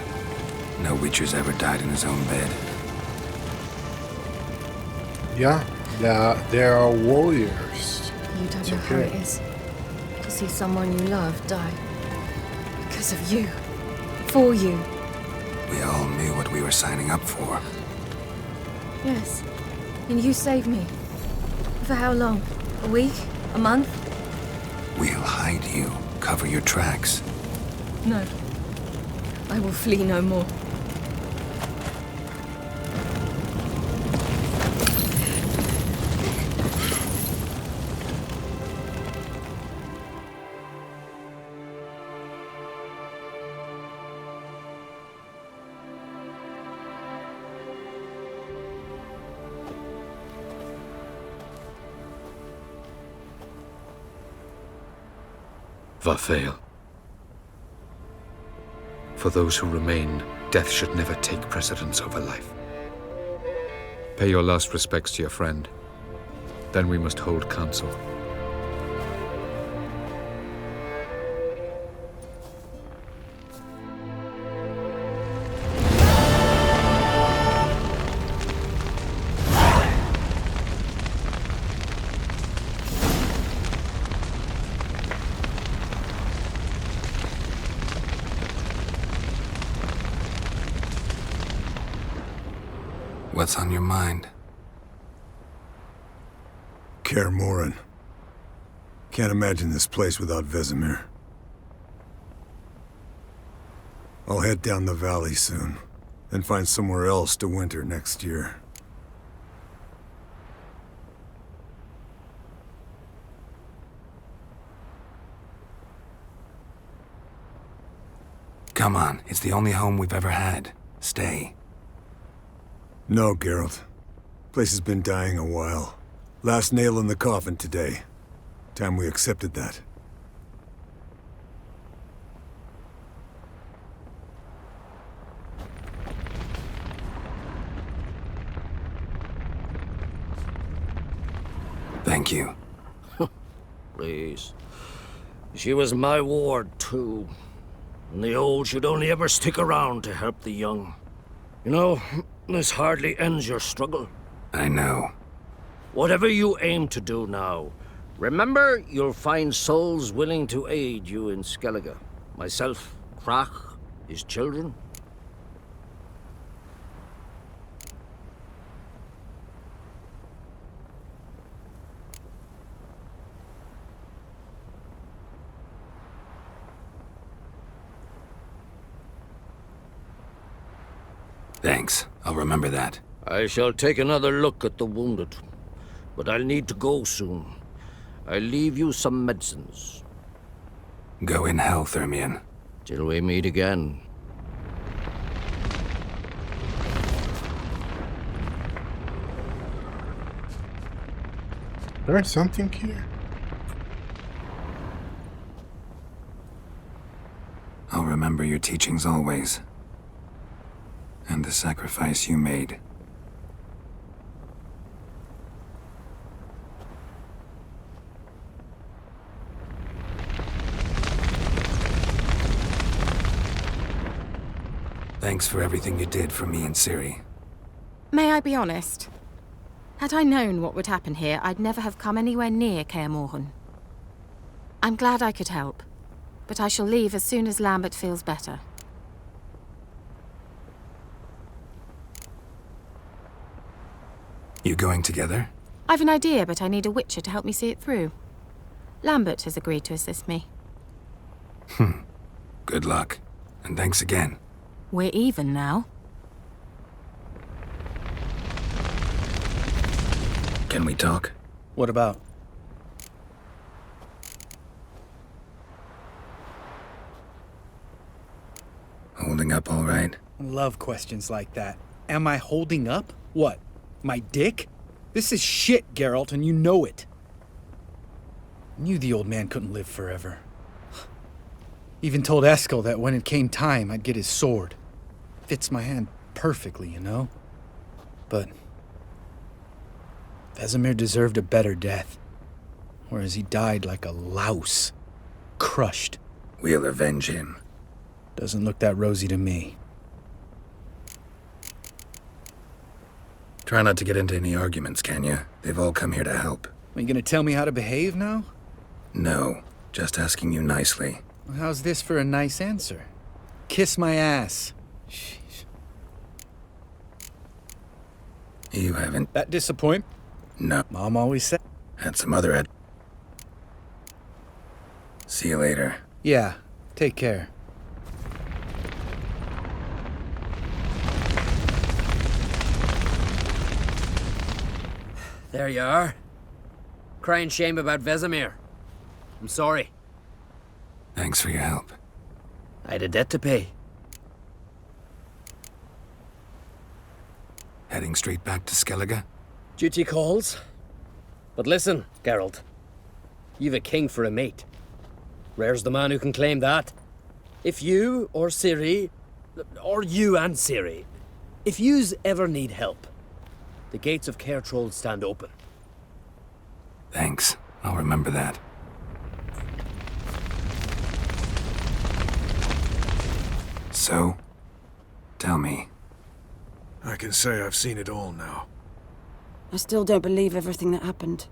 No Witcher's ever died in his own bed. Yeah, there are warriors. You don't know how it is to see someone you love die. Because of you. For you. We all knew what we were signing up for. Yes. And you saved me. For how long? A week? A month? We'll hide you. Cover your tracks. No. I will flee no more. Varthael. For those who remain, death should never take precedence over life. Pay your last respects to your friend. Then we must hold council. What's on your mind? Kermoren. Can't imagine this place without Vesemir. I'll head down the valley soon, then find somewhere else to winter next year. Come on, it's the only home we've ever had. Stay. No, Geralt. Place has been dying a while. Last nail in the coffin today. Time we accepted that. Thank you. Please. She was my ward, too. And the old should only ever stick around to help the young. You know, this hardly ends your struggle. I know. Whatever you aim to do now, remember you'll find souls willing to aid you in Skellige. Myself, Krach, his children. Thanks. I'll remember that. I shall take another look at the wounded, but I'll need to go soon. I'll leave you some medicines. Go in health, Ermion. Till we meet again. There's something here. I'll remember your teachings always. And the sacrifice you made. Thanks for everything you did for me and Siri. May I be honest? Had I known what would happen here, I'd never have come anywhere near Kaer Morhen. I'm glad I could help, but I shall leave as soon as Lambert feels better. You going together? I've an idea, but I need a witcher to help me see it through. Lambert has agreed to assist me. Good luck. And thanks again. We're even now. Can we talk? What about? Holding up all right? I love questions like that. Am I holding up? What? My dick? This is shit, Geralt, and you know it. Knew the old man couldn't live forever. Even told Eskel that when it came time, I'd get his sword. Fits my hand perfectly, you know? But Vesemir deserved a better death. Whereas he died like a louse. Crushed. We'll avenge him. Doesn't look that rosy to me. Try not to get into any arguments, can you? They've all come here to help. Are you gonna tell me how to behave now? No, just asking you nicely. Well, how's this for a nice answer? Kiss my ass. Sheesh. You haven't... That disappoint? No. Mom always said... Had some other ed... See you later. Yeah, take care. There you are. Crying shame about Vesemir. I'm sorry. Thanks for your help. I had a debt to pay. Heading straight back to Skellige? Duty calls. But listen, Geralt. You've a king for a mate. Rare's the man who can claim that. If you or Ciri, or you and Ciri, if yous ever need help, the gates of Caer Troll stand open. Thanks. I'll remember that. So, tell me. I can say I've seen it all now. I still don't believe everything that happened.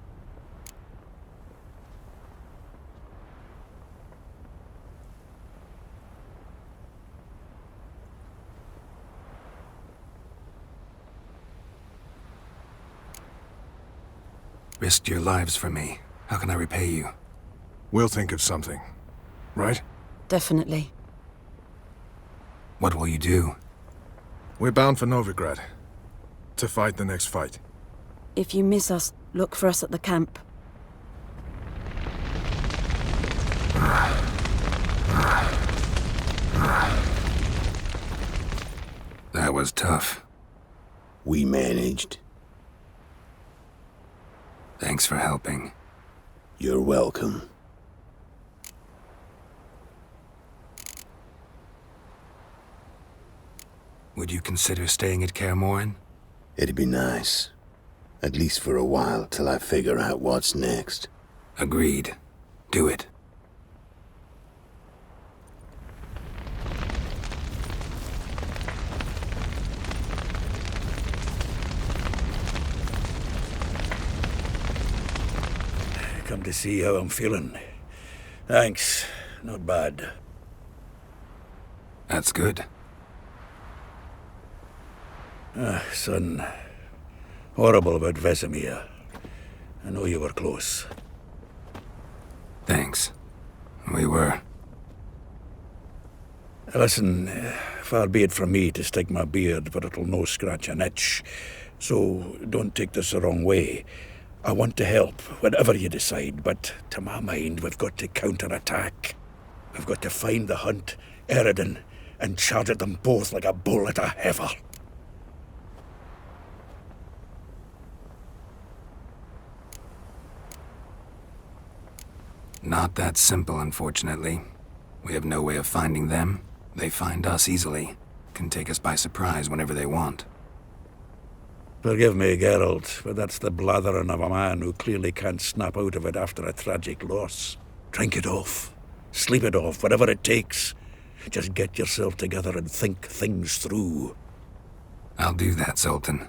Risked your lives for me. How can I repay you? We'll think of something. Right? Definitely. What will you do? We're bound for Novigrad. To fight the next fight. If you miss us, look for us at the camp. That was tough. We managed. Thanks for helping. You're welcome. Would you consider staying at Kaer Morhen? It'd be nice. At least for a while, till I figure out what's next. Agreed. Do it. Come to see how I'm feeling. Thanks. Not bad. That's good. Son. Horrible about Vesemir. I know you were close. Thanks. We were. Listen, far be it from me to stick my beard, but it'll no scratch an itch. So don't take this the wrong way. I want to help, whatever you decide, but to my mind, we've got to counterattack. We've got to find the Hunt, Eredin, and charge at them both like a bull at a heifer. Not that simple, unfortunately. We have no way of finding them. They find us easily. Can take us by surprise whenever they want. Forgive me, Geralt, but that's the blathering of a man who clearly can't snap out of it after a tragic loss. Drink it off. Sleep it off, whatever it takes. Just get yourself together and think things through. I'll do that, Sultan.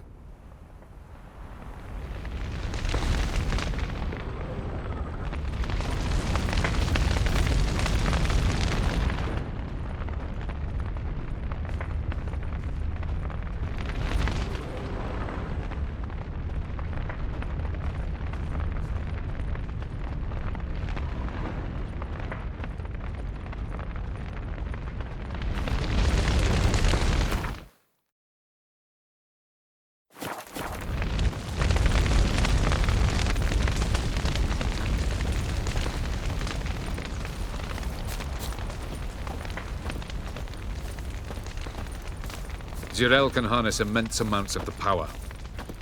Zirael can harness immense amounts of the power.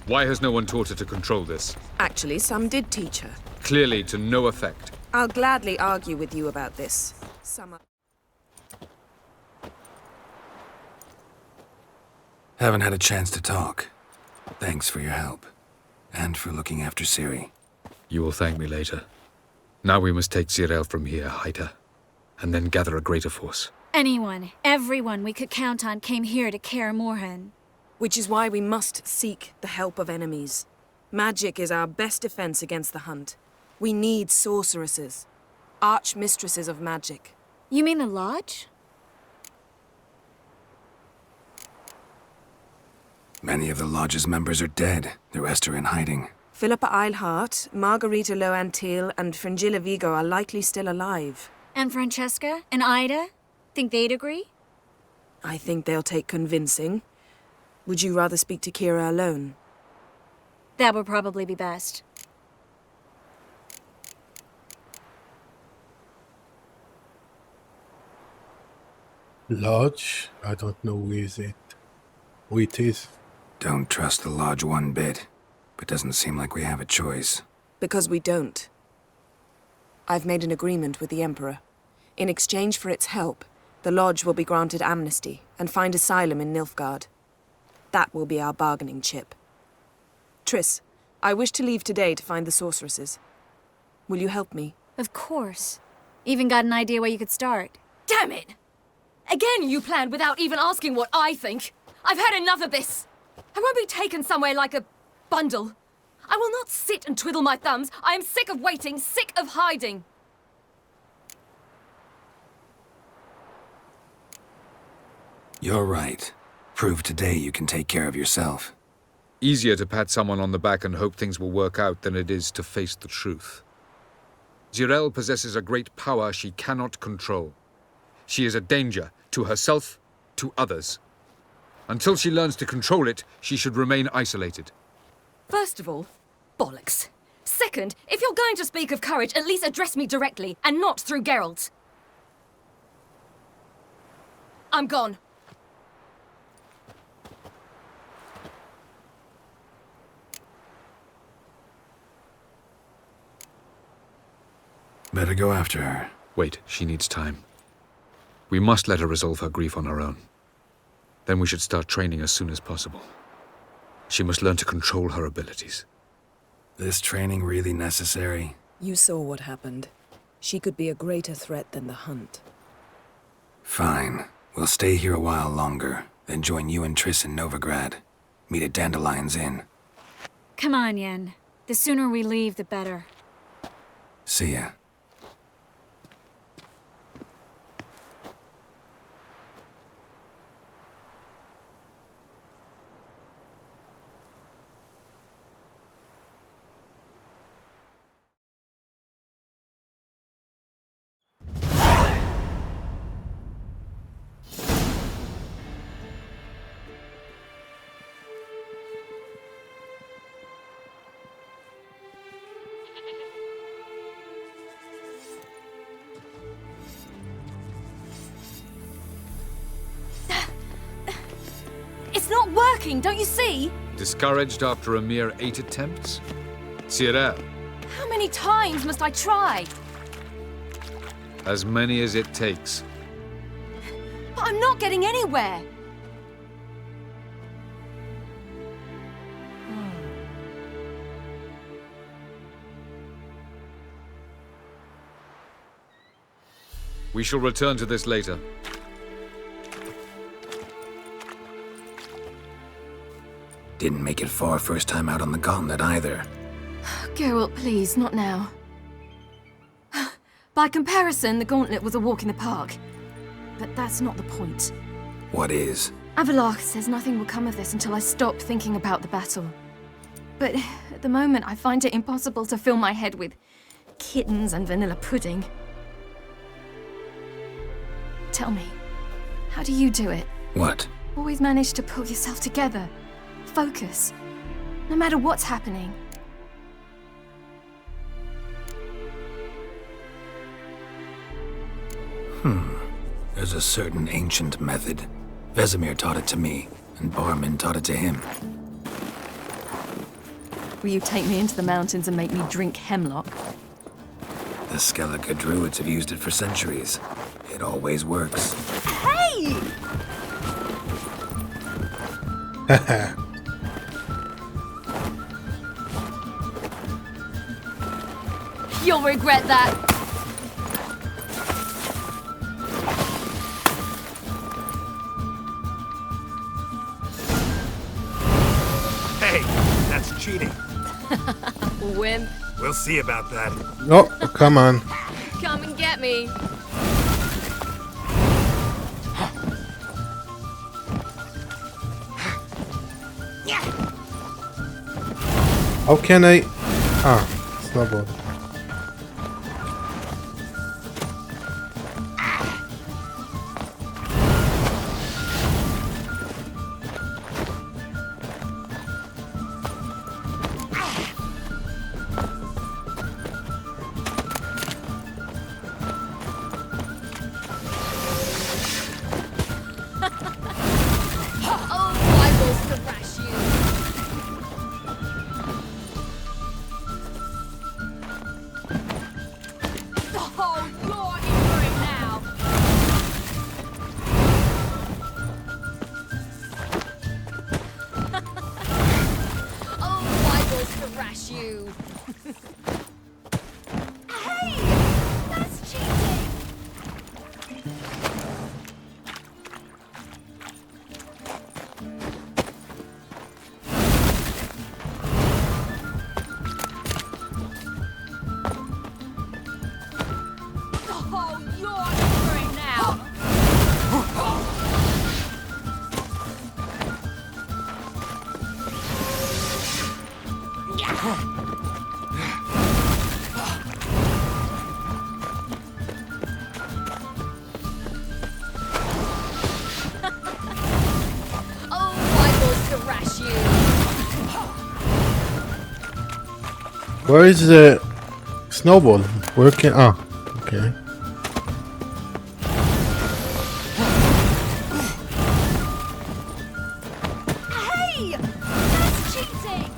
Why has no one taught her to control this? Actually, some did teach her. Clearly to no effect. I'll gladly argue with you about this. Haven't had a chance to talk. Thanks for your help. And for looking after Siri. You will thank me later. Now we must take Zirael from here, hide her, and then gather a greater force. Anyone, everyone we could count on came here to Kaer Morhen. Which is why we must seek the help of enemies. Magic is our best defense against the Hunt. We need sorceresses. Archmistresses of magic. You mean the Lodge? Many of the Lodge's members are dead. The rest are in hiding. Philippa Eilhart, Margarita Loantil, and Fringilla Vigo are likely still alive. And Francesca? And Ida? Think they'd agree? I think they'll take convincing. Would you rather speak to Kira alone? That would probably be best. Lodge? I don't know who is it. Who it is. Don't trust the Lodge one bit. But doesn't seem like we have a choice. Because we don't. I've made an agreement with the Emperor. In exchange for its help, the Lodge will be granted amnesty and find asylum in Nilfgaard. That will be our bargaining chip. Triss, I wish to leave today to find the sorceresses. Will you help me? Of course. Even got an idea where you could start. Damn it! Again you planned without even asking what I think. I've had enough of this. I won't be taken somewhere like a bundle. I will not sit and twiddle my thumbs. I am sick of waiting, sick of hiding. You're right. Prove today you can take care of yourself. Easier to pat someone on the back and hope things will work out than it is to face the truth. Zirael possesses a great power she cannot control. She is a danger to herself, to others. Until she learns to control it, she should remain isolated. First of all, bollocks. Second, if you're going to speak of courage, at least address me directly, and not through Geralt. I'm gone. Better go after her. Wait, she needs time. We must let her resolve her grief on her own. Then we should start training as soon as possible. She must learn to control her abilities. This training really necessary? You saw what happened. She could be a greater threat than the hunt. Fine. We'll stay here a while longer, then join you and Triss in Novigrad. Meet at Dandelion's Inn. Come on, Yen. The sooner we leave, the better. See ya. It's not working, don't you see? Discouraged after a mere 8 attempts? Cyril, How many times must I try? as many as it takes. But I'm not getting anywhere. We shall return to this later. Didn't make it far first time out on the gauntlet either. Geralt, please, not now. By comparison, the gauntlet was a walk in the park. But that's not the point. What is? Avallac'h says nothing will come of this until I stop thinking about the battle. But at the moment, I find it impossible to fill my head with kittens and vanilla pudding. Tell me, how do you do it? What? Always manage to pull yourself together. Focus. No matter what's happening. There's a certain ancient method. Vesemir taught it to me, and Barman taught it to him. Will you take me into the mountains and make me drink hemlock? The Skellige druids have used it for centuries. It always works. Hey! You'll regret that. Hey, that's cheating. Wimp. We'll see about that. Oh, come on. Come and get me. How can I... Ah, snowball. Oh, I will thrash you. Oh, you're in for it now. Oh, I will thrash you. Hey, that's cheating. Oh, you're in for it now. Oh, Where is the snowball? Where can... Ah, okay. Hey! That's cheating!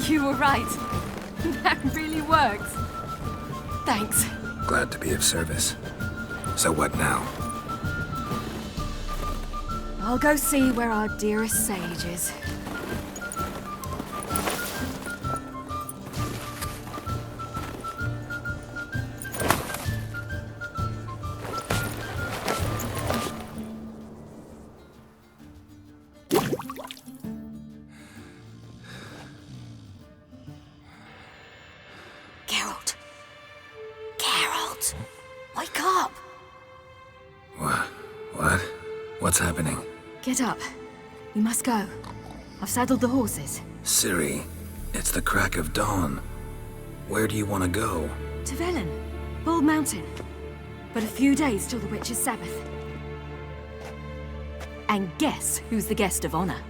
You were right. That really worked. Thanks. Glad to be of service. So what now? I'll go see where our dearest sage is. Geralt. Geralt! Wake up! What? What's happening? Get up. We must go. I've saddled the horses. Siri, it's the crack of dawn. Where do you want to go? To Velen, Bald Mountain. But a few days till the Witch's Sabbath. And guess who's the guest of honor?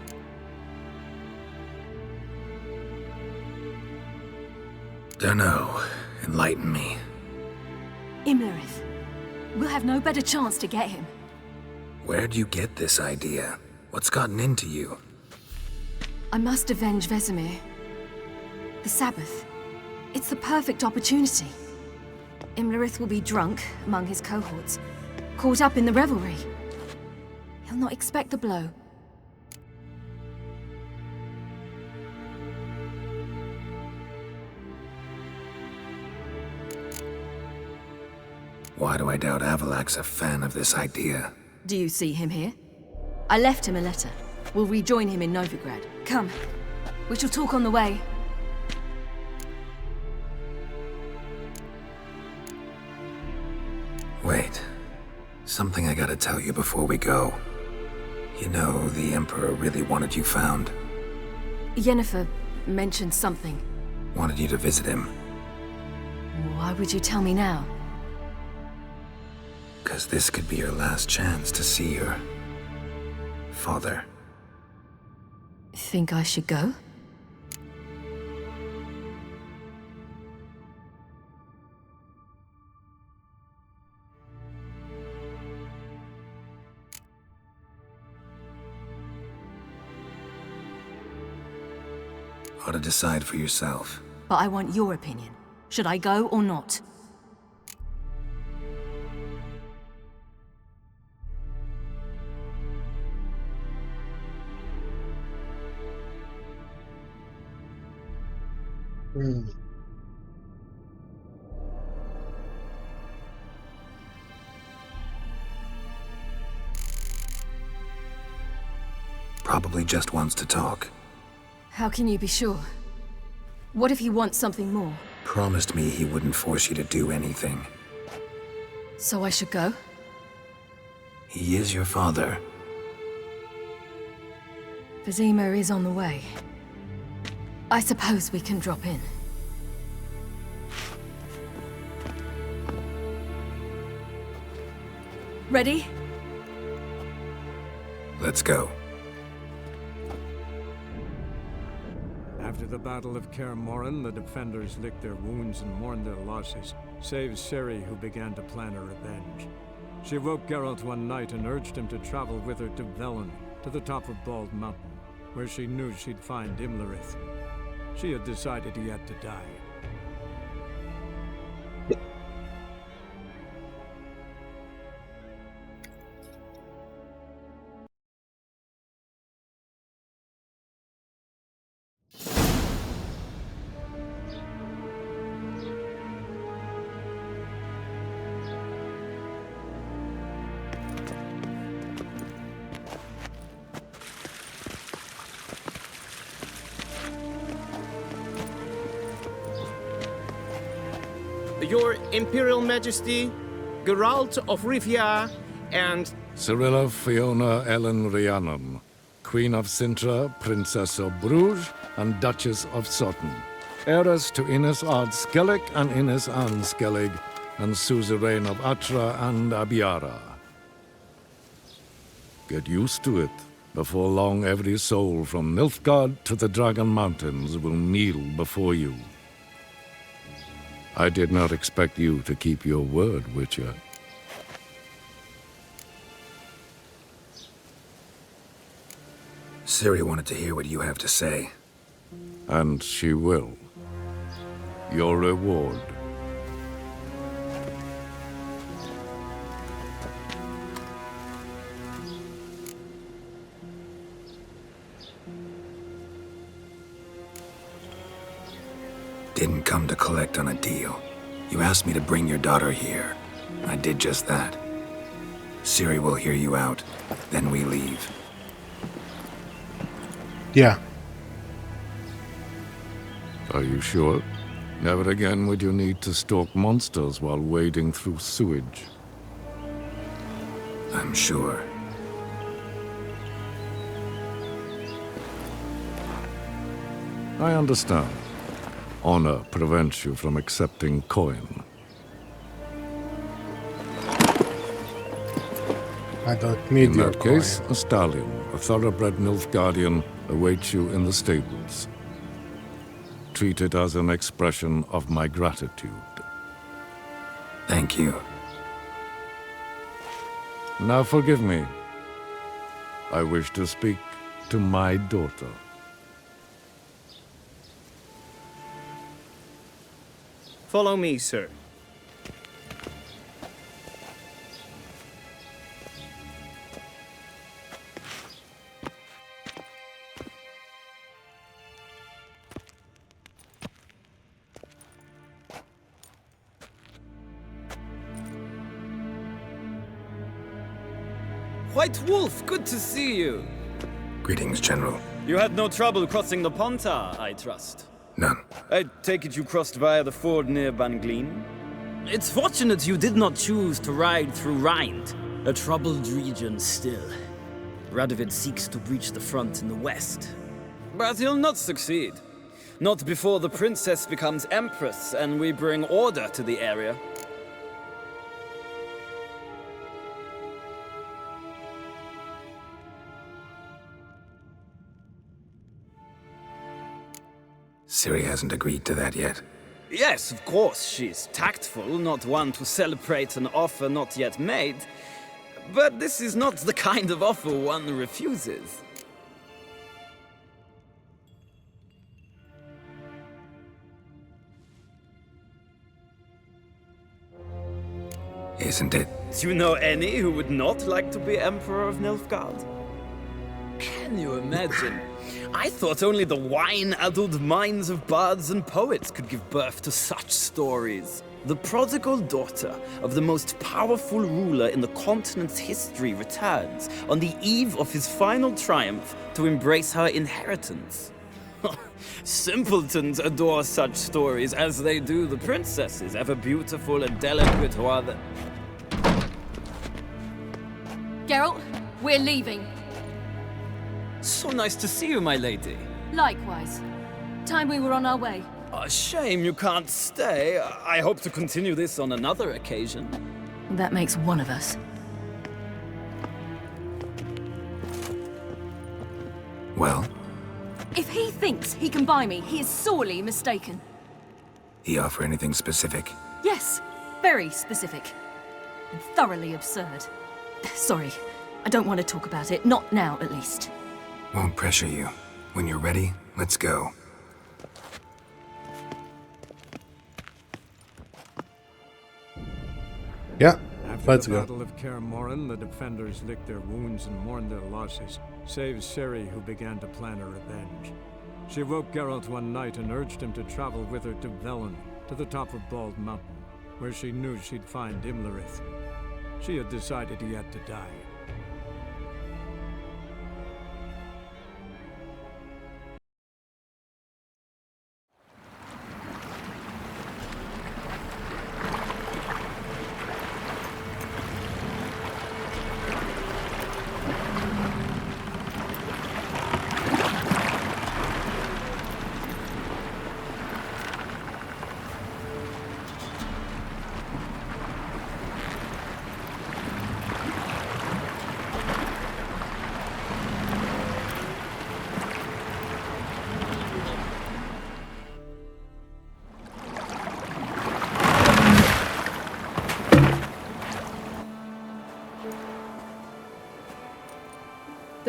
Dunno. Enlighten me. Imlerith. We'll have no better chance to get him. Where'd you get this idea? What's gotten into you? I must avenge Vesemir. The Sabbath. It's the perfect opportunity. Imlerith will be drunk among his cohorts, caught up in the revelry. He'll not expect the blow. Why do I doubt Avalak's a fan of this idea? Do you see him here? I left him a letter. We'll rejoin him in Novigrad. Come. We shall talk on the way. Wait. Something I gotta tell you before we go. You know, the Emperor really wanted you found. Yennefer mentioned something. Wanted you to visit him. Why would you tell me now? 'Cause this could be your last chance to see your father. Think I should go? Ought to decide for yourself. But I want your opinion. Should I go or not? Probably just wants to talk. How can you be sure? What if he wants something more? Promised me he wouldn't force you to do anything. So I should go? He is your father. Vesemir is on the way. I suppose we can drop in. Ready? Let's go. After the Battle of Kaer Morhen, the defenders licked their wounds and mourned their losses, save Siri, who began to plan a revenge. She woke Geralt one night and urged him to travel with her to Velen, to the top of Bald Mountain, where she knew she'd find Imlerith. She had decided he had to die. Your Imperial Majesty, Geralt of Rivia, and... Cirilla Fiona Ellen Rhiannon, Queen of Sintra, Princess of Bruges, and Duchess of Sutton. heiress to Innes Ard Skellig and Innes An Skellig, and suzerain of Atra and Abiara. Get used to it. Before long, every soul from Nilfgaard to the Dragon Mountains will kneel before you. I did not expect you to keep your word, Witcher. Siri wanted to hear what you have to say. And she will. Your reward. Didn't come to collect on a deal. You asked me to bring your daughter here. I did just that. Siri will hear you out, then we leave. Yeah. Are you sure? Never again would you need to stalk monsters while wading through sewage. I'm sure. I understand. Honor prevents you from accepting coin. I don't need in your that case, a stallion, a thoroughbred Nilfgaardian, awaits you in the stables. Treat it as an expression of my gratitude. Thank you. Now forgive me. I wish to speak to my daughter. Follow me, sir. White Wolf, good to see you. Greetings, General. You had no trouble crossing the Ponta, I trust. None. I take it you crossed via the ford near Banglin? It's fortunate you did not choose to ride through Rind, a troubled region still. Radovid seeks to breach the front in the west. But he'll not succeed. Not before the princess becomes empress and we bring order to the area. Siri hasn't agreed to that yet. Yes, of course, she's tactful, not one to celebrate an offer not yet made. But this is not the kind of offer one refuses. Isn't it? Do you know any who would not like to be Emperor of Nilfgaard? Can you imagine? I thought only the wine-addled minds of bards and poets could give birth to such stories. The prodigal daughter of the most powerful ruler in the continent's history returns on the eve of his final triumph to embrace her inheritance. Simpletons adore such stories as they do the princesses, ever beautiful and delicate while the... Geralt, we're leaving. So nice to see you, my lady. Likewise. Time we were on our way. A shame you can't stay. I hope to continue this on another occasion. That makes one of us. Well? If he thinks he can buy me, he is sorely mistaken. He offer anything specific? Yes, very specific. And thoroughly absurd. Sorry, I don't want to talk about it. Not now, at least. Won't pressure you. When you're ready, let's go. Yeah, After let's the go. Battle of Kaer Morhen, the defenders licked their wounds and mourned their losses, save Siri, who began to plan a revenge. She woke Geralt one night and urged him to travel with her to Velen, to the top of Bald Mountain, where she knew she'd find Imlerith. She had decided he had to die.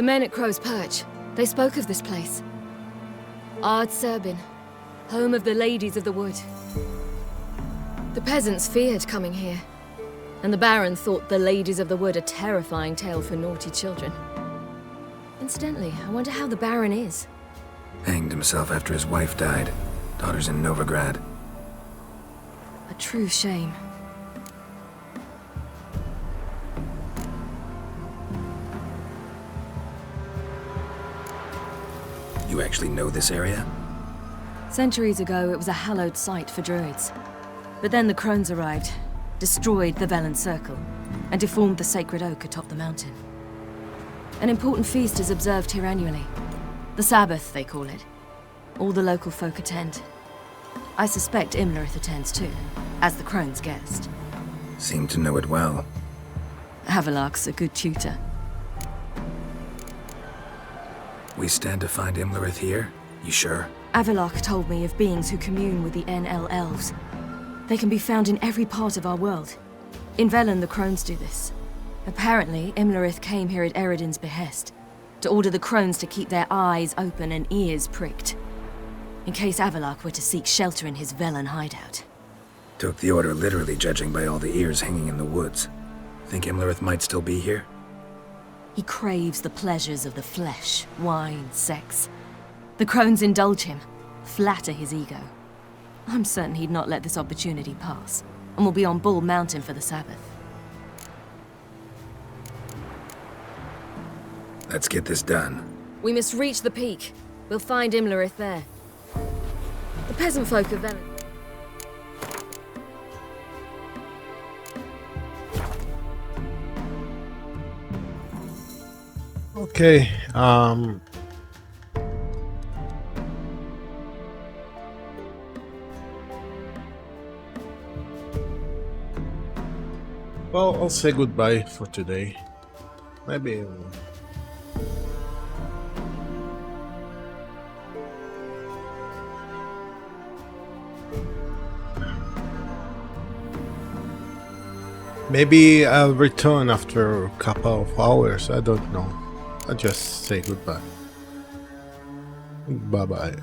The men at Crow's Perch, they spoke of this place. Ard Serbin, home of the Ladies of the Wood. The peasants feared coming here, and the Baron thought the Ladies of the Wood a terrifying tale for naughty children. Incidentally, I wonder how the Baron is. Hanged himself after his wife died. Daughter's in Novigrad. A true shame. You actually know this area? Centuries ago, it was a hallowed site for druids. But then the crones arrived, destroyed the Velen Circle, and deformed the sacred oak atop the mountain. An important feast is observed here annually. The Sabbath, they call it. All the local folk attend. I suspect Imlerith attends too, as the crone's guest. Seem to know it well. Avalok's a good tutor. We stand to find Imlerith here? You sure? Avalok told me of beings who commune with the NL elves. They can be found in every part of our world. In Velen, the crones do this. Apparently, Imlerith came here at Eredin's behest, to order the crones to keep their eyes open and ears pricked, in case Avalok were to seek shelter in his Velen hideout. Took the order literally, judging by all the ears hanging in the woods. Think Imlerith might still be here? He craves the pleasures of the flesh, wine, sex. The crones indulge him, flatter his ego. I'm certain he'd not let this opportunity pass, and will be on Bull Mountain for the Sabbath. Let's get this done. We must reach the peak. We'll find Imlerith there. The peasant folk of Velen. Okay, well, I'll say goodbye for today. Maybe I'll return after a couple of hours. I don't know. I'll just say goodbye. Bye-bye.